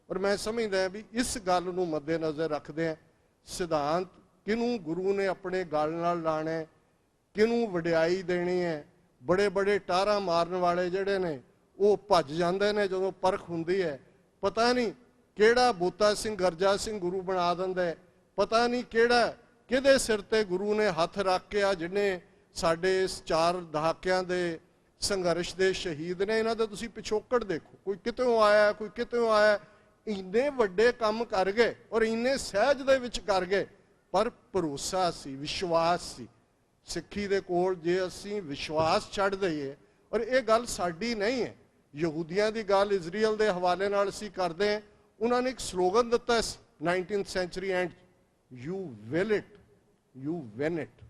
ਔਰ ਮੈਂ ਸਮਝਦਾ ਵੀ ਇਸ ਗੱਲ ਨੂੰ ਮੱਦੇਨਜ਼ਰ ਰੱਖਦੇ ਆ ਸਿਧਾਂਤ ਕਿਹਨੂੰ ਗੁਰੂ ਨੇ ਆਪਣੇ ਗਲ ਨਾਲ ਲਾਣਾ ਹੈ, ਕਿਹਨੂੰ ਵਡਿਆਈ ਦੇਣੀ ਹੈ। ਬੜੇ ਬੜੇ ਟਾਰਾਂ ਮਾਰਨ ਵਾਲੇ ਜਿਹੜੇ ਨੇ ਉਹ ਭੱਜ ਜਾਂਦੇ ਨੇ ਜਦੋਂ ਪਰਖ ਹੁੰਦੀ ਹੈ। ਪਤਾ ਨਹੀਂ ਕਿਹੜਾ ਬੂਤਾ ਸਿੰਘ ਗਰਜਾ ਸਿੰਘ ਗੁਰੂ ਬਣਾ ਦਿੰਦਾ ਹੈ, ਪਤਾ ਨਹੀਂ ਕਿਹਦੇ ਸਿਰ ਤੇ ਗੁਰੂ ਨੇ ਹੱਥ ਰੱਖ ਕੇ ਆ ਜਿਹਨੇ ਸਾਡੇ ਇਸ 4 ਦਹਾਕਿਆਂ ਦੇ ਸੰਘਰਸ਼ ਦੇ ਸ਼ਹੀਦ ਨੇ। ਇਹਨਾਂ ਦਾ ਤੁਸੀਂ ਪਿਛੋਕੜ ਦੇਖੋ, ਕੋਈ ਕਿਤੋਂ ਆਇਆ, ਕੋਈ ਕਿਤੋਂ ਆਇਆ। ਇੰਨੇ ਵੱਡੇ ਕੰਮ ਕਰ ਗਏ ਔਰ ਇੰਨੇ ਸਹਿਜ ਦੇ ਵਿੱਚ ਕਰ ਗਏ, ਪਰ ਭਰੋਸਾ ਸੀ, ਵਿਸ਼ਵਾਸ ਸੀ। ਸਿੱਖੀ ਦੇ ਕੋਲ ਜੇ ਅਸੀਂ ਵਿਸ਼ਵਾਸ ਛੱਡ ਦਈਏ, ਔਰ ਇਹ ਗੱਲ ਸਾਡੀ ਨਹੀਂ ਹੈ, ਯਹੂਦੀਆਂ ਦੀ ਗੱਲ ਇਜ਼ਰਾਈਲ ਦੇ ਹਵਾਲੇ ਨਾਲ ਅਸੀਂ ਕਰਦੇ ਹਾਂ। ਉਹਨਾਂ ਨੇ ਇੱਕ ਸਲੋਗਨ ਦਿੱਤਾ 19th century and you will it, you win it.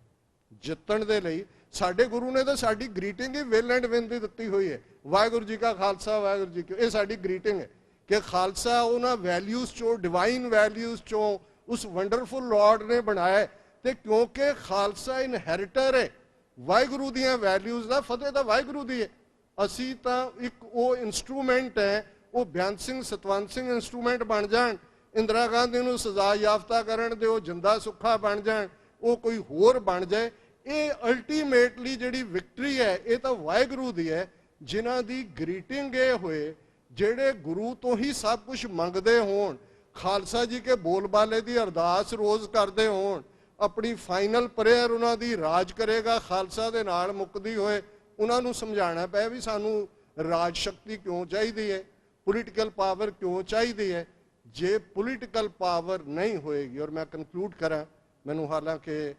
ਜਿੱਤਣ ਦੇ ਲਈ ਸਾਡੇ ਗੁਰੂ ਨੇ ਤਾਂ ਸਾਡੀ ਗ੍ਰੀਟਿੰਗ ਹੀ ਵਿਲ ਐਂਡ ਵਿਨ ਦੀ ਦਿੱਤੀ ਹੋਈ ਹੈ। ਵਾਹਿਗੁਰੂ ਜੀ ਕਾ ਖਾਲਸਾ, ਵਾਹਿਗੁਰੂ ਜੀ ਕੀ, ਇਹ ਸਾਡੀ ਗ੍ਰੀਟਿੰਗ ਹੈ ਕਿ ਖਾਲਸਾ ਉਹਨਾਂ ਵੈਲਿਊਜ਼ ਚੋਂ, ਡਿਵਾਈਨ ਵੈਲਿਊਜ਼ ਚੋਂ ਉਸ ਵੰਡਰਫੁਲ ਲਾਰਡ ਨੇ ਬਣਾਇਆ। ਤੇ ਕਿਉਂਕਿ ਖਾਲਸਾ ਇਨਹੈਰਿਟਰ ਹੈ ਵਾਹਿਗੁਰੂ ਦੀਆਂ ਵੈਲਿਊਜ਼ ਦਾ, ਫਤਿਹ ਤਾਂ ਵਾਹਿਗੁਰੂ ਦੀ ਹੈ। ਅਸੀਂ ਤਾਂ ਇੱਕ ਉਹ ਇਨਸਟਰੂਮੈਂਟ ਹੈ, ਉਹ ਬਿਆਨ ਸਿੰਘ ਸਤਵੰਤ ਸਿੰਘ ਇਨਸਟਰੂਮੈਂਟ ਬਣ ਜਾਣ, ਇੰਦਰਾ ਗਾਂਧੀ ਨੂੰ ਸਜ਼ਾ ਯਾਫਤਾ ਕਰਨ ਦੇ ਉਹ ਜਿੰਦਾ ਸੁੱਖਾ ਬਣ ਜਾਣ, ਉਹ ਕੋਈ ਹੋਰ ਬਣ ਜਾਏ। ਇਹ ਅਲਟੀਮੇਟਲੀ ਜਿਹੜੀ ਵਿਕਟਰੀ ਹੈ ਇਹ ਤਾਂ ਵਾਹਿਗੁਰੂ ਦੀ ਹੈ, ਜਿਨ੍ਹਾਂ ਦੀ ਗ੍ਰੀਟਿੰਗ ਇਹ ਹੋਏ, ਜਿਹੜੇ ਗੁਰੂ ਤੋਂ ਹੀ ਸਭ ਕੁਝ ਮੰਗਦੇ ਹੋਣ, ਖਾਲਸਾ ਜੀ ਕੇ ਬੋਲਬਾਲੇ ਦੀ ਅਰਦਾਸ ਰੋਜ਼ ਕਰਦੇ ਹੋਣ, ਆਪਣੀ ਫਾਈਨਲ ਪ੍ਰੇਅਰ ਉਹਨਾਂ ਦੀ ਰਾਜ ਕਰੇਗਾ ਖਾਲਸਾ ਦੇ ਨਾਲ ਮੁੱਕਦੀ ਹੋਏ। ਉਹਨਾਂ ਨੂੰ ਸਮਝਾਉਣਾ ਪਏ ਵੀ ਸਾਨੂੰ ਰਾਜ ਸ਼ਕਤੀ ਕਿਉਂ ਚਾਹੀਦੀ ਹੈ, ਪੋਲੀਟੀਕਲ ਪਾਵਰ ਕਿਉਂ ਚਾਹੀਦੀ ਹੈ। ਜੇ ਪੋਲੀਟੀਕਲ ਪਾਵਰ ਨਹੀਂ ਹੋਏਗੀ, ਔਰ ਮੈਂ ਕਨਕਲੂਡ ਕਰਾਂ, ਮੈਨੂੰ ਹਾਲਾਂਕਿ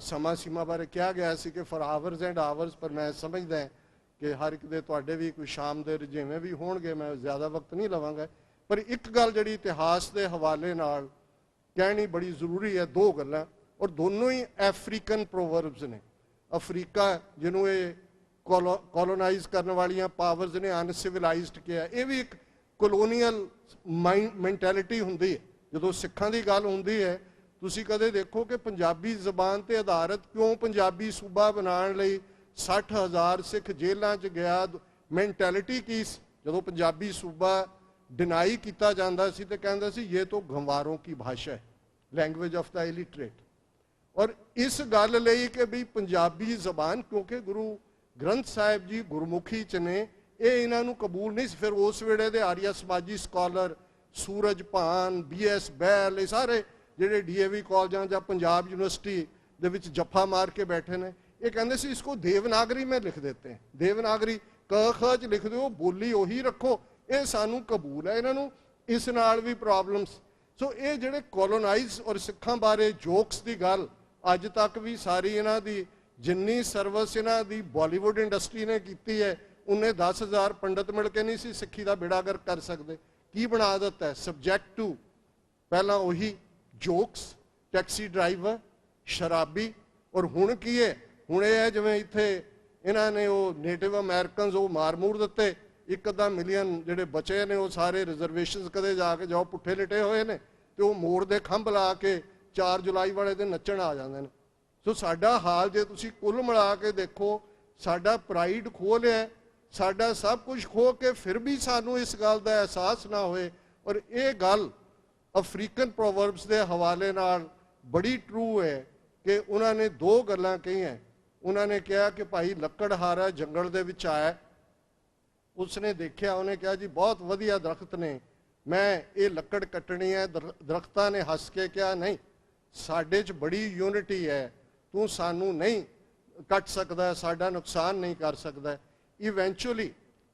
ਸਮਾਂ ਸੀਮਾ ਬਾਰੇ ਕਿਹਾ ਗਿਆ ਸੀ ਕਿ ਫॉर ਆਵਰਸ ਐਂਡ ਆਵਰਸ, ਪਰ ਮੈਂ ਸਮਝਦਾ ਕਿ ਹਰ ਇੱਕ ਦੇ ਤੁਹਾਡੇ ਵੀ ਕੋਈ ਸ਼ਾਮ ਦੇ ਰੁਝੇਵੇਂ ਵੀ ਹੋਣਗੇ, ਮੈਂ ਜ਼ਿਆਦਾ ਵਕਤ ਨਹੀਂ ਲਵਾਂਗਾ। ਪਰ ਇੱਕ ਗੱਲ ਜਿਹੜੀ ਇਤਿਹਾਸ ਦੇ ਹਵਾਲੇ ਨਾਲ ਕਹਿਣੀ ਬੜੀ ਜ਼ਰੂਰੀ ਹੈ, 2 ਗੱਲਾਂ, ਔਰ ਦੋਨੋਂ ਹੀ ਅਫਰੀਕਨ ਪ੍ਰੋਵਰਬਸ ਨੇ। ਅਫਰੀਕਾ ਜਿਹਨੂੰ ਇਹ ਕੋਲੋਨਾਈਜ਼ ਕਰਨ ਵਾਲੀਆਂ ਪਾਵਰਸ ਨੇ ਅਨਸਿਵਲਾਈਜ਼ਡ ਕਿਹਾ, ਇਹ ਵੀ ਇੱਕ ਕੋਲੋਨੀਅਲ ਮੈਂਟੈਲਿਟੀ ਹੁੰਦੀ ਹੈ। ਜਦੋਂ ਸਿੱਖਾਂ ਦੀ ਗੱਲ ਹੁੰਦੀ ਹੈ, ਤੁਸੀਂ ਕਦੇ ਦੇਖੋ ਕਿ ਪੰਜਾਬੀ ਜ਼ਬਾਨ ਤੇ ਆਧਾਰਿਤ ਕਿਉਂ ਪੰਜਾਬੀ ਸੂਬਾ ਬਣਾਉਣ ਲਈ 60,000 ਸਿੱਖ ਜੇਲ੍ਹਾਂ 'ਚ ਗਿਆ, ਮੈਂਟੈਲਿਟੀ ਕੀ ਸੀ। ਜਦੋਂ ਪੰਜਾਬੀ ਸੂਬਾ ਡਿਨਾਈ ਕੀਤਾ ਜਾਂਦਾ ਸੀ ਤੇ ਕਹਿੰਦਾ ਸੀ ਇਹ ਤਾਂ ਗੰਵਾਰੋਂ ਕੀ ਭਾਸ਼ਾ ਹੈ, ਲੈਂਗੁਏਜ ਆਫ ਦਾ ਇਲਿਟਰੇਟ। ਔਰ ਇਸ ਗੱਲ ਲਈ ਕਿ ਵੀ ਪੰਜਾਬੀ ਜ਼ਬਾਨ, ਕਿਉਂਕਿ ਗੁਰੂ ਗ੍ਰੰਥ ਸਾਹਿਬ ਜੀ ਗੁਰਮੁਖੀ 'ਚ ਨੇ, ਇਹ ਇਹਨਾਂ ਨੂੰ ਕਬੂਲ ਨਹੀਂ ਸੀ। ਫਿਰ ਉਸ ਵੇਲੇ ਦੇ ਆਰੀਆ ਸਮਾਜੀ ਸਕਾਲਰ ਸੂਰਜ ਭਾਨ, BS ਬੈਲ, ਇਹ ਸਾਰੇ ਜਿਹੜੇ DAV ਕਾਲਜਾਂ ਜਾਂ ਪੰਜਾਬ ਯੂਨੀਵਰਸਿਟੀ ਦੇ ਵਿੱਚ ਜੱਫਾ ਮਾਰ ਕੇ ਬੈਠੇ ਨੇ, ਇਹ ਕਹਿੰਦੇ ਸੀ ਇਸਕੋ ਦੇਵਨਾਗਰੀ में ਲਿਖ देते हैं, ਦੇਵਨਾਗਰੀ ਕ ਖ 'ਚ ਲਿਖ ਦਿਓ, ਬੋਲੀ ਉਹੀ ਰੱਖੋ, ਇਹ ਸਾਨੂੰ ਕਬੂਲ ਹੈ। ਇਹਨਾਂ ਨੂੰ ਇਸ ਨਾਲ ਵੀ ਪ੍ਰੋਬਲਮਸ। ਸੋ ਇਹ ਜਿਹੜੇ ਕੋਲੋਨਾਈਜ਼ ਔਰ ਸਿੱਖਾਂ ਬਾਰੇ ਜੋਕਸ ਦੀ ਗੱਲ ਅੱਜ ਤੱਕ ਵੀ ਸਾਰੀ ਇਹਨਾਂ ਦੀ ਜਿੰਨੀ ਸਰਵਿਸ ਇਹਨਾਂ ਦੀ ਬਾਲੀਵੁੱਡ ਇੰਡਸਟਰੀ ਨੇ ਕੀਤੀ ਹੈ, ਉਹਨੇ 10,000 ਪੰਡਤ ਮਿਲ ਕੇ ਨਹੀਂ ਸੀ ਸਿੱਖੀ ਦਾ ਬੇੜਾਗਰ ਕਰ ਸਕਦੇ। ਕੀ ਬਣਾ ਦਿੱਤਾ ਹੈ? ਸਬਜੈਕਟ ਟੂ ਪਹਿਲਾਂ ਉਹੀ ਜੋਕਸ, ਟੈਕਸੀ ਡਰਾਈਵਰ, ਸ਼ਰਾਬੀ। ਔਰ ਹੁਣ ਕੀ ਹੈ? ਹੁਣ ਇਹ ਹੈ ਜਿਵੇਂ ਇੱਥੇ ਇਹਨਾਂ ਨੇ ਉਹ ਨੇਟਿਵ ਅਮਰੀਕਨਸ ਉਹ ਮਾਰ-ਮੂਰ ਦਿੱਤੇ, 1-2 ਮਿਲੀਅਨ ਜਿਹੜੇ ਬਚੇ ਨੇ ਉਹ ਸਾਰੇ ਰਿਜ਼ਰਵੇਸ਼ਨਸ ਕਦੇ ਜਾ ਕੇ ਜਾਓ ਪੁੱਠੇ ਲਿਟੇ ਹੋਏ ਨੇ, ਤੇ ਉਹ ਮੋੜ ਦੇ ਖੰਭ ਲਾ ਕੇ 4 ਜੁਲਾਈ ਵਾਲੇ ਦਿਨ ਨੱਚਣ ਆ ਜਾਂਦੇ ਨੇ। ਸੋ ਸਾਡਾ ਹਾਲ ਜੇ ਤੁਸੀਂ ਕੁੱਲ ਮਿਲਾ ਕੇ ਦੇਖੋ, ਸਾਡਾ ਪ੍ਰਾਈਡ ਖੋਹ ਲਿਆ, ਸਾਡਾ ਸਭ ਕੁਝ ਖੋਹ ਕੇ ਫਿਰ ਵੀ ਸਾਨੂੰ ਇਸ ਗੱਲ ਦਾ ਅਹਿਸਾਸ ਨਾ ਹੋਏ। ਔਰ ਇਹ ਗੱਲ ਅਫਰੀਕਨ ਪ੍ਰੋਵਰਬਸ ਦੇ ਹਵਾਲੇ ਨਾਲ ਬੜੀ ਟਰੂ ਹੈ ਕਿ ਉਹਨਾਂ ਨੇ 2 ਗੱਲਾਂ ਕਹੀਆਂ। ਉਹਨਾਂ ਨੇ ਕਿਹਾ ਕਿ ਭਾਈ ਲੱਕੜਹਾਰਾ ਜੰਗਲ ਦੇ ਵਿੱਚ ਆਇਆ, ਉਸਨੇ ਦੇਖਿਆ, ਉਹਨੇ ਕਿਹਾ ਜੀ ਬਹੁਤ ਵਧੀਆ ਦਰਖਤ ਨੇ, ਮੈਂ ਇਹ ਲੱਕੜ ਕੱਟਣੀ ਹੈ। ਦਰਖਤਾਂ ਨੇ ਹੱਸ ਕੇ ਕਿਹਾ ਨਹੀਂ, ਸਾਡੇ 'ਚ ਬੜੀ ਯੂਨਿਟੀ ਹੈ, ਤੂੰ ਸਾਨੂੰ ਨਹੀਂ ਕੱਟ ਸਕਦਾ, ਸਾਡਾ ਨੁਕਸਾਨ ਨਹੀਂ ਕਰ ਸਕਦਾ। ਇਵੈਂਚੁਅਲੀ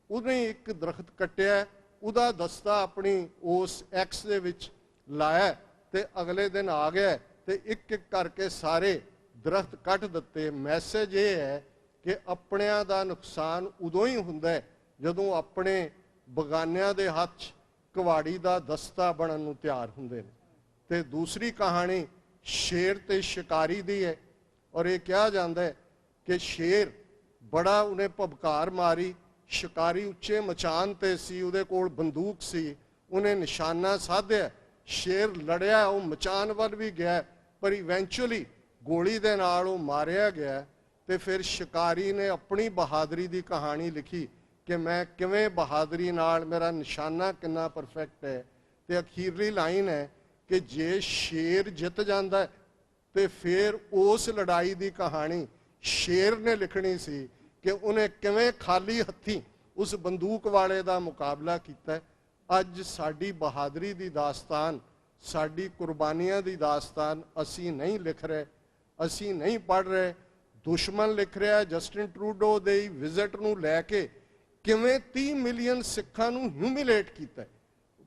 ਉਹਨੇ ਇੱਕ ਦਰਖਤ ਕੱਟਿਆ, ਉਹਦਾ ਦਸਤਾ ਆਪਣੀ ਉਸ ਐਕਸ ਦੇ ਵਿੱਚ ਲਾਇਆ ਤੇ ਅਗਲੇ ਦਿਨ ਆ ਗਿਆ ਤੇ ਇੱਕ ਇੱਕ ਕਰਕੇ ਸਾਰੇ ਦਰਖਤ ਕੱਟ ਦਿੱਤੇ। ਮੈਸੇਜ ਇਹ ਹੈ ਕਿ ਆਪਣਿਆਂ ਦਾ ਨੁਕਸਾਨ ਉਦੋਂ ਹੀ ਹੁੰਦਾ ਹੈ ਜਦੋਂ ਆਪਣੇ ਬਗਾਨਿਆਂ ਦੇ ਹੱਥ 'ਚ ਕੁਹਾੜੀ ਦਾ ਦਸਤਾ ਬਣਨ ਨੂੰ ਤਿਆਰ ਹੁੰਦੇ ਨੇ। ਤੇ ਦੂਸਰੀ ਕਹਾਣੀ ਸ਼ੇਰ ਤੇ ਸ਼ਿਕਾਰੀ ਦੀ ਹੈ, ਔਰ ਇਹ ਕਿਹਾ ਜਾਂਦਾ ਹੈ ਕਿ ਸ਼ੇਰ ਬੜਾ ਉਹਨੇ ਭਬਕਾਰ ਮਾਰੀ। ਸ਼ਿਕਾਰੀ ਉੱਚੇ ਮਚਾਨ ਤੇ ਸੀ, ਉਹਦੇ ਕੋਲ ਬੰਦੂਕ ਸੀ, ਉਹਨੇ ਨਿਸ਼ਾਨਾ ਸਾਧਿਆ, ਸ਼ੇਰ ਲੜਿਆ, ਉਹ ਮਚਾਨ ਵੱਲ ਵੀ ਗਿਆ, ਪਰ ਇਵੈਂਚੁਅਲੀ ਗੋਲੀ ਦੇ ਨਾਲ ਉਹ ਮਾਰਿਆ ਗਿਆ। ਤੇ ਫਿਰ ਸ਼ਿਕਾਰੀ ਨੇ ਆਪਣੀ ਬਹਾਦਰੀ ਦੀ ਕਹਾਣੀ ਲਿਖੀ ਕਿ ਮੈਂ ਕਿਵੇਂ ਬਹਾਦਰੀ ਨਾਲ, ਮੇਰਾ ਨਿਸ਼ਾਨਾ ਕਿੰਨਾ ਪਰਫੈਕਟ ਹੈ। ਤੇ ਅਖੀਰਲੀ ਲਾਈਨ ਹੈ ਕਿ ਜੇ ਸ਼ੇਰ ਜਿੱਤ ਜਾਂਦਾ ਤੇ ਫਿਰ ਉਸ ਲੜਾਈ ਦੀ ਕਹਾਣੀ ਸ਼ੇਰ ਨੇ ਲਿਖਣੀ ਸੀ ਕਿ ਉਹਨੇ ਕਿਵੇਂ ਖਾਲੀ ਹੱਥੀਂ ਉਸ ਬੰਦੂਕ ਵਾਲੇ ਦਾ ਮੁਕਾਬਲਾ ਕੀਤਾ। ਅੱਜ ਸਾਡੀ ਬਹਾਦਰੀ ਦੀ ਦਾਸਤਾਨ, ਸਾਡੀ ਕੁਰਬਾਨੀਆਂ ਦੀ ਦਾਸਤਾਨ ਅਸੀਂ ਨਹੀਂ ਲਿਖ ਰਹੇ, ਅਸੀਂ ਨਹੀਂ ਪੜ੍ਹ ਰਹੇ। ਦੁਸ਼ਮਣ ਲਿਖ ਰਿਹਾ ਜਸਟਿਨ ਟਰੂਡੋ ਦੇ ਵਿਜ਼ਿਟ ਨੂੰ ਲੈ ਕੇ ਕਿਵੇਂ 30 ਮਿਲੀਅਨ ਸਿੱਖਾਂ ਨੂੰ ਹਿਊਮਿਲੇਟ ਕੀਤਾ।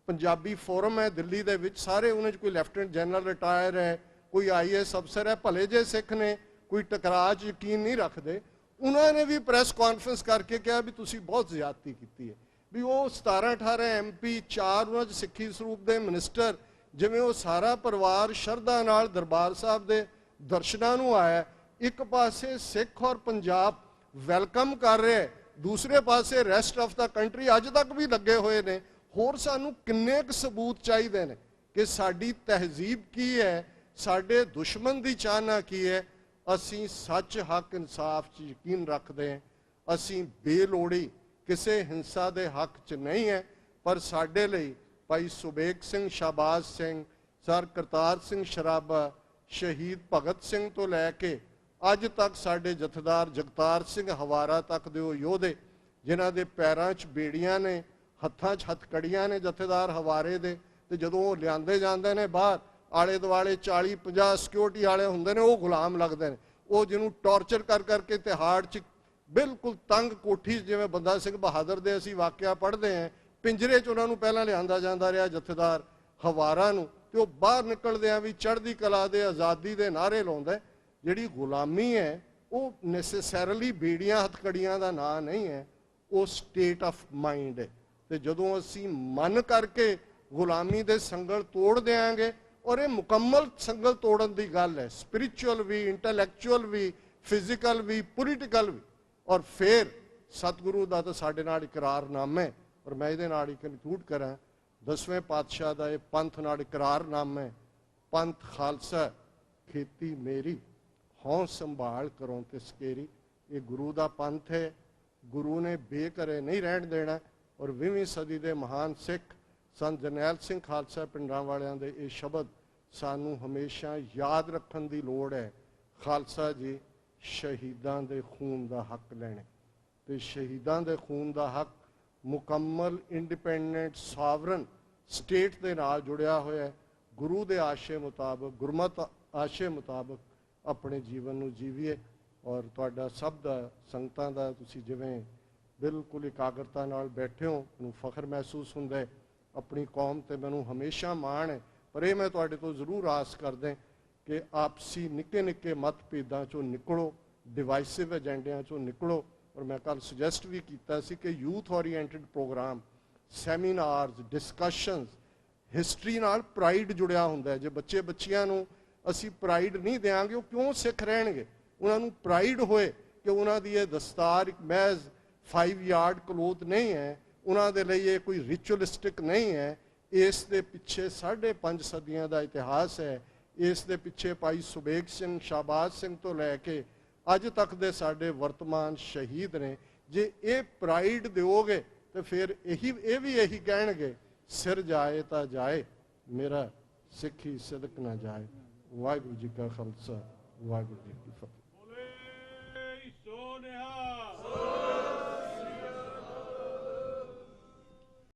ਪੰਜਾਬੀ ਫੋਰਮ ਹੈ ਦਿੱਲੀ ਦੇ ਵਿੱਚ, ਸਾਰੇ ਉਹਨਾਂ 'ਚ ਕੋਈ ਲੈਫਟੀਨੈਂਟ ਜਨਰਲ ਰਿਟਾਇਰ ਹੈ, ਕੋਈ ਆਈਐਸ ਅਫਸਰ ਹੈ, ਭਲੇ ਜੇ ਸਿੱਖ ਨੇ, ਕੋਈ ਟਕਰਾਅ 'ਚ ਯਕੀਨ ਨਹੀਂ ਰੱਖਦੇ। ਉਹਨਾਂ ਨੇ ਵੀ ਪ੍ਰੈਸ ਕਾਨਫਰੰਸ ਕਰਕੇ ਕਿਹਾ ਵੀ ਤੁਸੀਂ ਬਹੁਤ ਜ਼ਿਆਦਤੀ ਕੀਤੀ ਹੈ। ਵੀ ਉਹ 17-18 MP, 4 ਉਹਨਾਂ 'ਚ ਸਿੱਖੀ ਸਰੂਪ ਦੇ ਮਿਨਿਸਟਰ, ਜਿਵੇਂ ਉਹ ਸਾਰਾ ਪਰਿਵਾਰ ਸ਼ਰਧਾ ਨਾਲ ਦਰਬਾਰ ਸਾਹਿਬ ਦੇ ਦਰਸ਼ਨਾਂ ਨੂੰ ਆਇਆ। ਇੱਕ ਪਾਸੇ ਸਿੱਖ ਔਰ ਪੰਜਾਬ ਵੈਲਕਮ ਕਰ ਰਿਹਾ, ਦੂਸਰੇ ਪਾਸੇ ਰੈਸਟ ਆਫ ਦਾ ਕੰਟਰੀ ਅੱਜ ਤੱਕ ਵੀ ਲੱਗੇ ਹੋਏ ਨੇ। ਹੋਰ ਸਾਨੂੰ ਕਿੰਨੇ ਕੁ ਸਬੂਤ ਚਾਹੀਦੇ ਨੇ ਕਿ ਸਾਡੀ ਤਹਿਜ਼ੀਬ ਕੀ ਹੈ, ਸਾਡੇ ਦੁਸ਼ਮਣ ਦੀ ਚਾਹਨਾ ਕੀ ਹੈ। ਅਸੀਂ ਸੱਚ, ਹੱਕ, ਇਨਸਾਫ 'ਚ ਯਕੀਨ ਰੱਖਦੇ ਹਾਂ। ਅਸੀਂ ਬੇਲੋੜੀ ਕਿਸੇ ਹਿੰਸਾ ਦੇ ਹੱਕ 'ਚ ਨਹੀਂ ਹੈ। ਪਰ ਸਾਡੇ ਲਈ ਭਾਈ ਸੁਬੇਗ ਸਿੰਘ, ਸ਼ਾਹਬਾਜ਼ ਸਿੰਘ, ਸਰ ਕਰਤਾਰ ਸਿੰਘ ਸ਼ਰਾਬਾ, ਸ਼ਹੀਦ ਭਗਤ ਸਿੰਘ ਤੋਂ ਲੈ ਕੇ ਅੱਜ ਤੱਕ ਸਾਡੇ ਜਥੇਦਾਰ ਜਗਤਾਰ ਸਿੰਘ ਹਵਾਰਾ ਤੱਕ ਦੇ ਉਹ ਯੋਧੇ ਜਿਨ੍ਹਾਂ ਦੇ ਪੈਰਾਂ 'ਚ ਬੇੜੀਆਂ ਨੇ, ਹੱਥਾਂ 'ਚ ਹੱਥਕੜੀਆਂ ਨੇ ਜਥੇਦਾਰ ਹਵਾਰੇ ਦੇ, ਤੇ ਜਦੋਂ ਉਹ ਲਿਆਂਦੇ ਜਾਂਦੇ ਨੇ ਬਾਹਰ, ਆਲੇ ਦੁਆਲੇ 40-50 ਸਿਕਿਉਰਿਟੀ ਵਾਲੇ ਹੁੰਦੇ ਨੇ, ਉਹ ਗੁਲਾਮ ਲੱਗਦੇ ਨੇ। ਉਹ ਜਿਹਨੂੰ ਟੌਰਚਰ ਕਰ ਕਰਕੇ ਤਿਹਾੜ 'ਚ ਬਿਲਕੁਲ ਤੰਗ ਕੋਠੀ 'ਚ, ਜਿਵੇਂ ਬੰਦਾ ਸਿੰਘ ਬਹਾਦਰ ਦੇ ਅਸੀਂ ਵਾਕਿਆ ਪੜ੍ਹਦੇ ਹਾਂ, ਪਿੰਜਰੇ 'ਚ ਉਹਨਾਂ ਨੂੰ ਪਹਿਲਾਂ ਲਿਆਂਦਾ ਜਾਂਦਾ ਰਿਹਾ ਜਥੇਦਾਰ ਹਵਾਰਾ ਨੂੰ, ਤੇ ਉਹ ਬਾਹਰ ਨਿਕਲਦਿਆਂ ਵੀ ਚੜ੍ਹਦੀ ਕਲਾ ਦੇ, ਆਜ਼ਾਦੀ ਦੇ ਨਾਅਰੇ ਲਾਉਂਦਾ। ਜਿਹੜੀ ਗੁਲਾਮੀ ਹੈ ਉਹ ਨੈਸੈਸਰਲੀ ਬੇੜੀਆਂ ਹੱਥਕੜੀਆਂ ਦਾ ਨਾਂ ਨਹੀਂ ਹੈ, ਉਹ ਸਟੇਟ ਆਫ ਮਾਈਂਡ ਹੈ। ਤੇ ਜਦੋਂ ਅਸੀਂ ਮਨ ਕਰਕੇ ਗੁਲਾਮੀ ਦੇ ਸੰਗਲ ਤੋੜ ਦਿਆਂਗੇ, ਔਰ ਇਹ ਮੁਕੰਮਲ ਸੰਗਲ ਤੋੜਨ ਦੀ ਗੱਲ ਹੈ, ਸਪਿਰਿਚੁਅਲ ਵੀ, ਇੰਟੈਲੈਕਚੁਅਲ ਵੀ, ਫਿਜ਼ੀਕਲ ਵੀ, ਪੋਲੀਟੀਕਲ ਵੀ। ਔਰ ਫਿਰ ਸਤਿਗੁਰੂ ਦਾ ਤਾਂ ਸਾਡੇ ਨਾਲ ਇਕਰਾਰਨਾਮਾ ਹੈ। ਔਰ ਮੈਂ ਇਹਦੇ ਨਾਲ ਹੀ ਕਨਕਲੂਡ ਕਰਾਂ, 10ਵੇਂ ਪਾਤਸ਼ਾਹ ਦਾ ਇਹ ਪੰਥ ਨਾਲ ਇਕਰਾਰਨਾਮਾ ਹੈ, ਪੰਥ ਖਾਲਸਾ ਖੇਤੀ ਮੇਰੀ, ਹਉ ਸੰਭਾਲ ਕਰੋ ਤੇ ਸਕੇਰੀ। ਇਹ ਗੁਰੂ ਦਾ ਪੰਥ ਹੈ, ਗੁਰੂ ਨੇ ਬੇਘਰੇ ਨਹੀਂ ਰਹਿਣ ਦੇਣਾ। ਔਰ 20ਵੀਂ ਸਦੀ ਦੇ ਮਹਾਨ ਸਿੱਖ ਸੰਤ ਜਰਨੈਲ ਸਿੰਘ ਖਾਲਸਾ ਪਿੰਡਾਂ ਵਾਲਿਆਂ ਦੇ ਇਹ ਸ਼ਬਦ ਸਾਨੂੰ ਹਮੇਸ਼ਾ ਯਾਦ ਰੱਖਣ ਦੀ ਲੋੜ ਹੈ। ਖਾਲਸਾ ਜੀ, ਸ਼ਹੀਦਾਂ ਦੇ ਖੂਨ ਦਾ ਹੱਕ ਲੈਣੇ, ਤੇ ਸ਼ਹੀਦਾਂ ਦੇ ਖੂਨ ਦਾ ਹੱਕ ਮੁਕੰਮਲ ਇੰਡੀਪੈਂਡੈਂਟ ਸਾਵਰਨ ਸਟੇਟ ਦੇ ਨਾਲ ਜੁੜਿਆ ਹੋਇਆ ਹੈ। ਗੁਰੂ ਦੇ ਆਸ਼ੇ ਮੁਤਾਬਕ, ਗੁਰਮਤ ਆਸ਼ੇ ਮੁਤਾਬਕ ਆਪਣੇ ਜੀਵਨ ਨੂੰ ਜੀਵੀਏ। ਔਰ ਤੁਹਾਡਾ ਸਭ ਦਾ, ਸੰਗਤਾਂ ਦਾ, ਤੁਸੀਂ ਜਿਵੇਂ ਬਿਲਕੁਲ ਇਕਾਗਰਤਾ ਨਾਲ ਬੈਠੇ ਹੋ, ਮੈਨੂੰ ਫਖਰ ਮਹਿਸੂਸ ਹੁੰਦਾ ਹੈ। ਆਪਣੀ ਕੌਮ ਤੇ ਮੈਨੂੰ ਹਮੇਸ਼ਾ ਮਾਣ ਹੈ। ਪਰ ਇਹ ਮੈਂ ਤੁਹਾਡੇ ਤੋਂ ਜ਼ਰੂਰ ਆਸ ਕਰਦਾ ਕਿ ਆਪਸੀ ਨਿੱਕੇ ਨਿੱਕੇ ਮਤਭੇਦਾਂ 'ਚੋਂ ਨਿਕਲੋ, ਡਿਵਾਈਸਿਵ ਏਜੰਡਿਆਂ 'ਚੋਂ ਨਿਕਲੋ। ਔਰ ਮੈਂ ਕੱਲ੍ਹ ਸੁਜੈਸਟ ਵੀ ਕੀਤਾ ਸੀ ਕਿ youth oriented programme, seminars, discussions, history ਨਾਲ ਪ੍ਰਾਈਡ ਜੁੜਿਆ ਹੁੰਦਾ ਹੈ। ਜੇ ਬੱਚੇ ਬੱਚੀਆਂ ਨੂੰ ਅਸੀਂ ਪ੍ਰਾਈਡ ਨਹੀਂ ਦਿਆਂਗੇ, ਉਹ ਕਿਉਂ ਸਿੱਖ ਰਹਿਣਗੇ? ਉਹਨਾਂ ਨੂੰ ਪ੍ਰਾਈਡ ਹੋਏ ਕਿ ਉਹਨਾਂ ਦੀ ਇਹ ਦਸਤਾਰ ਇੱਕ ਮਹਿਜ਼ 5 ਯਾਰਡ ਕਲੋਥ ਨਹੀਂ ਹੈ, ਉਹਨਾਂ ਦੇ ਲਈ ਇਹ ਕੋਈ ਰਿਚੁਅਲਿਸਟਿਕ ਨਹੀਂ ਹੈ। ਇਸ ਦੇ ਪਿੱਛੇ 5.5 ਸਦੀਆਂ ਦਾ ਇਤਿਹਾਸ ਹੈ। ਇਸ ਦੇ ਪਿੱਛੇ ਭਾਈ ਸੁਬੇਗ ਸਿੰਘ, ਸ਼ਾਹਬਾਜ਼ ਸਿੰਘ ਤੋਂ ਲੈ ਕੇ ਅੱਜ ਤੱਕ ਦੇ ਸਾਡੇ ਵਰਤਮਾਨ ਸ਼ਹੀਦ ਨੇ। ਜੇ ਇਹ ਪ੍ਰਾਈਡ ਦਿਓਗੇ ਤੇ ਫਿਰ ਇਹ ਵੀ ਇਹੀ ਕਹਿਣਗੇ, ਸਿਰ ਜਾਏ ਤਾਂ ਜਾਏ, ਮੇਰਾ ਸਿੱਖੀ ਸਿਦਕ ਨਾ ਜਾਏ। ਵਾਹਿਗੁਰੂ ਜੀ ਕਾ ਖਾਲਸਾ, ਵਾਹਿਗੁਰੂ ਜੀ ਕੀ ਫਤਿਹ।